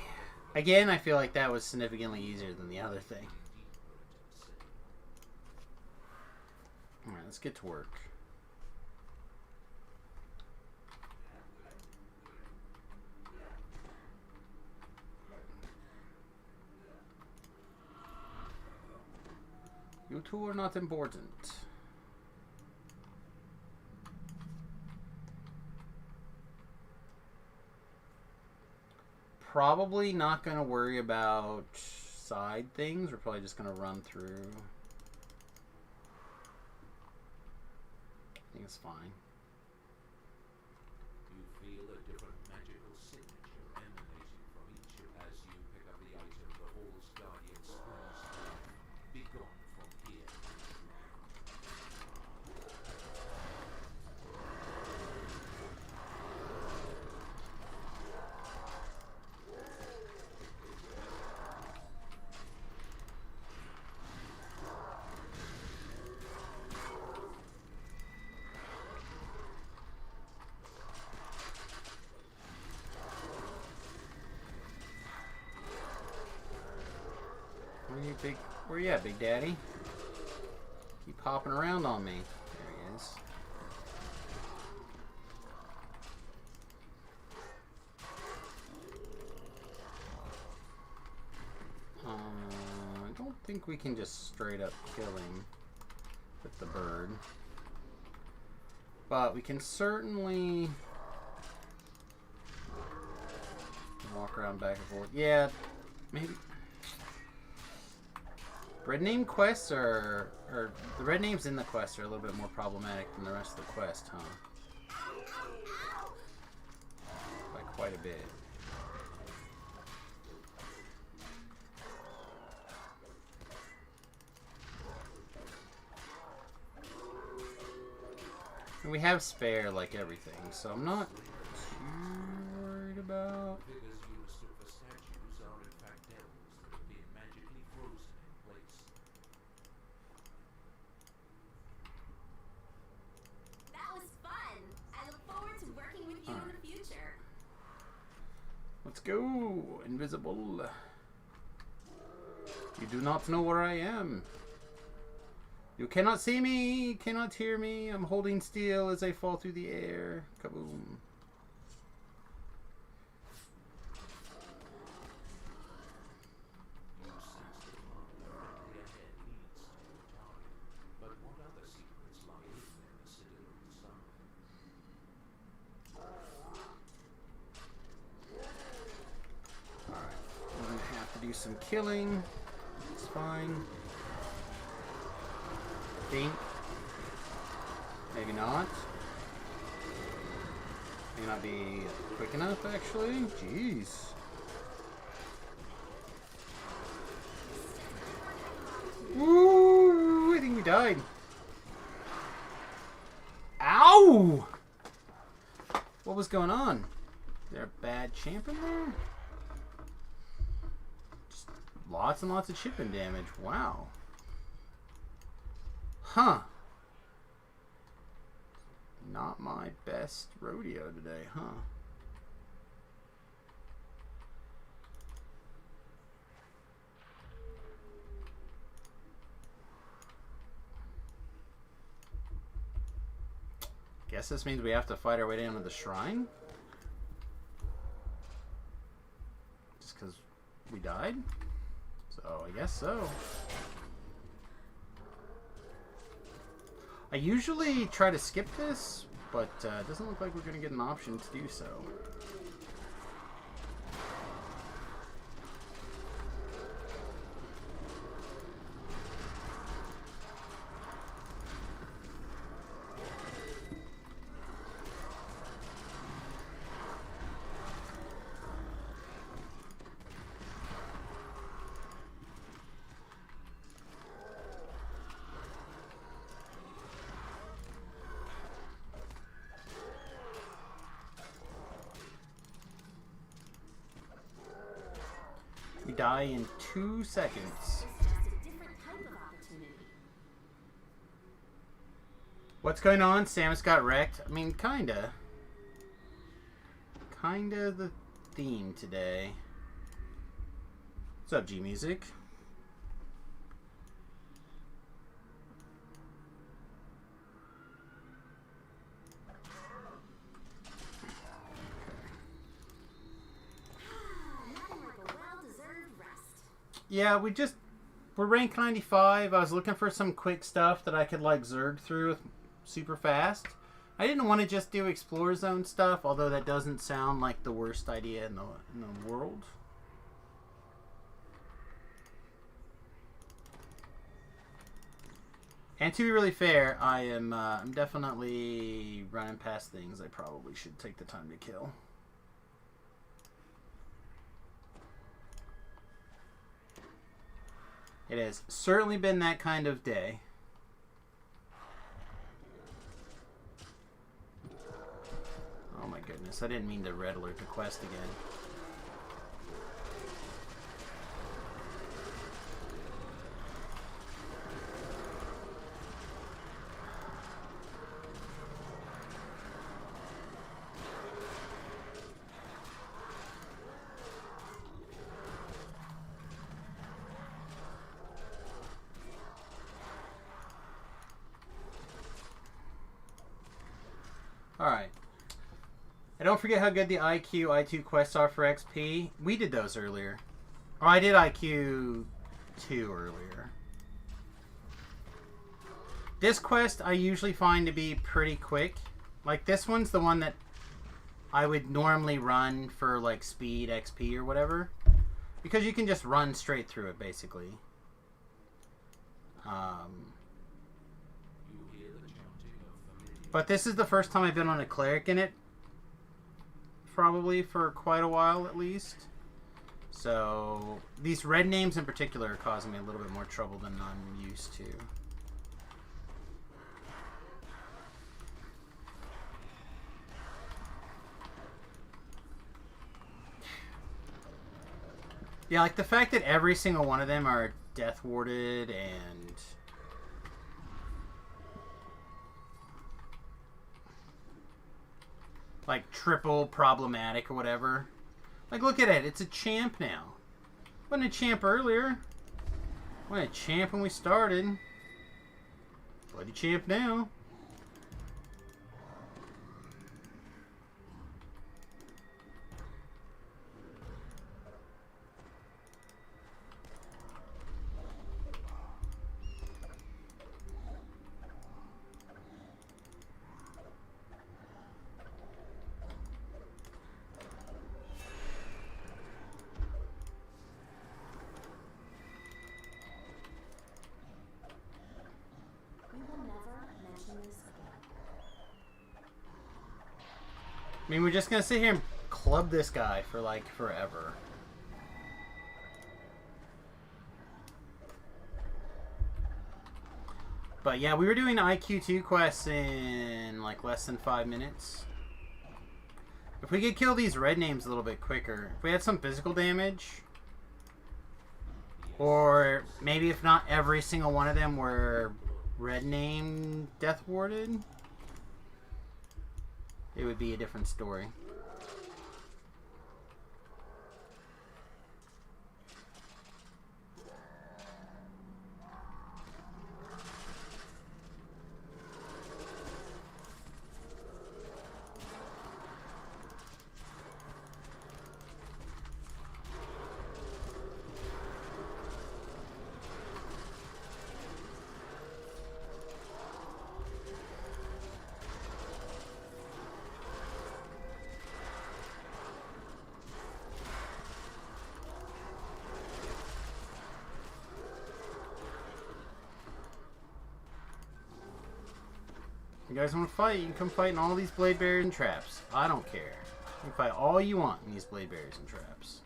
Again, I feel like that was significantly easier than the other thing. Alright, let's get to work. You two are not important. Probably not going to worry about side things. We're probably just going to run through. I think it's fine. You feel a different magical signature emanating from each as you pick up the item the Hall's Guardian springs to life. Be gone from here. Where you at, Big Daddy? Keep hopping around on me. There he is. I don't think we can just straight up kill him with the bird. But we can certainly walk around back and forth. Yeah, maybe. Red name quests are, or the red names in the quest are a little bit more problematic than the rest of the quest, huh? By quite a bit. And we have spare like everything, so I'm not too worried about. Figures you mistook for statues are in fact devils that have been magically frozen in place. That was fun. I look forward to working with you in the future. Let's go, invisible. You do not know where I am. You cannot see me, cannot hear me. I'm holding still as I fall through the air. Kaboom. You sense the path directly ahead leads to your target. But what other secrets lie hidden in the Citadel of the Sun? Alright, I'm gonna have to do some killing. It's fine. Think. Maybe not. May not be quick enough, actually. Jeez. Woo! I think we died. Ow! What was going on? Is there a bad champ in there? Just lots and lots of chipping damage. Wow. Huh. Not my best rodeo today, huh? Guess this means we have to fight our way down to the shrine? Just because we died? So, I guess so. I usually try to skip this, but it doesn't look like we're going to get an option to do so. We die in 2 seconds. It's just a different type of opportunity. What's going on? Samus got wrecked. I mean, kinda. Kinda the theme today. What's up, G-Music? Nothing like a well-deserved rest. Yeah, we're rank 95. I was looking for some quick stuff that I could like zerg through with super fast. I didn't want to just do Explore Zone stuff, although that doesn't sound like the worst idea in the world. And to be really fair, I'm definitely running past things I probably should take the time to kill. It has certainly been that kind of day. Oh my goodness, I didn't mean to red alert the quest again. Alright. And don't forget how good the IQ, I2 quests are for XP. We did those earlier. Oh, I did IQ 2 earlier. This quest I usually find to be pretty quick. Like, this one's the one that I would normally run for, like, speed, XP, or whatever. Because you can just run straight through it, basically. But this is the first time I've been on a cleric in it. Probably for quite a while, at least. So, these red names in particular are causing me a little bit more trouble than I'm used to. Yeah, like the fact that every single one of them are death warded and like triple problematic or whatever. Like, look at it. It's a champ now. Wasn't a champ earlier. Wasn't a champ when we started. Bloody champ now. I mean, we're just gonna sit here and club this guy for like forever. But yeah, we were doing IQ2 quests in like less than 5 minutes. If we could kill these red names a little bit quicker, if we had some physical damage, or maybe if not every single one of them were red name death warded, it would be a different story. You guys want to fight? You can come fight in all these blade barriers and traps. I don't care. You can fight all you want in these blade barriers and traps.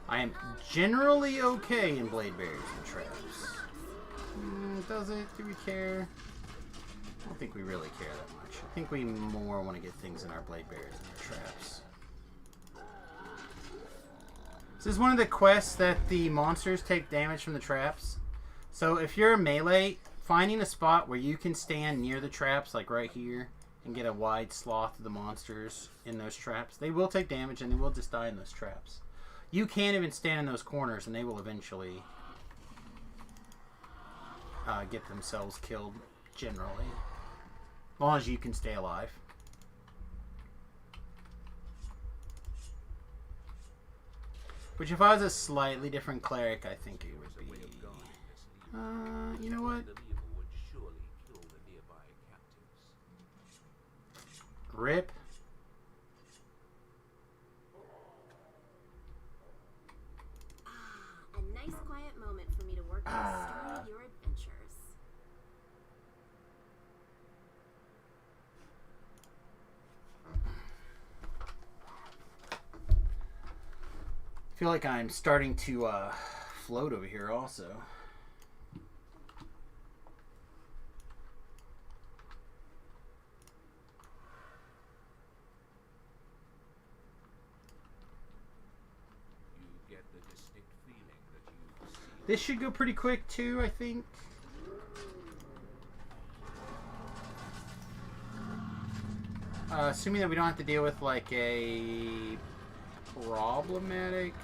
I am generally okay in blade barriers and traps. Does it? Do we care? I don't think we really care that much. I think we more want to get things in our blade barriers and our traps. This is one of the quests that the monsters take damage from the traps. So if you're a melee, finding a spot where you can stand near the traps, like right here, and get a wide swath of the monsters in those traps, they will take damage and they will just die in those traps. You can't even stand in those corners and they will eventually get themselves killed, generally. As long as you can stay alive. Which, if I was a slightly different cleric, I think it would be... you know what? Rip. A nice quiet moment for me to work on the story of your adventures. I feel like I'm starting to float over here also. This should go pretty quick too, I think. Assuming that we don't have to deal with like a problematic...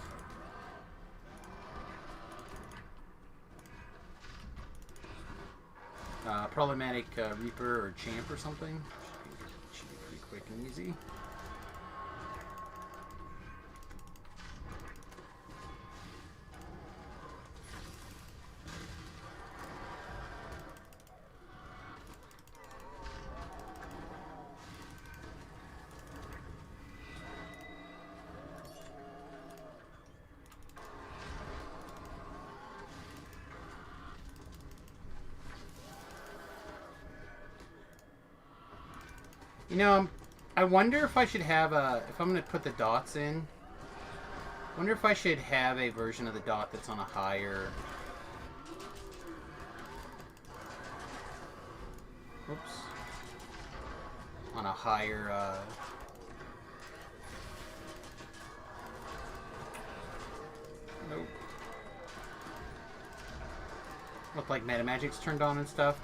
problematic Reaper or Champ or something. Should be pretty quick and easy. You know, I wonder if I should have a, if I'm going to put the dots in, I wonder if I should have a version of the dot that's on a higher, oops, on a higher, nope, look like meta magic's turned on and stuff.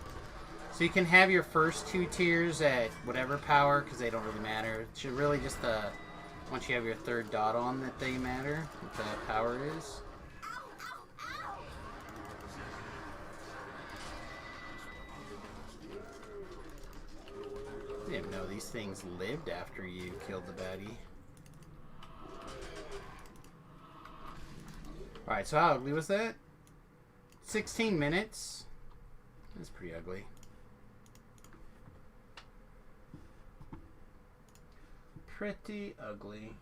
So you can have your first 2 tiers at whatever power, because they don't really matter. It should really just, once you have your 3rd dot on, that they matter, what the power is. I didn't know these things lived after you killed the baddie. Alright, so how ugly was that? 16 minutes. That's pretty ugly. Pretty ugly.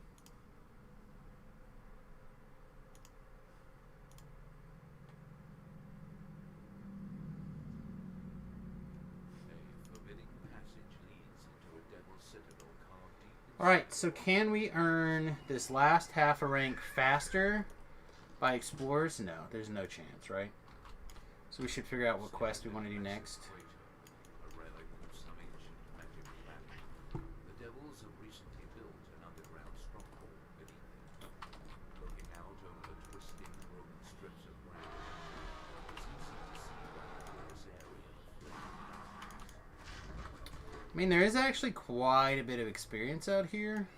A forbidding passage leads into a devil's citadel carved deep in Alright, so can we earn this last half a rank faster by explorers? No, there's no chance, right? So we should figure out what quest we want to do next. a relic of some ancient magic planet. The devils have recently built an underground stronghold beneath it. Looking out over the twisting, broken strips of ground, it's easy to see why this area. I mean, there is actually quite a bit of experience out here.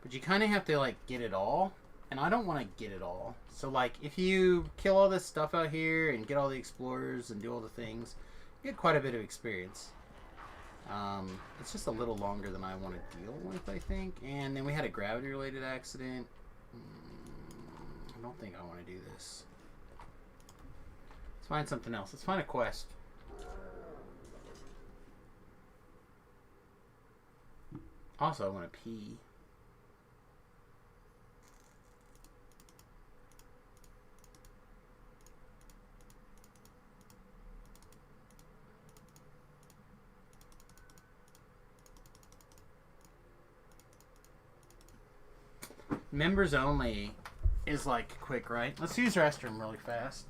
But you kind of have to, like, get it all. And I don't want to get it all. So, like, if you kill all this stuff out here and get all the explorers and do all the things, you get quite a bit of experience. It's just a little longer than I want to deal with, I think. And then we had a gravity-related accident. I don't think I want to do this. Let's find something else. Let's find a quest. Also, I want to pee. Members only is like quick, right? Let's use restroom really fast.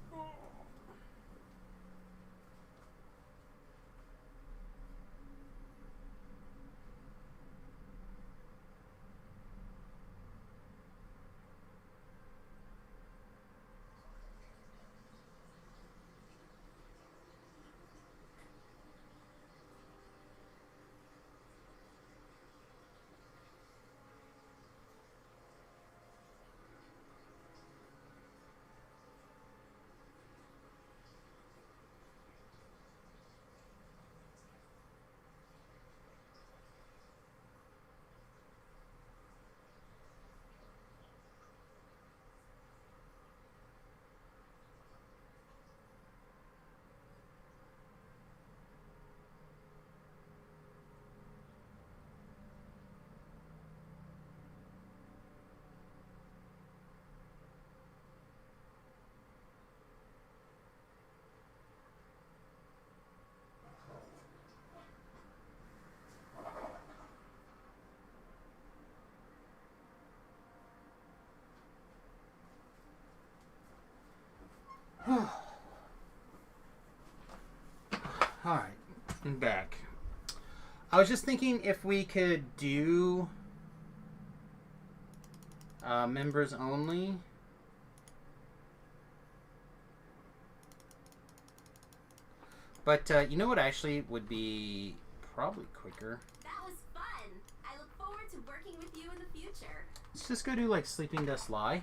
Alright, I'm back. I was just thinking if we could do members only. But you know what actually would be probably quicker? That was fun. I look forward to working with you in the future. Let's just go do like Sleeping Dust Lie.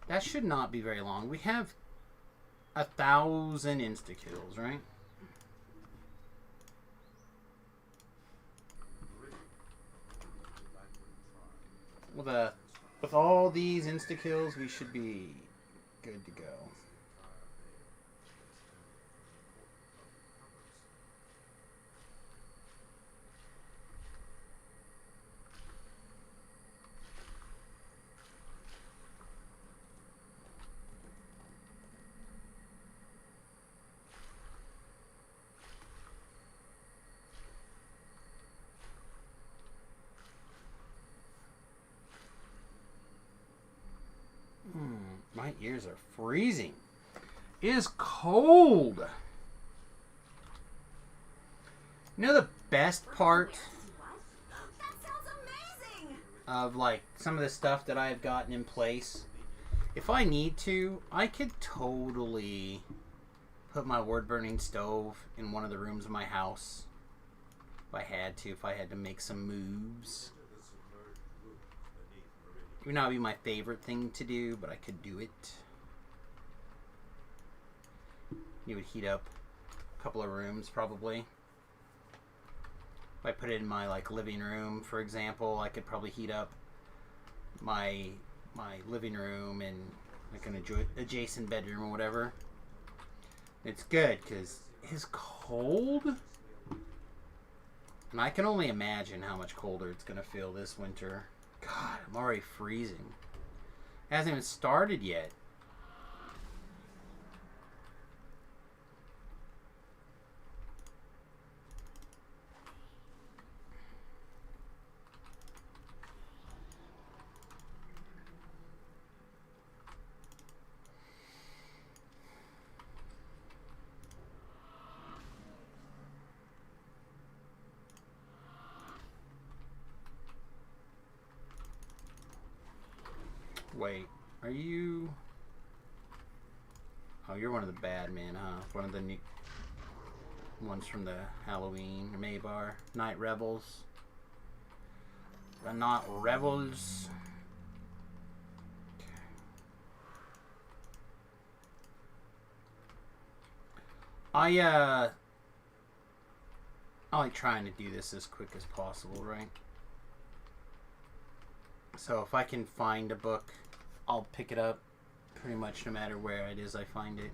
That should not be very long. We have 1,000 insta kills, right? with all these insta kills, we should be good to go. My ears are freezing. It is cold. You know the best part That sounds amazing! of like some of the stuff that I've gotten in place? If I need to, I could totally put my wood burning stove in one of the rooms of my house. If I had to make some moves. It would not be my favorite thing to do, but I could do it. You would heat up a couple of rooms, probably. If I put it in my like living room, for example, I could probably heat up my living room and like an adjacent bedroom or whatever. It's good because it's cold, and I can only imagine how much colder it's gonna feel this winter. God, I'm already freezing. It hasn't even started yet. Wait, are you... Oh, you're one of the bad men, huh? One of the new ones from the Halloween or Maybar. Night Rebels. The Not Rebels. I like trying to do this as quick as possible, right? So if I can find a book, I'll pick it up pretty much no matter where it is I find it.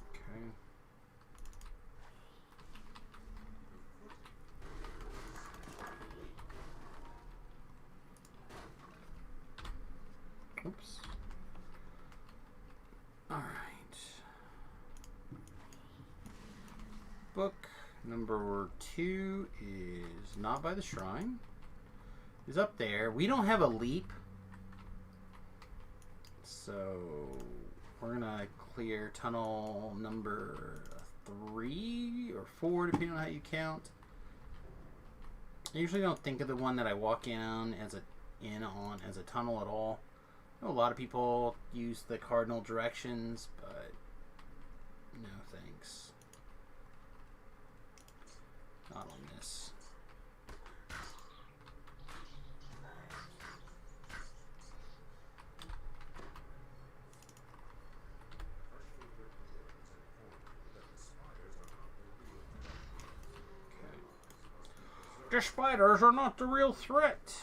Okay. Oops. Alright. Book number 2 is Not by the Shrine. Is up there. We don't have a leap. So we're gonna clear tunnel number 3 or 4 depending on how you count. I usually don't think of the one that I walk in as a tunnel at all. I know a lot of people use the cardinal directions, but no thanks. Not on this. Okay. The spiders are not the real threat.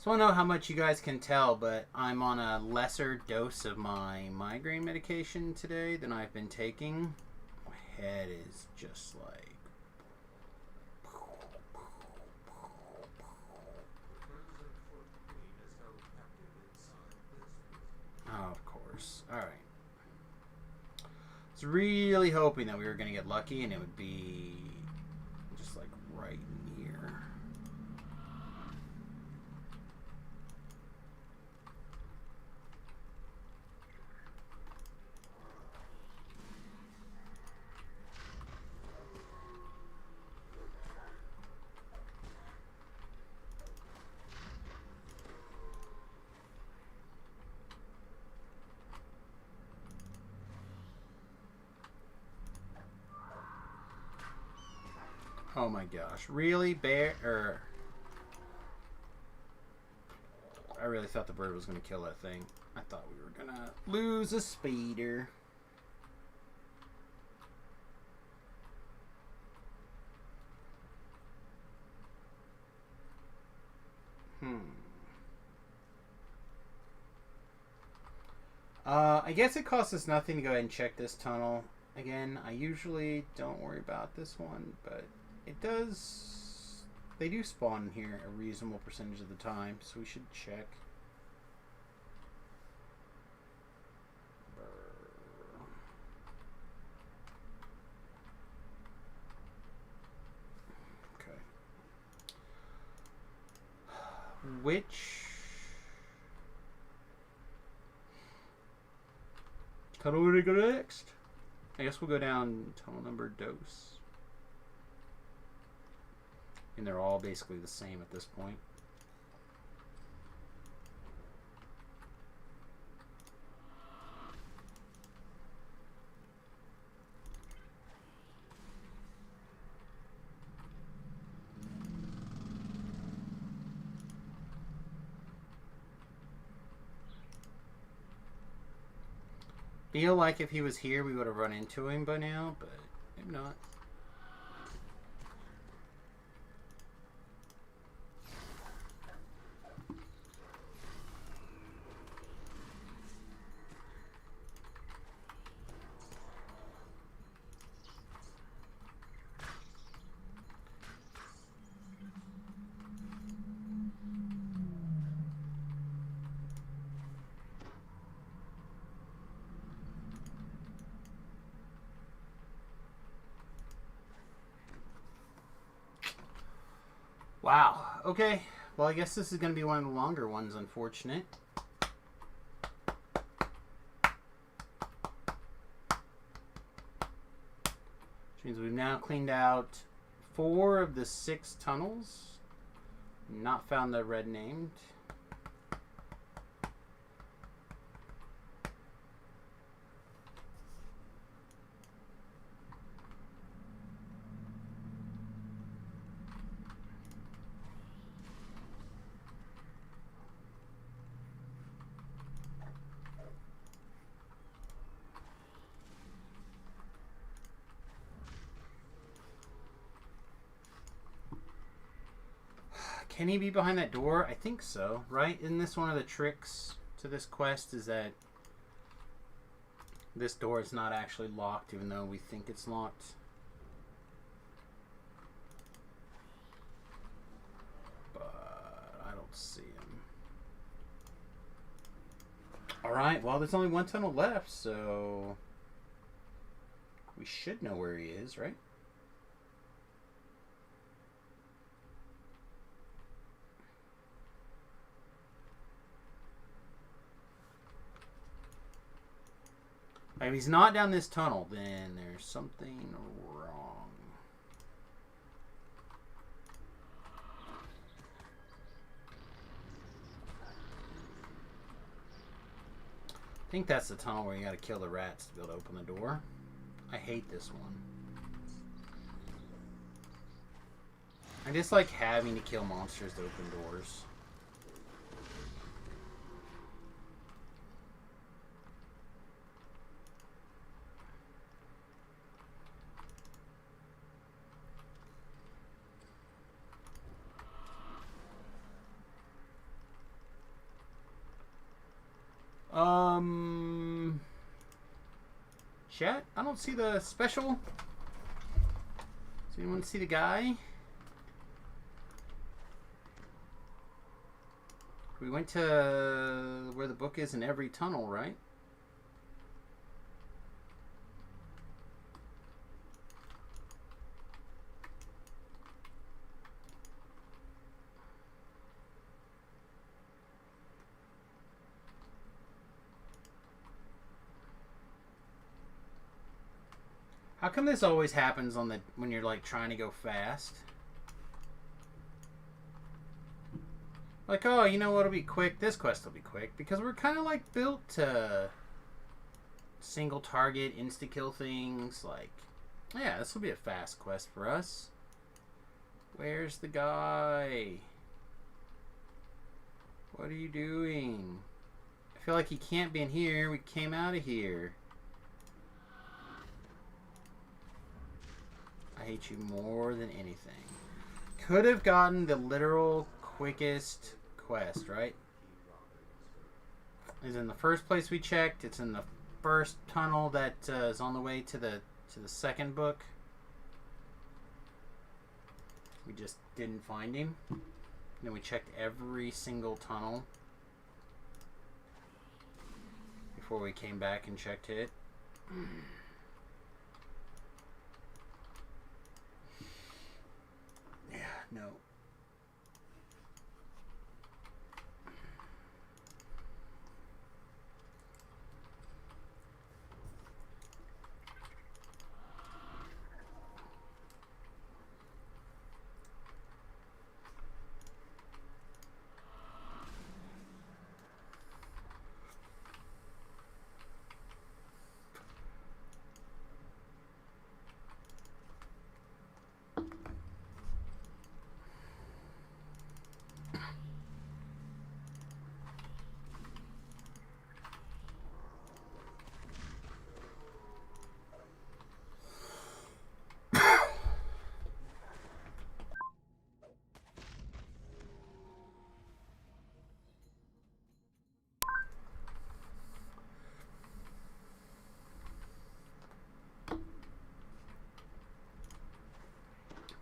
So I don't know how much you guys can tell, but I'm on a lesser dose of my migraine medication today than I've been taking. My head is just like... Oh, of course. Alright. I was really hoping that we were going to get lucky and it would be just like right in here. Oh my gosh. Really? Bear? I really thought the bird was going to kill that thing. I thought we were going to lose a speeder. I guess it costs us nothing to go ahead and check this tunnel. Again, I usually don't worry about this one, but it does... They do spawn in here a reasonable percentage of the time, so we should check. Okay. Which... tunnel will we go next? I guess we'll go down tunnel number dose. And they're all basically the same at this point. Feel like if he was here, we would have run into him by now, but maybe not. Wow. Okay. Well, I guess this is going to be one of the longer ones, unfortunate. Which means we've now cleaned out 4 of the 6 tunnels. Not found the red named. Can he be behind that door? I think so, right? Isn't this one of the tricks to this quest, is that this door is not actually locked even though we think it's locked? But I don't see him. Alright, well there's only one tunnel left, so we should know where he is, right? If he's not down this tunnel, then there's something wrong. I think that's the tunnel where you gotta kill the rats to be able to open the door. I hate this one. I just like having to kill monsters to open doors. Chat, I don't see the special. Does anyone see the guy? We went to where the book is in every tunnel, right? How come this always happens on the when you're like trying to go fast? Like, oh, you know what'll be quick? This quest will be quick because we're kind of like built to single target, insta kill things. Like, yeah, this will be a fast quest for us. Where's the guy? What are you doing? I feel like he can't be in here. We came out of here. I hate you more than anything. Could have gotten the literal quickest quest, right? Is in the first place we checked. It's in the first tunnel that is on the way to the second book. We just didn't find him. And then we checked every single tunnel before we came back and checked it. Yeah, no.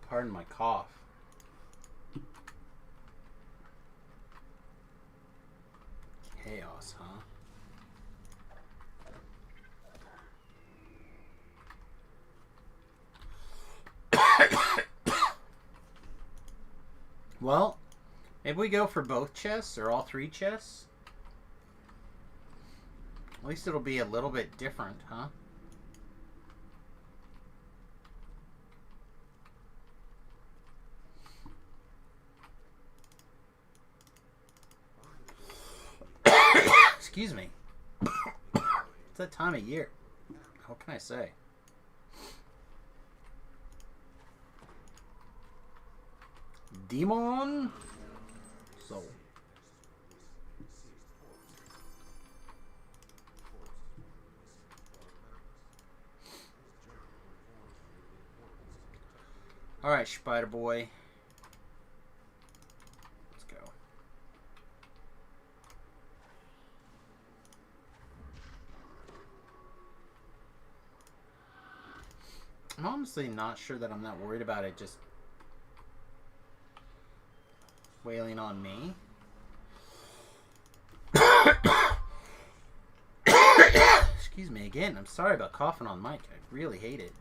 Pardon my cough. Chaos, huh? Well, maybe we go for both chests or all three chests. At least it'll be a little bit different, huh? Excuse me. It's that time of year. What can I say? Demon Soul. Alright, Spider Boy. Let's go. I'm honestly not sure that I'm not worried about it just wailing on me. Excuse me again. I'm sorry about coughing on mic. I really hate it.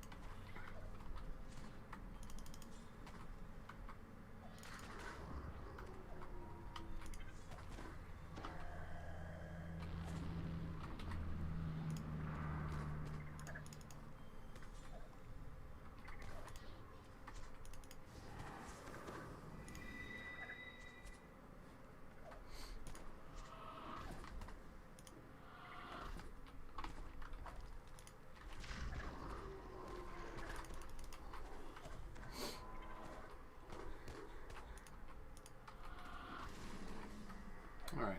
Alright.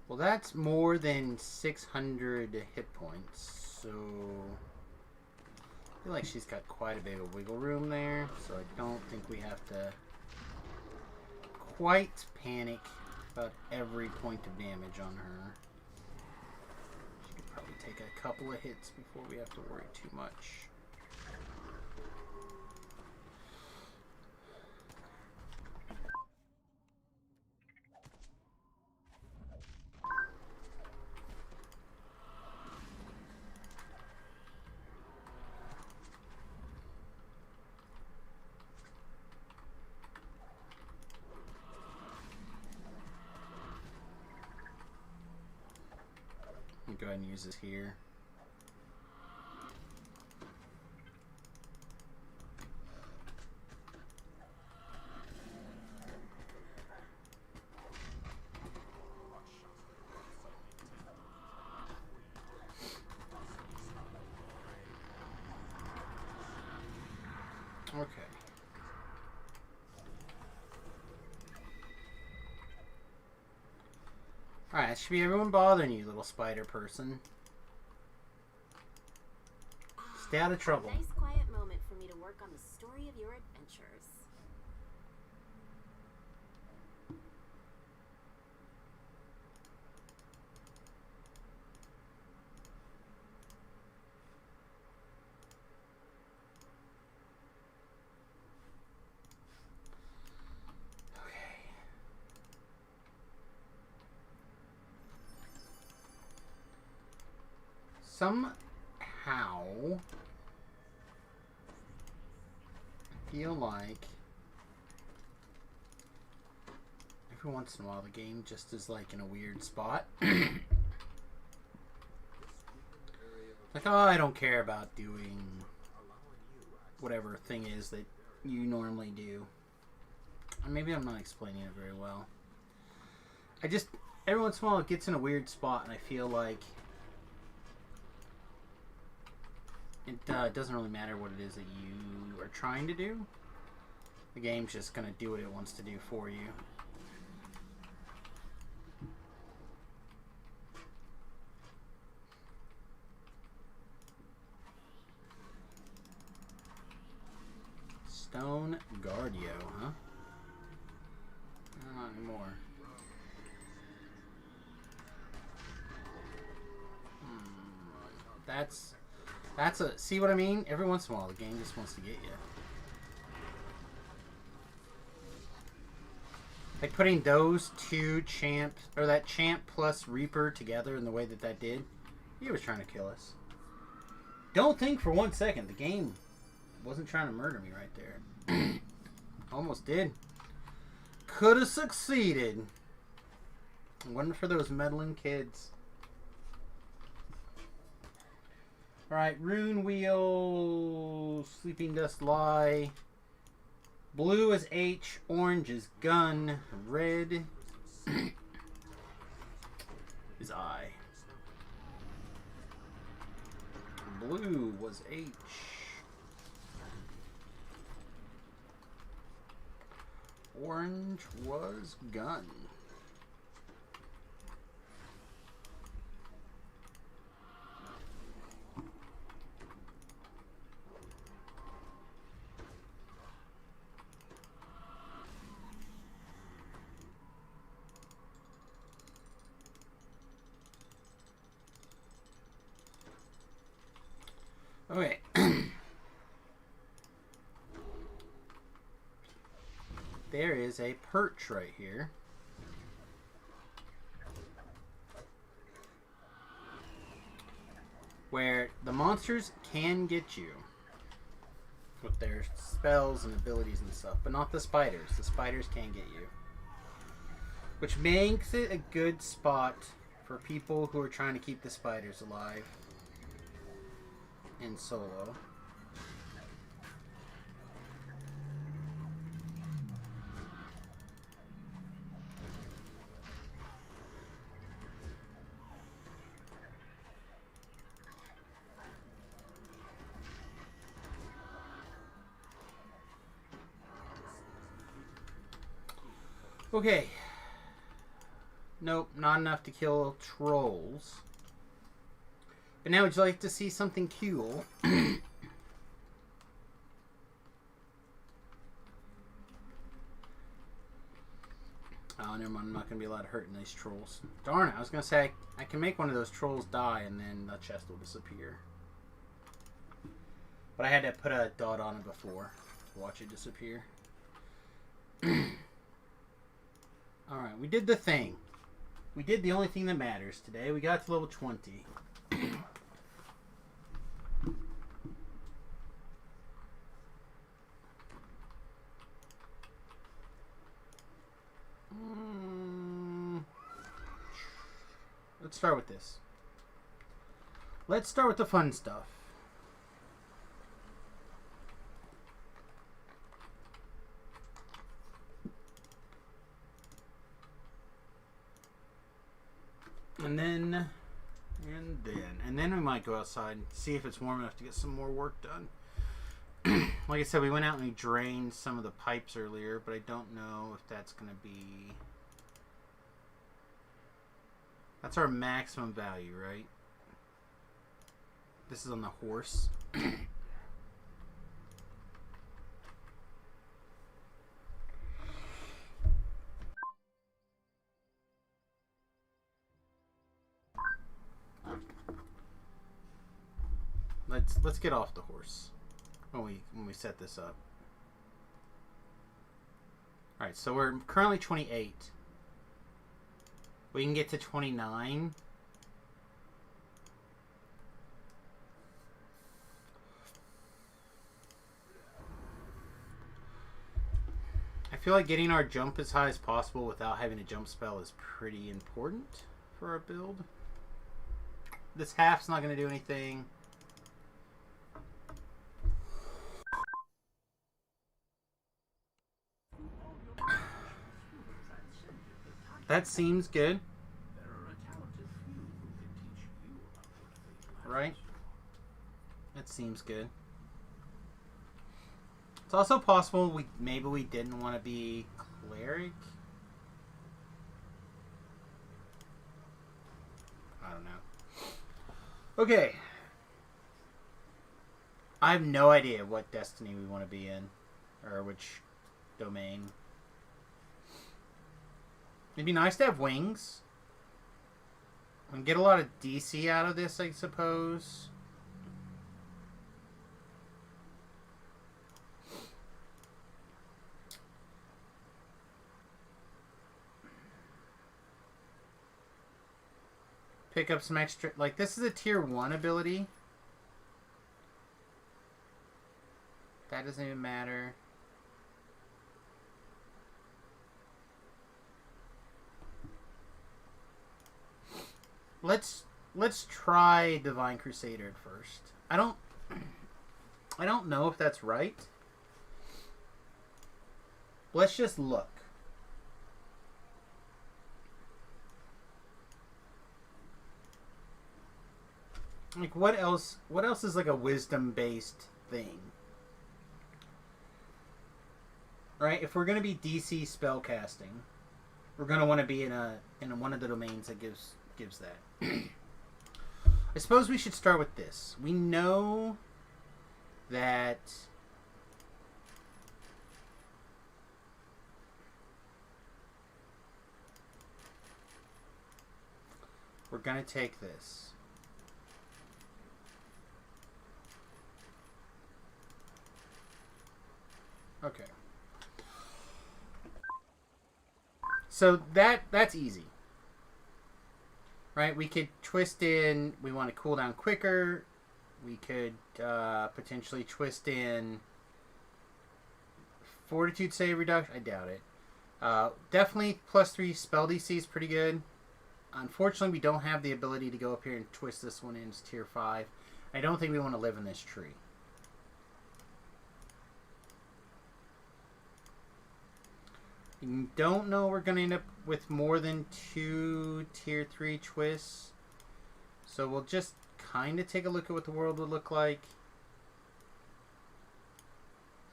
Well, that's more than 600 hit points, so I feel like she's got quite a bit of wiggle room there, so I don't think we have to quite panic about every point of damage on her. She could probably take a couple of hits before we have to worry too much. Go ahead and use this here. Okay. Alright, that should be everyone bothering you, little spider person. Stay out of trouble. Nice quiet moment for me to work on the story of your adventures. Okay. Somehow, I feel like every once in a while the game just is like in a weird spot. Like, oh, I don't care about doing whatever thing is that you normally do. Or maybe I'm not explaining it very well. I just, every once in a while it gets in a weird spot and I feel like it doesn't really matter what it is that you are trying to do. The game's just going to do what it wants to do for you. Stone Guardio, huh? Not anymore. That's a, see what I mean? Every once in a while the game just wants to get you. Like putting those two champs, or that champ plus Reaper together in the way that that did, he was trying to kill us. Don't think for 1 second the game wasn't trying to murder me right there. Almost did. Could have succeeded. Wasn't for those meddling kids. Alright, Rune Wheel, Sleeping Dust Lie. Blue is H, orange is gun, red is I. Blue was H. Orange was gun. Okay. There is a perch right here. Where the monsters can get you with their spells and abilities and stuff, but not the spiders. The spiders can get you. Which makes it a good spot for people who are trying to keep the spiders alive in solo. Okay. Nope, not enough to kill trolls. But now would you like to see something cool? Oh, never mind. I'm not going to be allowed to hurt these trolls. Darn it. I was going to say I can make one of those trolls die and then the chest will disappear. But I had to put a dot on it before to watch it disappear. Alright, we did the thing. We did the only thing that matters today. We got to level 20. Let's start with this. Let's start with the fun stuff. And then we might go outside and see if it's warm enough to get some more work done. Like I said, we went out and we drained some of the pipes earlier, but I don't know if that's going to be... That's our maximum value, right? This is on the horse. Let's get off the horse when we set this up. All right, so we're currently 28. We can get to 29. I feel like getting our jump as high as possible without having a jump spell is pretty important for our build. This half's not going to do anything. That seems good. Right? That seems good. It's also possible maybe we didn't want to be cleric. I don't know. Okay. I have no idea what destiny we want to be in. Or which domain. It'd be nice to have wings. And get a lot of DC out of this, I suppose. Pick up some extra... Like, this is a tier 1 ability. That doesn't even matter. Let's try Divine Crusader at first. I don't know if that's right. Let's just look. Like what else is like a wisdom based thing? Right? If we're gonna be DC spellcasting, we're gonna want to be in one of the domains that gives that. I suppose we should start with this. We know that we're going to take this. Okay. So that's easy. Right, we could twist in, we want to cool down quicker. We could potentially twist in Fortitude save reduction. I doubt it. Definitely +3 spell DC is pretty good. Unfortunately, we don't have the ability to go up here and twist this one in. It's tier 5. I don't think we want to live in this tree. Don't know we're going to end up with more than 2 tier 3 twists. So we'll just kind of take a look at what the world would look like.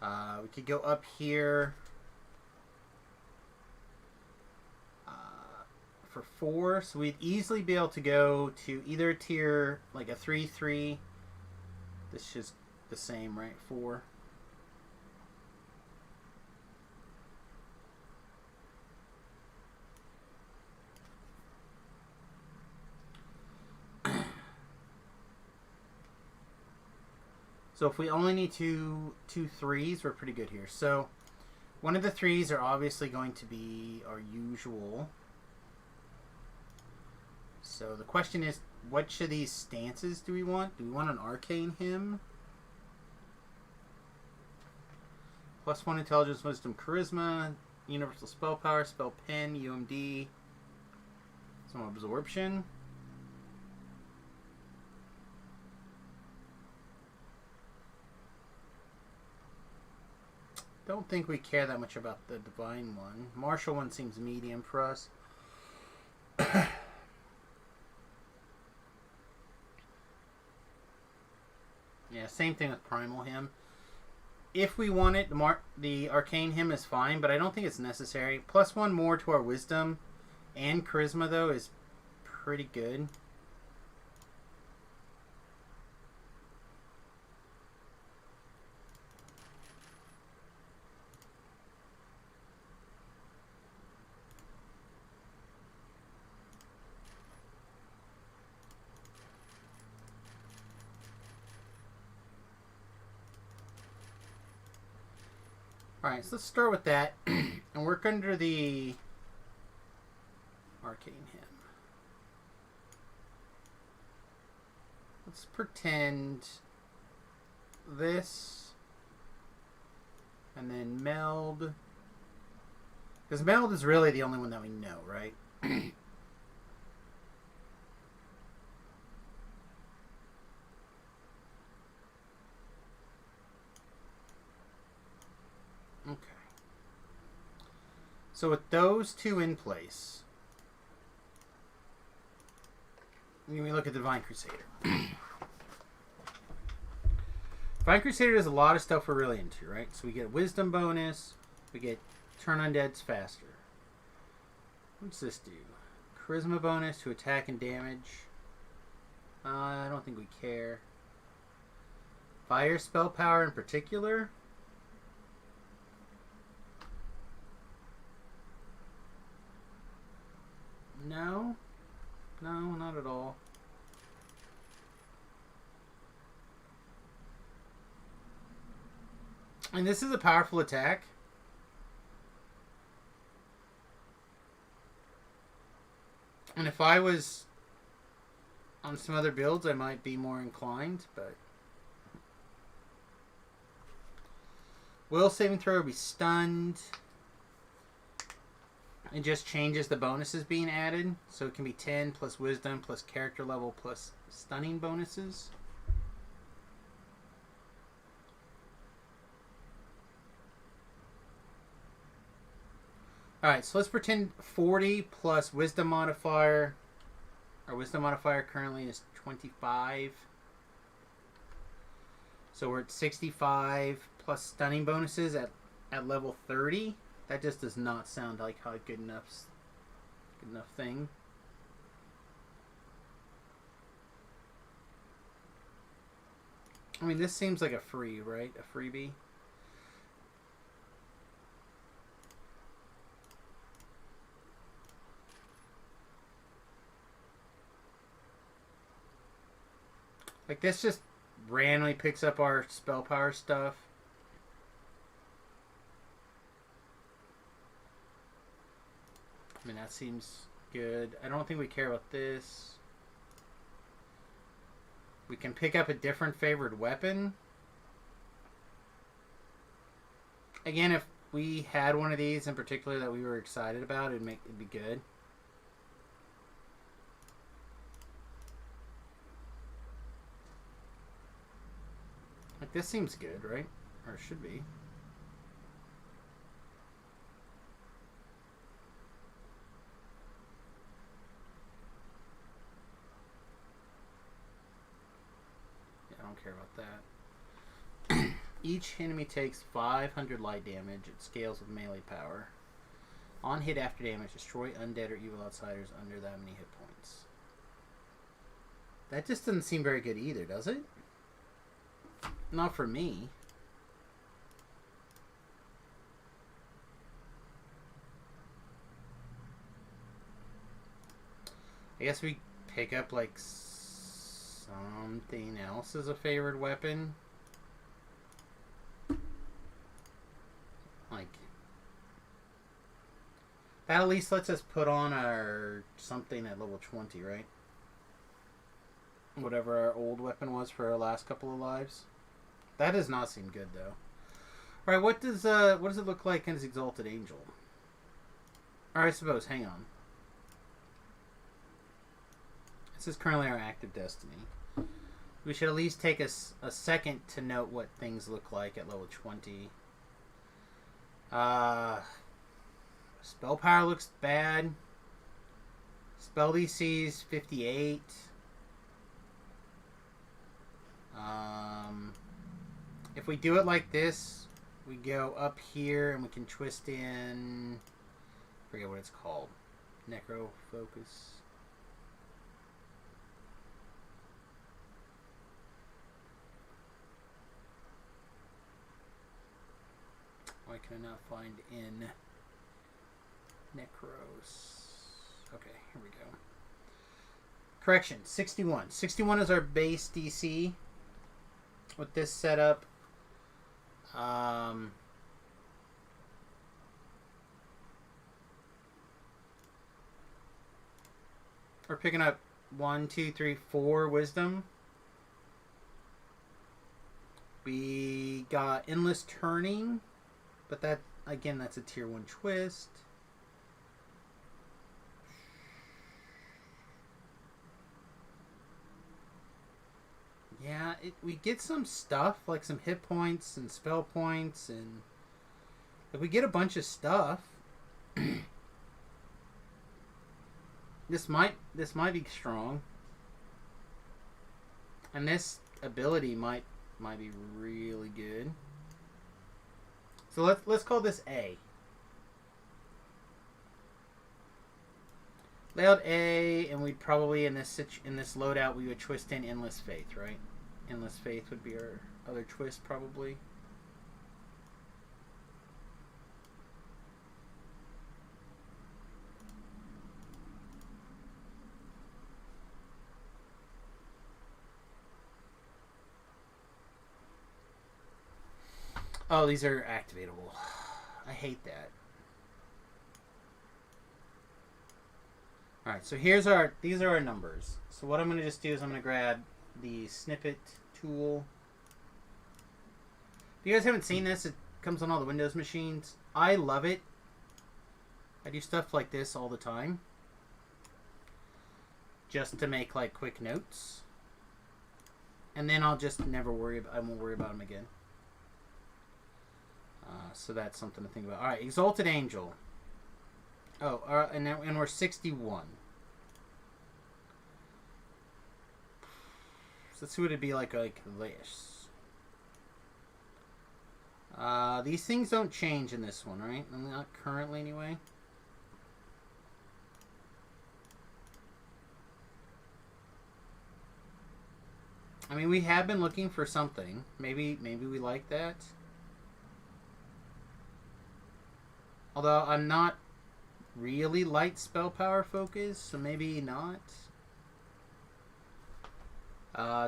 We could go up here for 4. So we'd easily be able to go to either a tier, like a 3-3. This is the same, right? 4. So if we only need two 3s, we're pretty good here. So one of the 3s are obviously going to be our usual. So the question is, which of these stances do we want? Do we want an Arcane Hymn? +1 Intelligence, Wisdom, Charisma, Universal Spell Power, Spell Pen, UMD, some Absorption. Don't think we care that much about the Divine one. Martial one seems medium for us. Yeah, same thing with Primal Hymn. if we want it, the Arcane Hymn is fine, but I don't think it's necessary. +1 more to our Wisdom and Charisma, though, is pretty good. Alright, so let's start with that and work under the Arcane Hymn. Let's pretend this and then meld. Because meld is really the only one that we know, right? Okay. So with those two in place, we look at the Divine Crusader. Divine Crusader does a lot of stuff we're really into, right? So we get Wisdom bonus, we get Turn Undeads faster. What's this do? Charisma bonus to attack and damage. I don't think we care. Fire spell power in particular. No. No, not at all. And this is a powerful attack. And if I was on some other builds, I might be more inclined, but... Will saving throw will be stunned. It just changes the bonuses being added. So it can be 10 plus wisdom plus character level plus stunning bonuses. Alright, so let's pretend 40 plus wisdom modifier. Our wisdom modifier currently is 25. So we're at 65 plus stunning bonuses at level 30. That just does not sound like a good enough thing. I mean, this seems like a free, right? A freebie. Like, this just randomly picks up our spell power stuff. I mean, that seems good. I don't think we care about this. We can pick up a different favored weapon. Again, if we had one of these in particular that we were excited about, it'd be good. Like, this seems good, right? Or it should be. Yeah, I don't care about that. Each enemy takes 500 light damage. It scales with melee power. On hit after damage, destroy undead or evil outsiders under that many hit points. That just doesn't seem very good either, does it? Not for me. I guess we pick up like something else as a favored weapon. Like, that at least lets us put on our something at level 20, right? Whatever our old weapon was for our last couple of lives. That does not seem good, though. All right, what does it look like in his Exalted Angel? Or I suppose, hang on. This is currently our active destiny. We should at least take a second to note what things look like at level 20. Spell power looks bad. Spell DC is 58. If we do it like this, we go up here and we can twist in. Forget what it's called. Necro focus. Why can I not find in Necros? Okay, here we go. Correction, 61. 61 is our base DC. With this setup, we're picking up 1, 2, 3, 4 wisdom. We got endless turning, but that again, that's a tier 1 twist. Yeah, we get some stuff, like some hit points and spell points, and if we get a bunch of stuff, this might be strong, and this ability might be really good. So let's call this A. Lay out A, and we'd probably in this loadout we would twist in Endless Faith, right? Endless Faith would be our other twist, probably. Oh, these are activatable. I hate that. Alright, so these are our numbers. So what I'm going to just do is I'm going to grab the snippet tool. If you guys haven't seen this, it comes on all the Windows machines. I love it. I do stuff like this all the time. Just to make like quick notes. And then I'll just I won't worry about them again. So that's something to think about. Alright, Exalted Angel. Oh, and we're 61. So let's see what it'd be like this. These things don't change in this one, right? Not currently, anyway. I mean, we have been looking for something. Maybe we like that. Although I'm not really light spell power focus, so maybe not.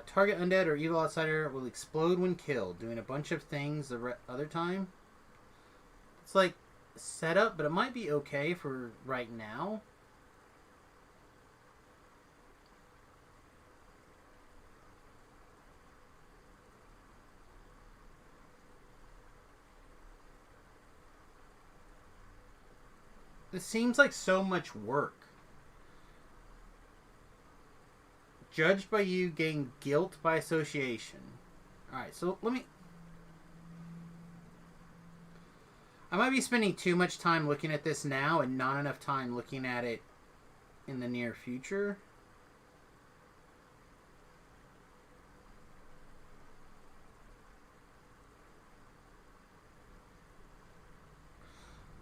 Target undead or evil outsider will explode when killed, doing a bunch of things the other time. It's like setup, but it might be okay for right now. This seems like so much work. Judged by you, gain guilt by association. Alright, so I might be spending too much time looking at this now and not enough time looking at it in the near future.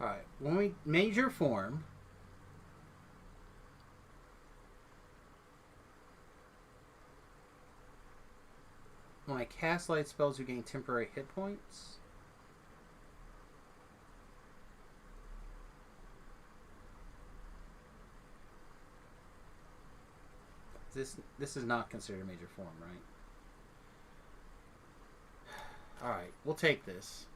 Alright, when we major form, when I cast light spells, you gain temporary hit points. This is not considered a major form, right? Alright, we'll take this.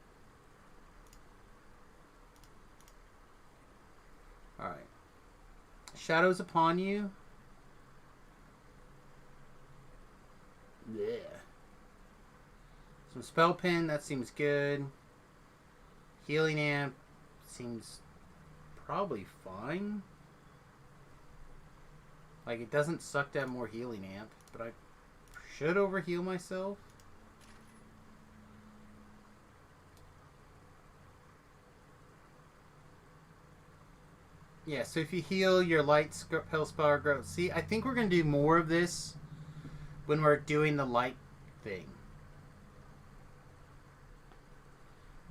Alright. Shadows upon you. Yeah. Some spell pin, that seems good. Healing amp seems probably fine. Like, it doesn't suck to have more healing amp, but I should overheal myself. Yeah, so if you heal, your light spell power grows. See, I think we're going to do more of this when we're doing the light thing.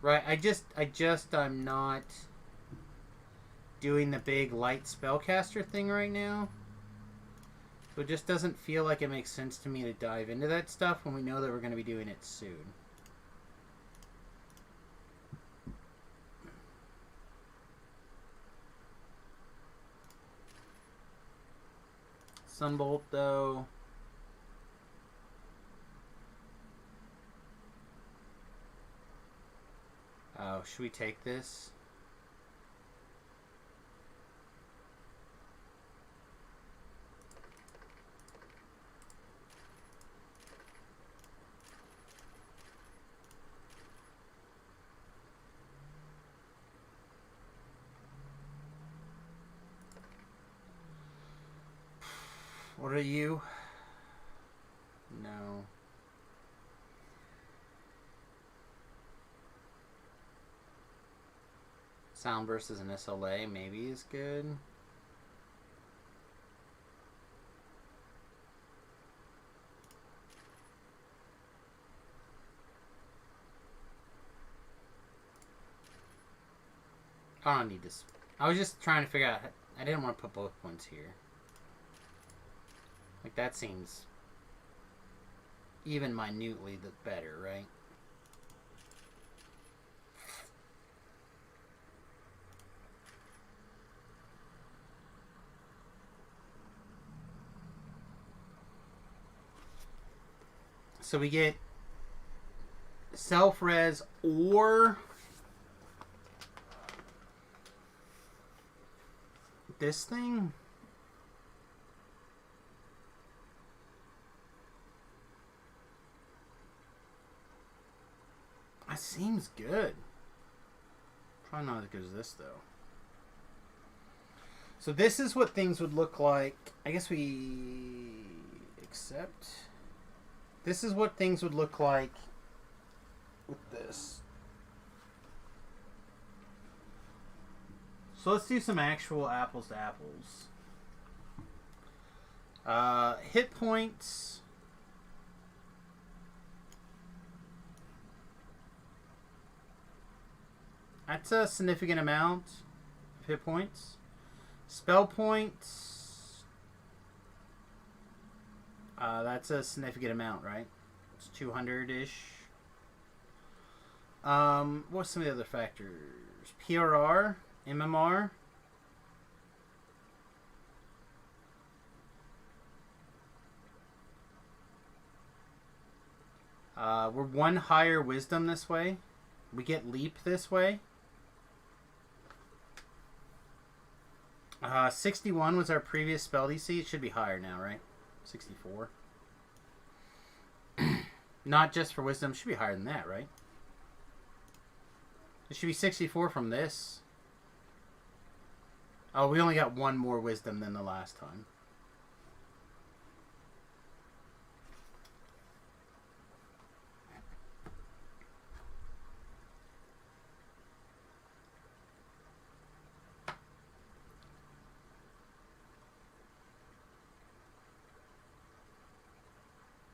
Right, I'm not doing the big light spellcaster thing right now. So it just doesn't feel like it makes sense to me to dive into that stuff when we know that we're going to be doing it soon. Sunbolt, though. Oh, should we take this? What are you? No. Sound versus an SLA maybe is good. I don't need this. I was just trying to figure out. I didn't want to put both points here. Like, that seems even minutely the better, right? So we get self-res or this thing. That seems good. Probably not as good as this, though. So this is what things would look like. I guess we accept. This is what things would look like with this. So let's do some actual apples to apples. Hit points. That's a significant amount of hit points. Spell points. That's a significant amount, right? It's 200-ish. What's some of the other factors? PRR, MMR. We're one higher wisdom this way. We get leap this way. 61 was our previous spell DC. It should be higher now, right? 64. Not just for wisdom. It should be higher than that, right? It should be 64 from this. Oh, we only got one more wisdom than the last time.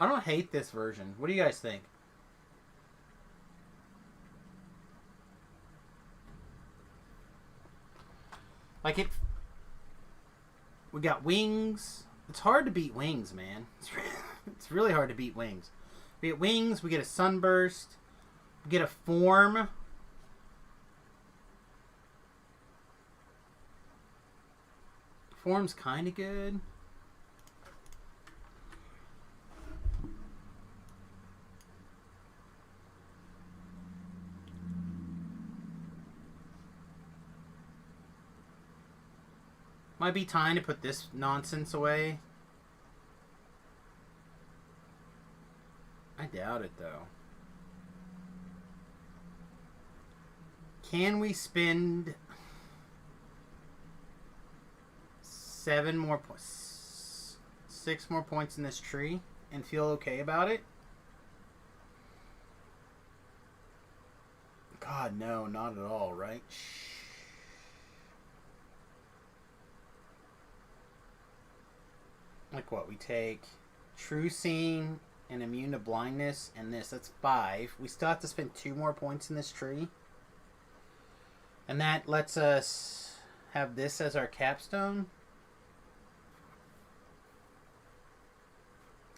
I don't hate this version. What do you guys think? Like it... We got wings. It's hard to beat wings, man. It's really hard to beat wings. We get wings. We get a sunburst. We get a form. Form's kind of good. Might be time to put this nonsense away. I doubt it, though. Can we spend 7 more points, 6 more points in this tree and feel okay about it? God, no, not at all, right? Like what? We take True Seeing and Immune to Blindness and this. That's 5. We still have to spend 2 more points in this tree. And that lets us have this as our capstone.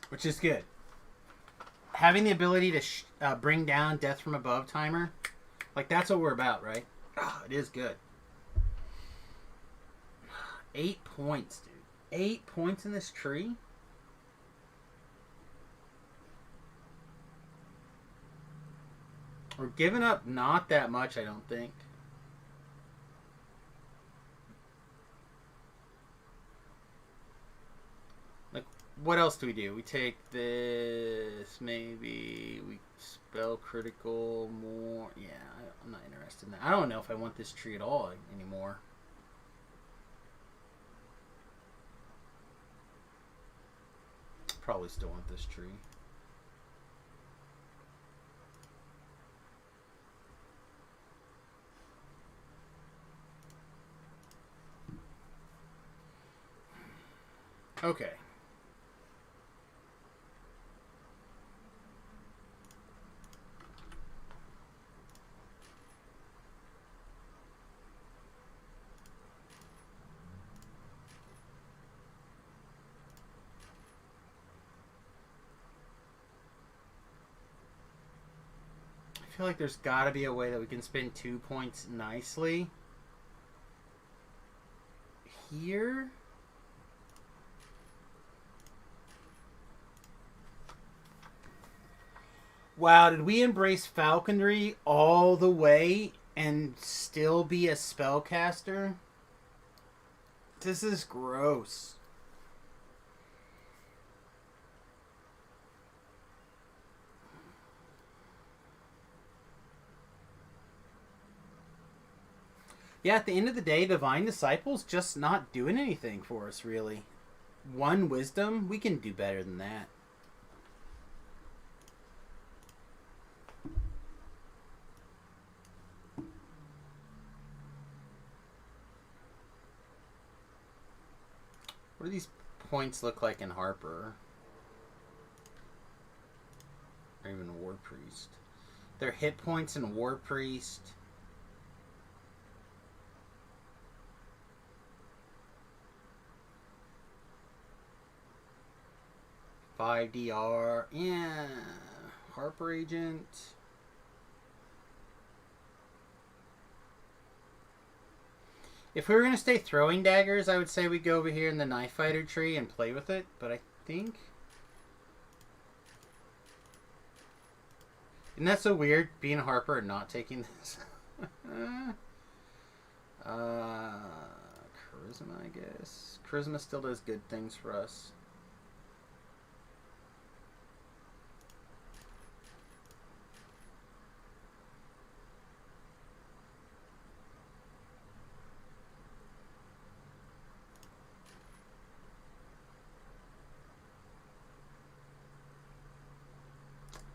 Which is good. Having the ability to bring down Death from Above timer. Like, that's what we're about, right? Oh, it is good. 8 points, dude. 8 points in this tree? We're giving up not that much, I don't think. Like, what else do we do? We take this, maybe. We spell critical more. Yeah, I'm not interested in that. I don't know if I want this tree at all anymore. Probably still want this tree. Okay. I feel like there's got to be a way that we can spend 2 points nicely. Here? Wow, did we embrace falconry all the way and still be a spellcaster? This is gross. Yeah, at the end of the day, Divine Disciple's just not doing anything for us, really. 1 wisdom? We can do better than that. What do these points look like in Harper? Or even War Priest. They're hit points in War Priest. Five DR. Yeah. Harper Agent. If we were going to stay throwing daggers, I would say we go over here in the Knife Fighter tree and play with it. But I think... Isn't that so weird, being a Harper and not taking this? Charisma, I guess. Charisma still does good things for us.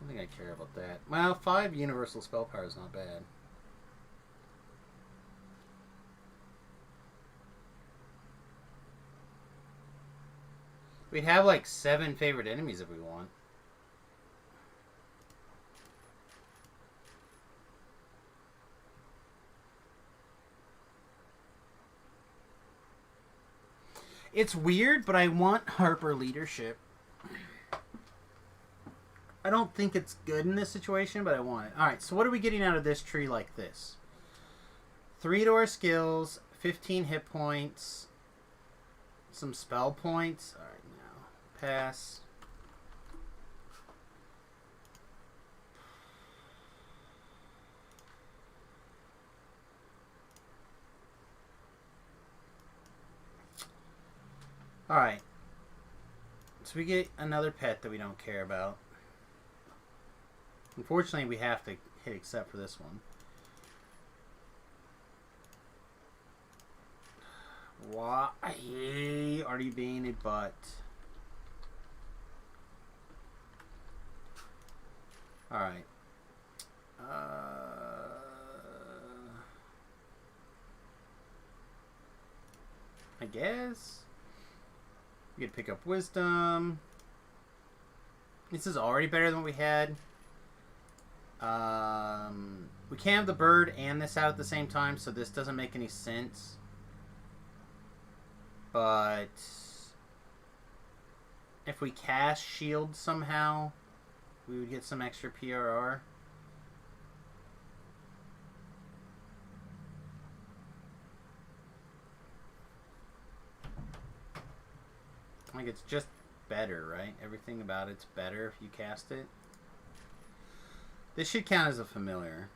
I think I care about that. Well, 5 universal spell power is not bad. We'd have like 7 favorite enemies if we want. It's weird, but I want Harper leadership. I don't think it's good in this situation, but I want it. Alright, so what are we getting out of this tree like this? 3 to our skills, 15 hit points, some spell points. Alright, now pass. Alright. So we get another pet that we don't care about. Unfortunately, we have to hit accept for this one. Why are you being a butt? Alright. I guess we could pick up wisdom. This is already better than what we had. We can't have the bird and this out at the same time, so this doesn't make any sense. But if we cast shield somehow, we would get some extra PRR. Like, it's just better, right? Everything about it's better if you cast it. This should count as a familiar.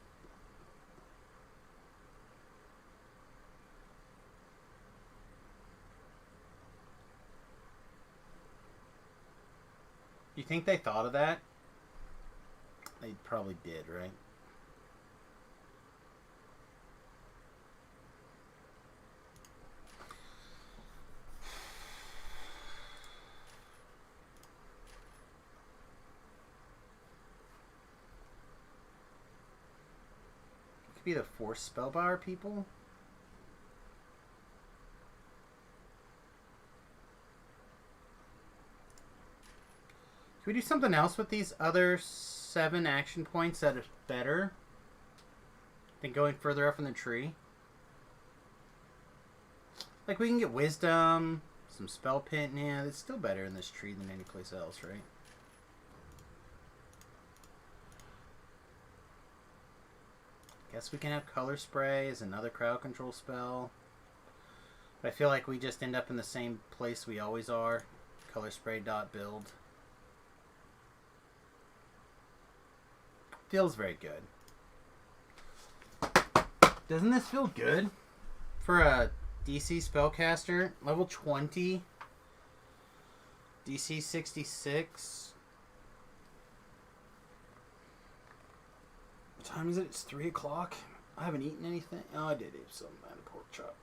You think they thought of that? They probably did, right? Could be the Force Spellbower people. Can we do something else with these other 7 action points that is better than going further up in the tree? Like, we can get Wisdom, some Spell Pit. Yeah, it's still better in this tree than any place else, right? Guess we can have Color Spray as another crowd control spell. But I feel like we just end up in the same place we always are. Color Spray .build. Feels very good. Doesn't this feel good? For a DC spellcaster, level 20, DC 66. What time is it? It's 3 o'clock. I haven't eaten anything. Oh, I did eat some pork chop.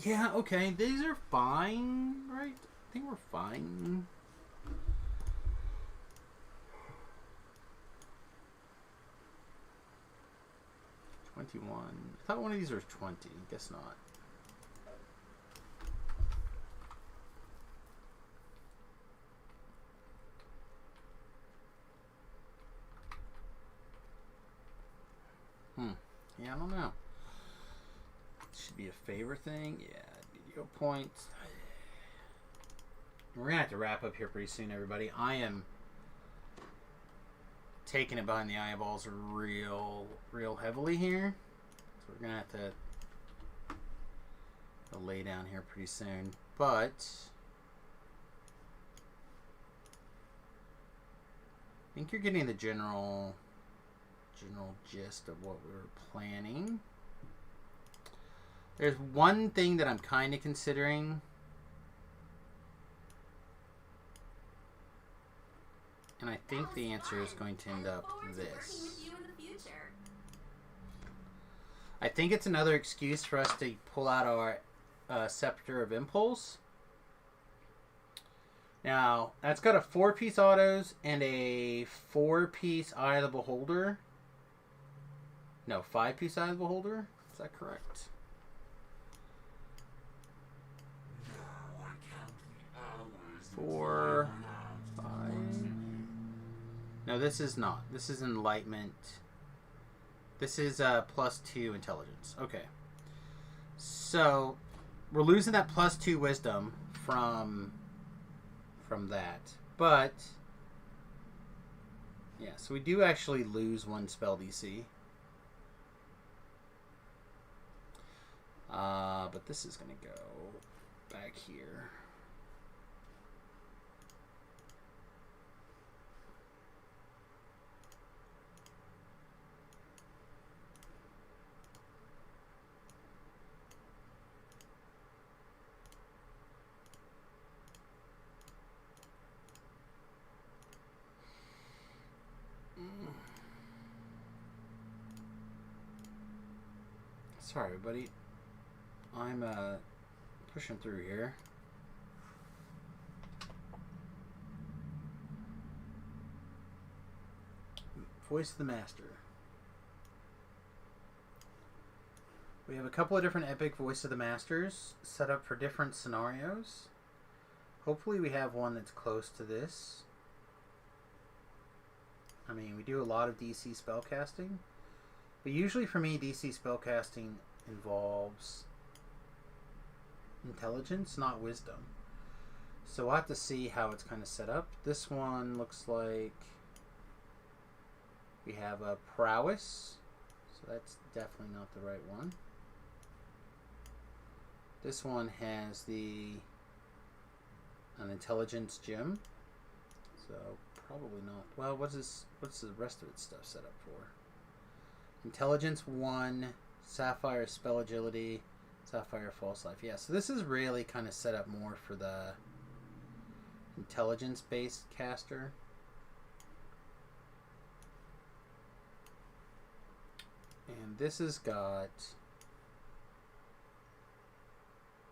Yeah, okay. These are fine, right? I think we're fine. I thought one of these was 20. Guess not. Yeah, I don't know. Should be a favor thing. Yeah, video points. We're gonna have to wrap up here pretty soon, everybody. I am taking it behind the eyeballs real heavily here. So we're gonna have to lay down here pretty soon. But I think you're getting the general gist of what we were planning. There's one thing that I'm kind of considering. And I think the answer is going to end up this. I think it's another excuse for us to pull out our Scepter of Impulse. Now, that's got a 4-piece autos and a 4-piece Eye of the Beholder. No, 5-piece Eye of the Beholder. Is that correct? 4, 5. No, this is not. This is Enlightenment. This is +2 intelligence. Okay. So, we're losing that +2 wisdom from that. But, yeah, so we do actually lose 1 spell DC. But this is going to go back here. Sorry, everybody. I'm pushing through here. Voice of the Master. We have a couple of different epic Voice of the Masters set up for different scenarios. Hopefully we have one that's close to this. I mean, we do a lot of DC spellcasting, but usually for me, DC spellcasting involves intelligence, not wisdom. So we'll have to see how it's kind of set up. This one looks like we have a prowess, so that's definitely not the right one. This one has an intelligence gem, so probably not. Well, what's the rest of its stuff set up for? Intelligence 1, Sapphire spell agility, Sapphire false life. Yeah, so this is really kind of set up more for the intelligence based caster. And this has got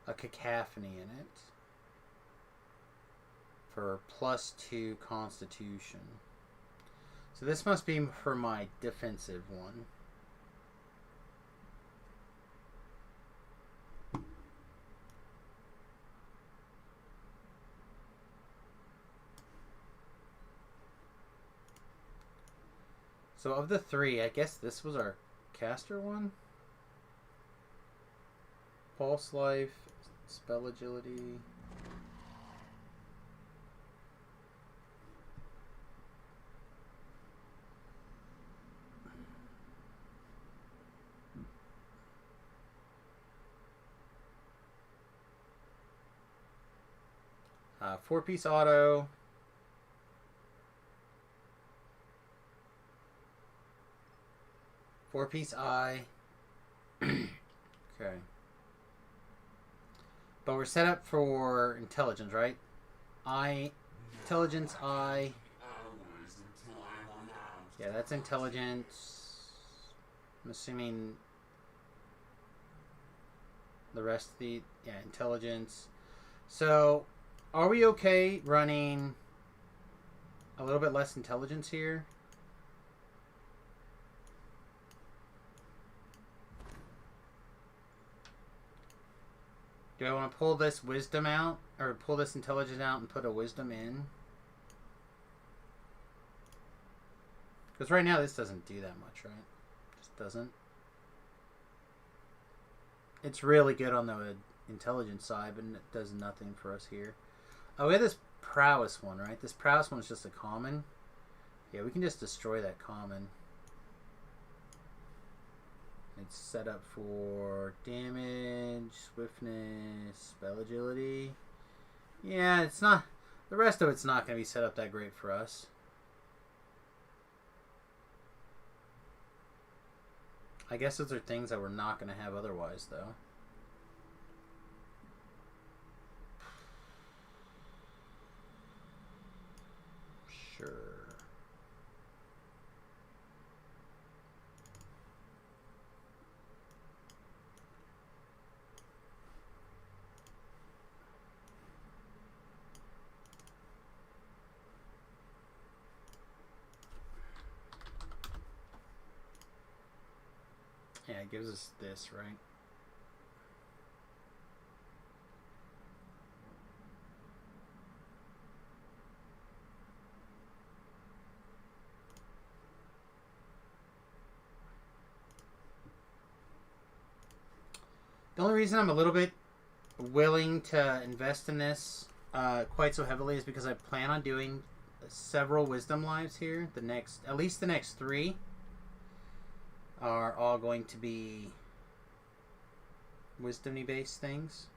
a cacophony in it for +2 constitution. So this must be for my defensive one. So of the three, I guess this was our caster one. Pulse life, spell agility. Four-piece auto. Four-piece eye. Okay. But we're set up for intelligence, right? Intelligence eye. Yeah, that's intelligence. I'm assuming the rest of the... Yeah, intelligence. So, are we okay running a little bit less intelligence here? Do I want to pull this wisdom out? Or pull this intelligence out and put a wisdom in? Because right now this doesn't do that much, right? Just doesn't. It's really good on the intelligence side, but it does nothing for us here. Oh, we have this prowess one, right? This prowess one is just a common. Yeah, we can just destroy that common. It's set up for damage, swiftness, spell agility. Yeah, it's not... The rest of it's not going to be set up that great for us. I guess those are things that we're not going to have otherwise, though. Sure. Yeah, it gives us this, right? The only reason I'm a little bit willing to invest in this quite so heavily is because I plan on doing several wisdom lives here. At least the next 3 are all going to be wisdom-y based things.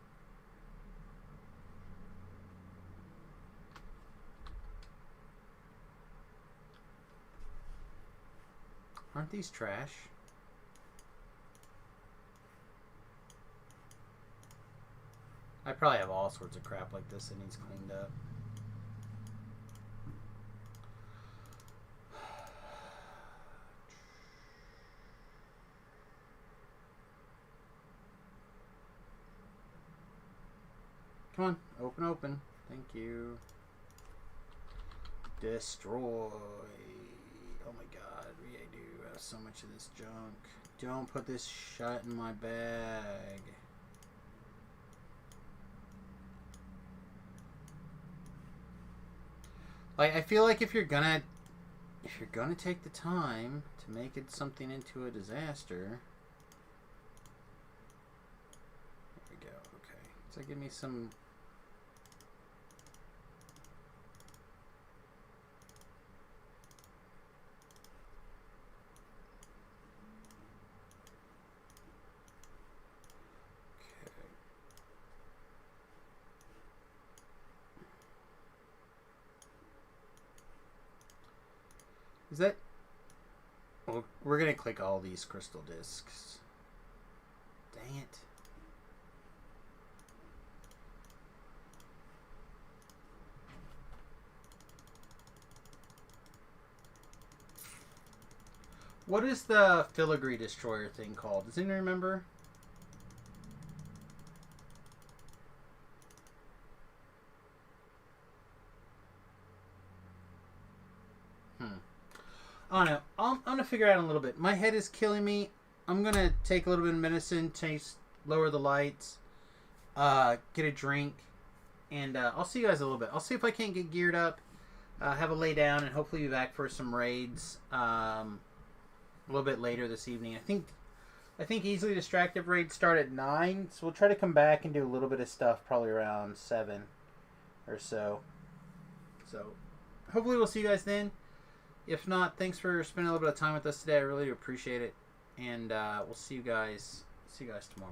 Aren't these trash? I probably have all sorts of crap like this that needs cleaned up. Come on, open. Thank you. Destroy. Oh my god, I do have so much of this junk. Don't put this shit in my bag. Like, I feel like if you're gonna if you're gonna take the time to make it something into a disaster, there we go. Okay, so give me some. Is that... Well, we're going to click all these crystal discs. Dang it. What is the filigree destroyer thing called? Does anyone remember? I don't know. I'm going to figure out in a little bit. My head is killing me. I'm going to take a little bit of medicine, lower the lights, get a drink, and I'll see you guys in a little bit. I'll see if I can't get geared up, have a lay down, and hopefully be back for some raids a little bit later this evening. I think Easily Distracted raids start at 9, so we'll try to come back and do a little bit of stuff probably around 7 or so. So hopefully we'll see you guys then. If not, thanks for spending a little bit of time with us today. I really do appreciate it. And we'll see you guys tomorrow.